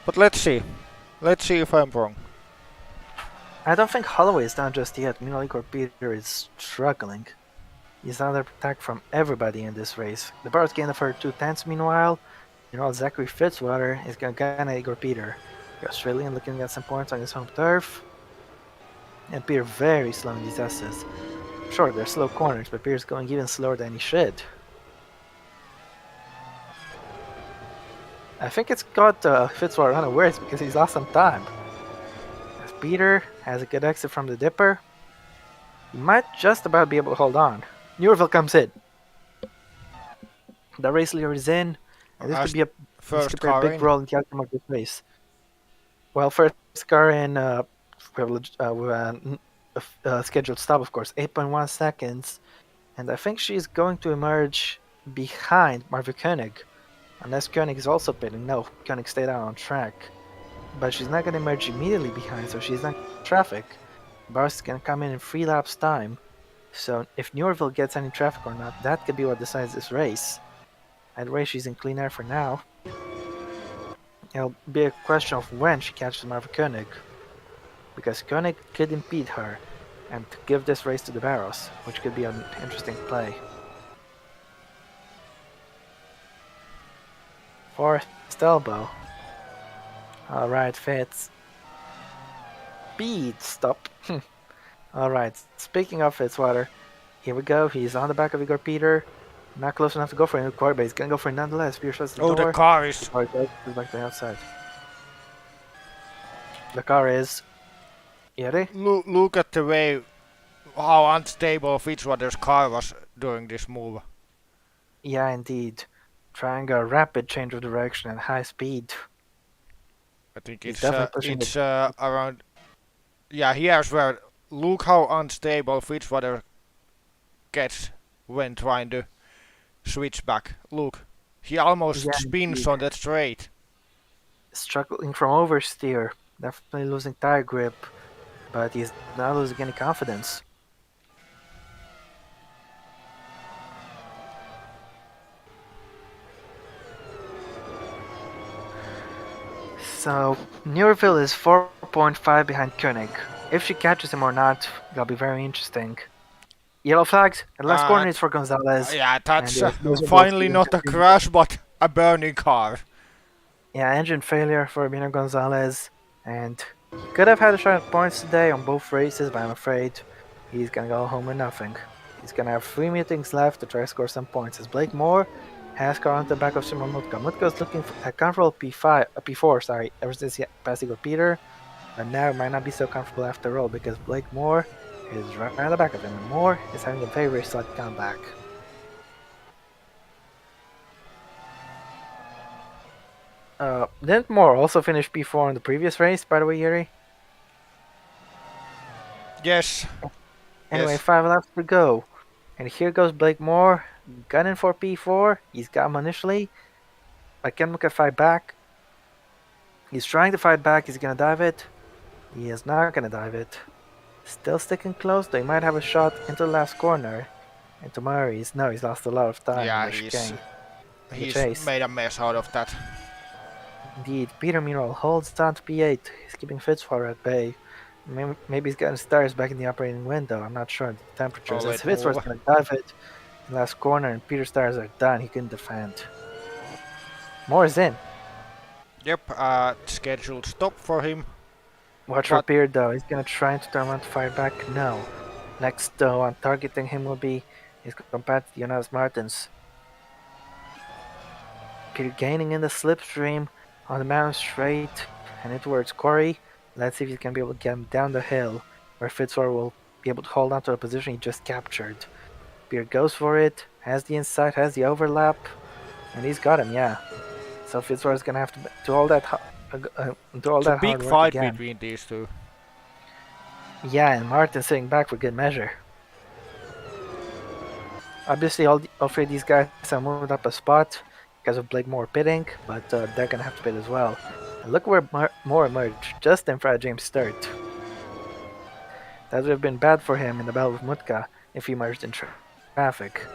A: But let's see. Let's see if I'm wrong.
B: I don't think Holloway is down just yet. Igor Peter is struggling. He's under attack from everybody in this race. The Bars gained for 2/10 meanwhile. Zachary Fitzwater is going to gun at Igor Peter. The Australian looking at some points on his home turf. And Peter very slow in these S's. Sure, they're slow corners, but Peter's going even slower than he should. I think it's got Fitzwater unawares because he's lost some time. As Peter has a good exit from the Dipper, he might just about be able to hold on. Newville comes in. The race leader is in, and this could be a big role in the outcome of this race. Well, first car in with a scheduled stop, of course, 8.1 seconds, and I think she's going to emerge behind Marvin Koenig. Unless Koenig is also pitting. No, Koenig stayed out on track. But she's not going to emerge immediately behind, so she's not in traffic. Bars is going to come in 3 laps time. So if Newville gets any traffic or not, that could be what decides this race. Either way, she's in clean air for now. It'll be a question of when she catches Marvin Koenig. Because Koenig could impede her and give this race to the Barros, which could be an interesting play. Fourth elbow. Alright, Fitz. Speed stop. Alright, speaking of Fitzwater, here we go. He's on the back of Igor Peter. Not close enough to go for a new car, but he's gonna go for it nonetheless. Peter shuts the door.
A: The car is.
B: The car goes back to the outside. The car is. You ready?
A: Look at the way how unstable Fitzwater's car was during this move.
B: Yeah, indeed. Trying a rapid change of direction at high speed.
A: I think
B: He's definitely pushing the.
A: it's around. Yeah, here's where. Look how unstable Fitzwater gets when trying to switch back. Look, he
B: Yeah,
A: almost spins
B: indeed.
A: on that straight.
B: Struggling from oversteer. Definitely losing tire grip, but he's not losing any confidence. So, Neurville is 4.5 behind Koenig. If she catches him or not, that'll be very interesting. Yellow flags, and last corner
A: And
B: is for Gonzalez,
A: yeah,
B: and
A: that's
B: there's miserable
A: finally
B: speed
A: not
B: into
A: a crash, but a burning car.
B: yeah, engine failure for Bino Gonzalez, and he could have had a shot at points today on both races, but I'm afraid he's gonna go home with nothing. He's gonna have 3 meetings left to try to score some points. As Blake Moore has car on the back of Simon Mutka. Mutka's looking for a comfortable P5, P4, sorry, ever since he passed Igor Peter, but now it might not be so comfortable after all because Blake Moore is right on the back of him, and Moore is having a very slight comeback. Didn't Moore also finish P4 in the previous race, by the way, Yuri?
A: Yes,
B: Anyway,
A: yes.
B: 5 laps to go. And here goes Blake Moore, gunning for P4. He's got him initially. I can look at fight back. He's trying to fight back. He's gonna dive it. He is not gonna dive it. Still sticking close. They might have a shot into the last corner. And tomorrow he's lost a lot of time in
A: Yeah,
B: the chicane, in the
A: he's
B: chase.
A: made a mess out of that.
B: Indeed, Peter meanwhile holds down to P8. He's keeping Fitzwater at bay. Maybe he's gotten his tires back in the operating window. I'm not sure the
A: Oh
B: temperatures. As
A: wait,
B: Fitzwater's
A: oh.
B: gonna dive it in the last corner, and Peter's tires are done. He can defend. Moore is in.
A: Yep, scheduled stop for him.
B: Watch for
A: But
B: Peter though. He's gonna try to turn around to fire back. No. Next though, on targeting him will be his compatriot Jonas Martins. Peter gaining in the slipstream on the mountain straight and in towards Corey. Let's see if he can be able to get him down the hill where Fitzwater will be able to hold on to the position he just captured. Peter goes for it, has the inside, has the overlap, and he's got him, yeah. So Fitzwater's gonna have to do all
A: it's a
B: that
A: big
B: hard work
A: fight
B: again.
A: between these two.
B: Yeah, and Martin sitting back for good measure. Obviously, all three of these guys have moved up a spot because of Blake Moore pitting, but they're gonna have to pit as well. And look where Moore emerged, just in front of James Sturt. That would have been bad for him in the battle with Mutka if he emerged in traffic.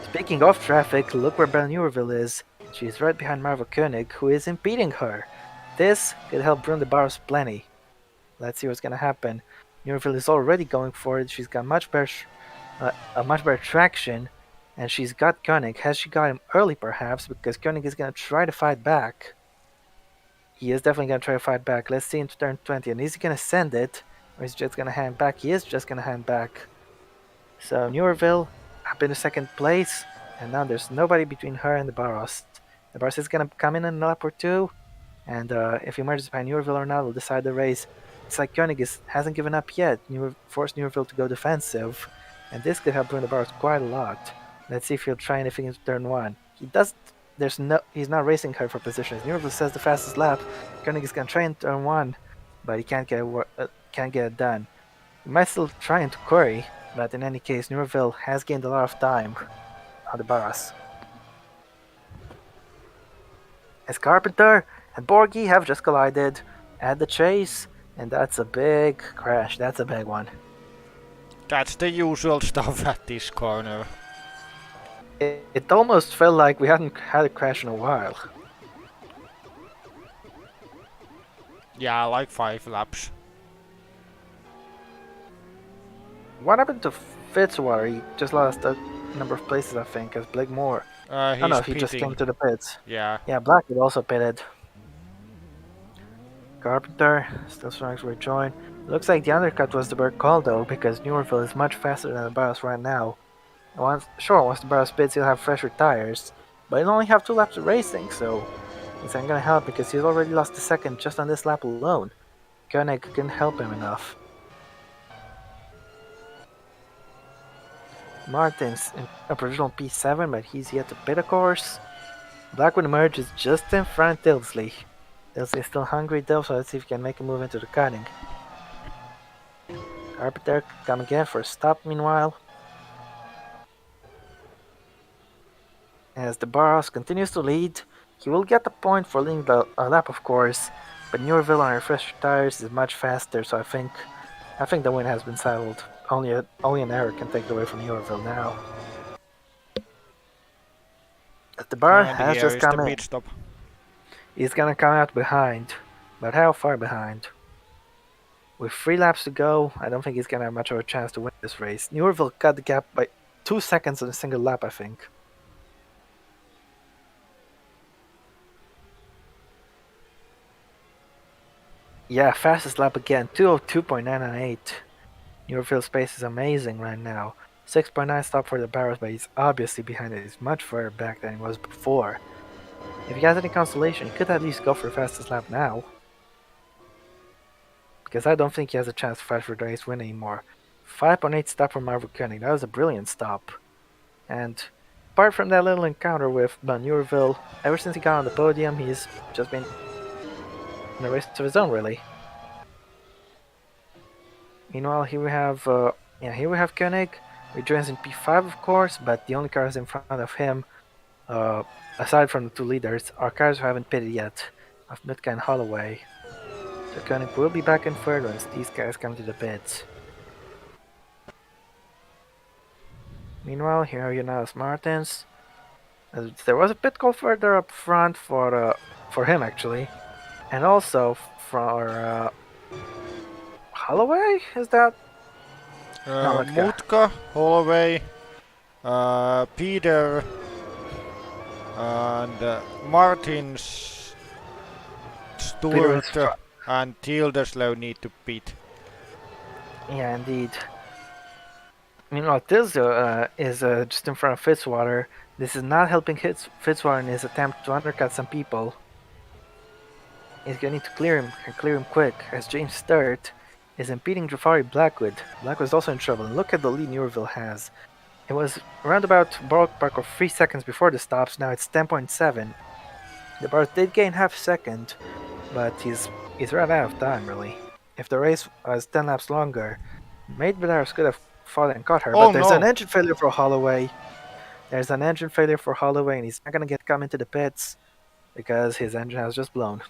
B: Speaking of traffic, look where Belle Newerville is. She's right behind Marva Koenig, who is impeding her. This could help Brunde Barros plenty. Let's see what's gonna happen. Newerville is already going for it. She's got a much better traction, and she's got Koenig. Has she got him early, perhaps? Because Koenig is gonna try to fight back. He is definitely gonna try to fight back. Let's see into turn 20, and is he gonna send it, or is he just gonna hand back? He is just gonna hand back. So Newerville up in the second place, and now there's nobody between her and the Barros. The Barros is gonna come in a lap or two, and if he emerges by Newerville or not will decide the race. It's like Koenig hasn't given up yet. Forced Newerville to go defensive, and this could help Bruno Barros quite a lot. Let's see if he'll try anything into turn one. He does. He's not racing her for positions. Newerville says the fastest lap. Koenig is gonna try in turn one, but he can't get it done. He might still try into Corey, but in any case, Newerville has gained a lot of time on the Barras. As Carpenter and Borgie have just collided at the chase, and that's a big crash. That's a big one.
A: That's the usual stuff at this corner.
B: It almost felt like we hadn't had a crash in a while.
A: Yeah, like 5 laps.
B: What happened to Fitzwater? He just lost a number of places, I think, as Blake Moore. Oh
A: He's
B: no, he just came
A: pitting.
B: to the pits.
A: Yeah.
B: Yeah, Blackwood also pitted. Carpenter still struggling to rejoin. Looks like the undercut was the bird call though, because Newerville is much faster than the Barros right now. Once the Barros pits, he'll have fresher tires, but he'll only have 2 laps of racing, so it's not gonna help because he's already lost a second just on this lap alone. Koenig couldn't help him enough. Martin's in a provisional P7, but he's yet to pit a course. Blackwood emerges just in front of Tilsley. Tilsley is still hungry though, so let's see if he can make a move into the cutting. Carpenter come again for a stop meanwhile. As the Barros continues to lead, he will get the point for leading a lap of course, but Newerville on refresher tires is much faster, so I think the win has been settled. Only an error can take it away from Newerville now. As the bar
A: And
B: has
A: here
B: just
A: is the
B: come in.
A: pit stop.
B: He's gonna come out behind, but how far behind? With 3 laps to go, I don't think he's gonna have much of a chance to win this race. Newerville cut the gap by 2 seconds in a single lap, I think. Yeah, fastest lap again, 2:02.998. Newerville's pace is amazing right now. 6.9 stop for the Barrows, but he's obviously behind it. He's much further back than he was before. If he has any consolation, he could at least go for the fastest lap now. Because I don't think he has a chance to fight for the race win anymore. 5.8 stop from Marvel Koenig. That was a brilliant stop. And apart from that little encounter with Newerville, ever since he got on the podium, he's just been in a race of his own, really. Meanwhile, here we have Koenig. He joins in P5, of course, but the only cars in front of him, aside from the 2 leaders, are cars who haven't pitted yet, of Nutka and Holloway. So Koenig will be back in third once these guys come to the pits. Meanwhile, here are Jonas Martins. There was a pit call further up front for him actually, and also for Holloway. Is that? No,
A: Mutka, Holloway, Peter, and Martins, Stewart, and Tilderslow need to pit.
B: Yeah, indeed. Meanwhile, Tilsdale is just in front of Fitzwater. This is not helping Fitzwater in his attempt to undercut some people. He's going to need to clear him, and clear him quick, as James Sturt is impeding Jafari Blackwood. Blackwood's also in trouble, and look at the lead Newerville has. It was around about ballpark of 3 seconds before the stops, now it's 10.7. The Bars did gain half a second, but he's run out of time, really. If the race was 10 laps longer, maybe Belarus could have fought and caught her, but there's an engine failure for Holloway. There's an engine failure for Holloway, and he's not going to come into the pits because his engine has just blown.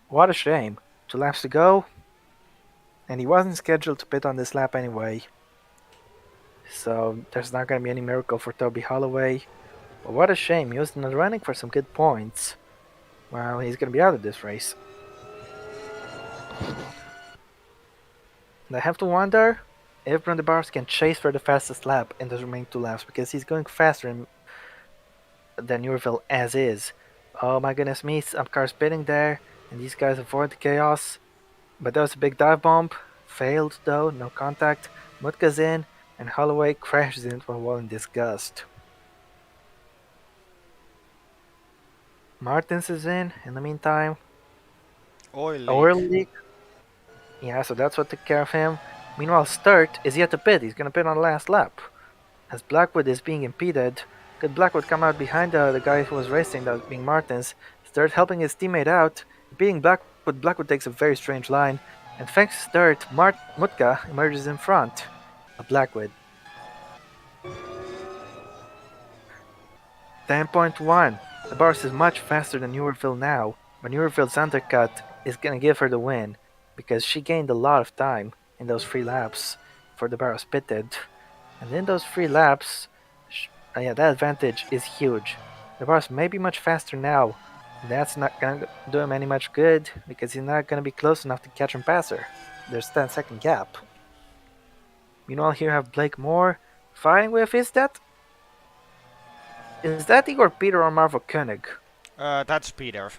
B: What a shame. 2 laps to go, and he wasn't scheduled to pit on this lap anyway. So there's not going to be any miracle for Toby Holloway. But what a shame. He was in the running for some good points. Well, he's going to be out of this race. And I have to wonder if Brandon Bars can chase for the fastest lap in the remaining 2 laps, because he's going faster than Newerville as is. Oh my goodness me, some cars pitting there, and these guys avoid the chaos. But that was a big dive bomb. Failed though, no contact. Mutka's in, and Holloway crashes into a wall in disgust. Martins is in the meantime.
A: Oil
B: leak. Yeah, so that's what took care of him. Meanwhile, Sturt is yet to pit. He's going to pit on the last lap. As Blackwood is being impeded, could Blackwood come out behind the guy who was racing, that being Martins. Sturt helping his teammate out. Beating Blackwood, Blackwood takes a very strange line. And thanks to Sturt, Mutka emerges in front of Blackwood. 10.1. The Bars is much faster than Newerville now, but Newerville's undercut is going to give her the win, because she gained a lot of time in those 3 laps before the Barrows pitted. And in those 3 laps, that advantage is huge. The Barrows may be much faster now. That's not going to do him any much good, because he's not going to be close enough to catch and pass her. There's a 10-second gap. Meanwhile, here we have Blake Moore fighting with, is that Igor Peter or Marvel Koenig?
A: That's Peter.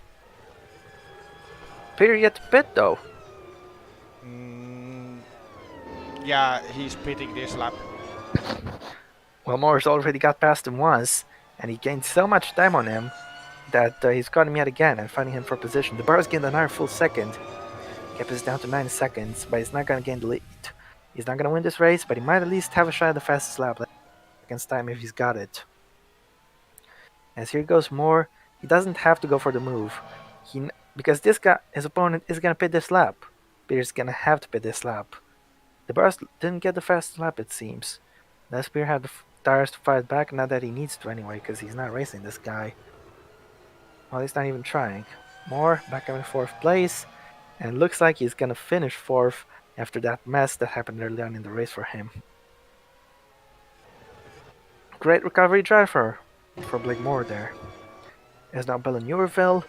B: Peter yet to pit though.
A: Yeah, he's pitting this lap.
B: Well, Moore's already got past him once, and he gained so much time on him that he's caught him yet again and fighting him for position. The Barrows gained another full second. Kept us down to 9 seconds, but he's not gonna gain the lead. He's not gonna win this race, but he might at least have a shot at the fastest lap seconds time if he's got it. As here goes more, he doesn't have to go for the move. Because this guy, his opponent, is gonna pit this lap. Peter's gonna have to pit this lap. The Bars didn't get the fastest lap, it seems. Now Spear had the tires to fight back, not that he needs to anyway, because he's not racing this guy. Well, he's not even trying. Moore back up in fourth place, and it looks like he's gonna finish fourth after that mess that happened early on in the race for him. Great recovery drive for Blake Moore there. As now Bella Newerville.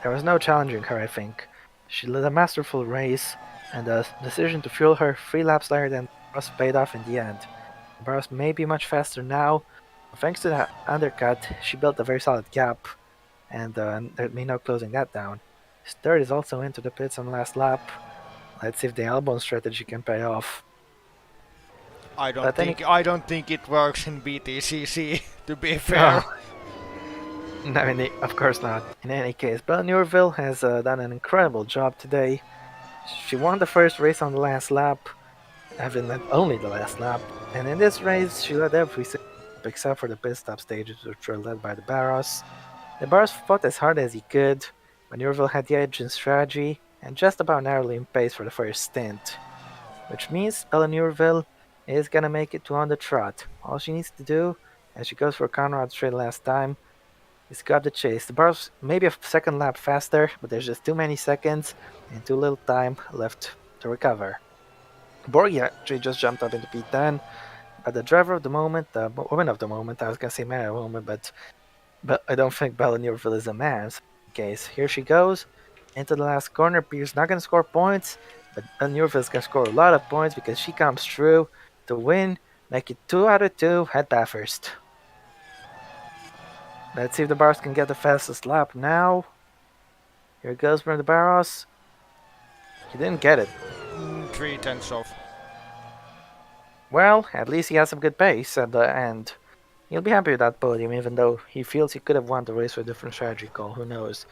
B: There was no challenging her, I think. She led a masterful race, and the decision to fuel her 3 laps later than Ross paid off in the end. Barros may be much faster now. Thanks to that undercut, she built a very solid gap, and there may no closing that down. His third is also into the pits on the last lap. Let's see if the elbow strategy can pay off.
A: I don't think it works in BTCC. To be fair.
B: Oh, no, of course not. In any case, Bella Newerville has done an incredible job today. She won the first race on the last lap, having led only the last lap, and in this race she led every single lap except for the pit stop stages, which were led by the Barros. The Barros fought as hard as he could, but Newerville had the edge in strategy and just about narrowly in pace for the first stint, which means Bella Newerville is gonna make it to on the trot. All she needs to do, as she goes for Conrad straight last time, is grab the chase. The Barros maybe a second lap faster, but there's just too many seconds and too little time left to recover. Borgi actually just jumped up into P10, but the driver of the moment, the woman of the moment, I was gonna say man of the moment, but I don't think Bella Newerville is a man. So in case, here she goes into the last corner. Pierce not gonna score points, but Bella Newerville is gonna score a lot of points because she comes through to win, make it 2 out of 2 at Bathurst. Let's see if the Barros can get the fastest lap now. Here it goes from the Barros. He didn't get it.
A: 3/10 of.
B: Well, at least he has some good pace at the end. He'll be happy with that podium, even though he feels he could have won the race with a different strategy call. Who knows?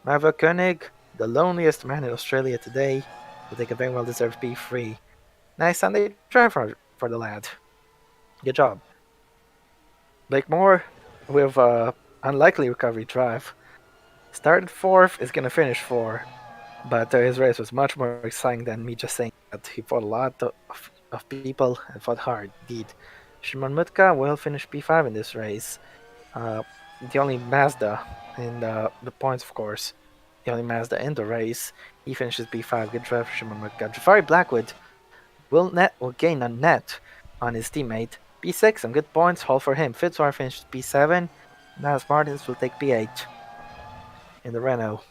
B: Marva Koenig, the loneliest man in Australia today, will take a very well-deserved P3. Nice Sunday drive for the lad. Good job. Blake Moore, with unlikely recovery drive, started fourth, is gonna finish fourth. But his race was much more exciting than me just saying that. He fought a lot of people and fought hard, indeed. Shimon Mutka will finish P5 in this race. The only Mazda in the points, of course. The only Mazda in the race. He finishes P5. Good drive for Shimon Mutka. Jafari Blackwood will gain a net on his teammate. P6, some good points. All for him. Fitzroy finishes P7. Now Martins will take P8 in the Renault.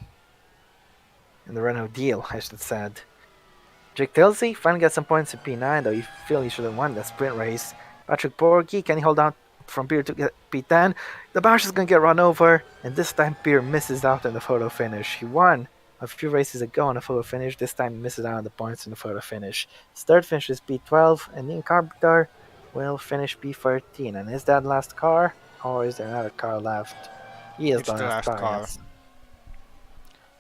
B: In the Renault deal, I should have said. Jake Tilsey finally got some points in P9, though you feel he should have won that sprint race. Patrick Borgi, can he hold on from Pierre to get P10? The Barros is going to get run over, and this time Pierre misses out on the photo finish. He won a few races ago on the photo finish, this time he misses out on the points in the photo finish. His third finish is P12, and Ian Carpenter will finish P13. And is that last car, or is there another car left? He is
A: It's the last car.
B: Yes.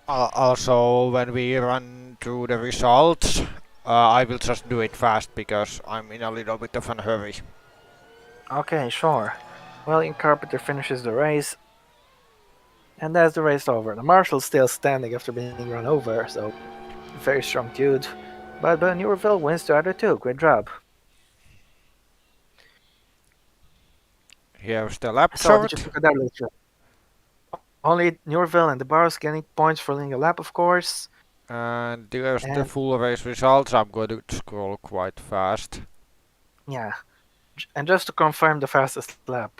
A: Also, when we run through the results, I will just do it fast because I'm in a little bit of a hurry.
B: Okay, sure. Well, Ian Carpenter finishes the race, and that's the race over. The Marshal's still standing after being run over, so very strong dude. But Newerville wins 2 out of 2. Great job.
A: Here's the lap
B: So,
A: chart.
B: did you think of that later? Only Newerville and the Barros getting points for leading a lap, of course.
A: And there's the
B: And-
A: full race results. I'm going to scroll quite fast.
B: Yeah. And just to confirm the fastest lap,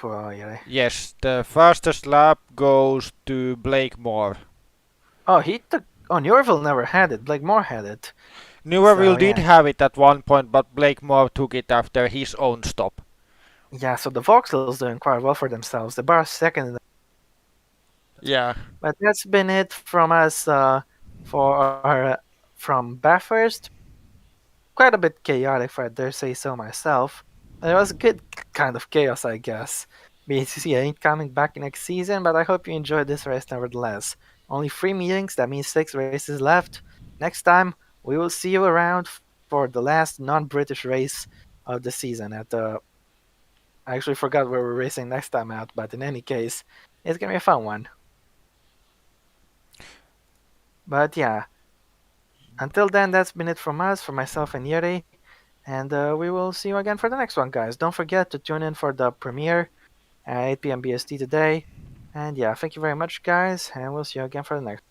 A: Yes, the fastest lap goes to Blake Moore.
B: Oh, Newerville never had it. Blake Moore had it.
A: Newerville did
B: yeah.
A: have it at one point, but Blake Moore took it after his own stop.
B: Yeah, so the Vauxhall's doing quite well for themselves. The Barros second.
A: Yeah.
B: But that's been it from us from Bathurst. Quite a bit chaotic, if I dare say so myself. It was a good kind of chaos, I guess. BTCC ain't coming back next season, but I hope you enjoyed this race nevertheless. Only 3 meetings, that means 6 races left. next time we will see you around for the last non-British race of the season at the. I actually forgot where we're racing next time out, but in any case, it's gonna be a fun one. But yeah, until then, that's been it from us, for myself and Yuri, and we will see you again for the next one, guys. Don't forget to tune in for the premiere at 8 p.m. BST today. And yeah, thank you very much, guys, and we'll see you again for the next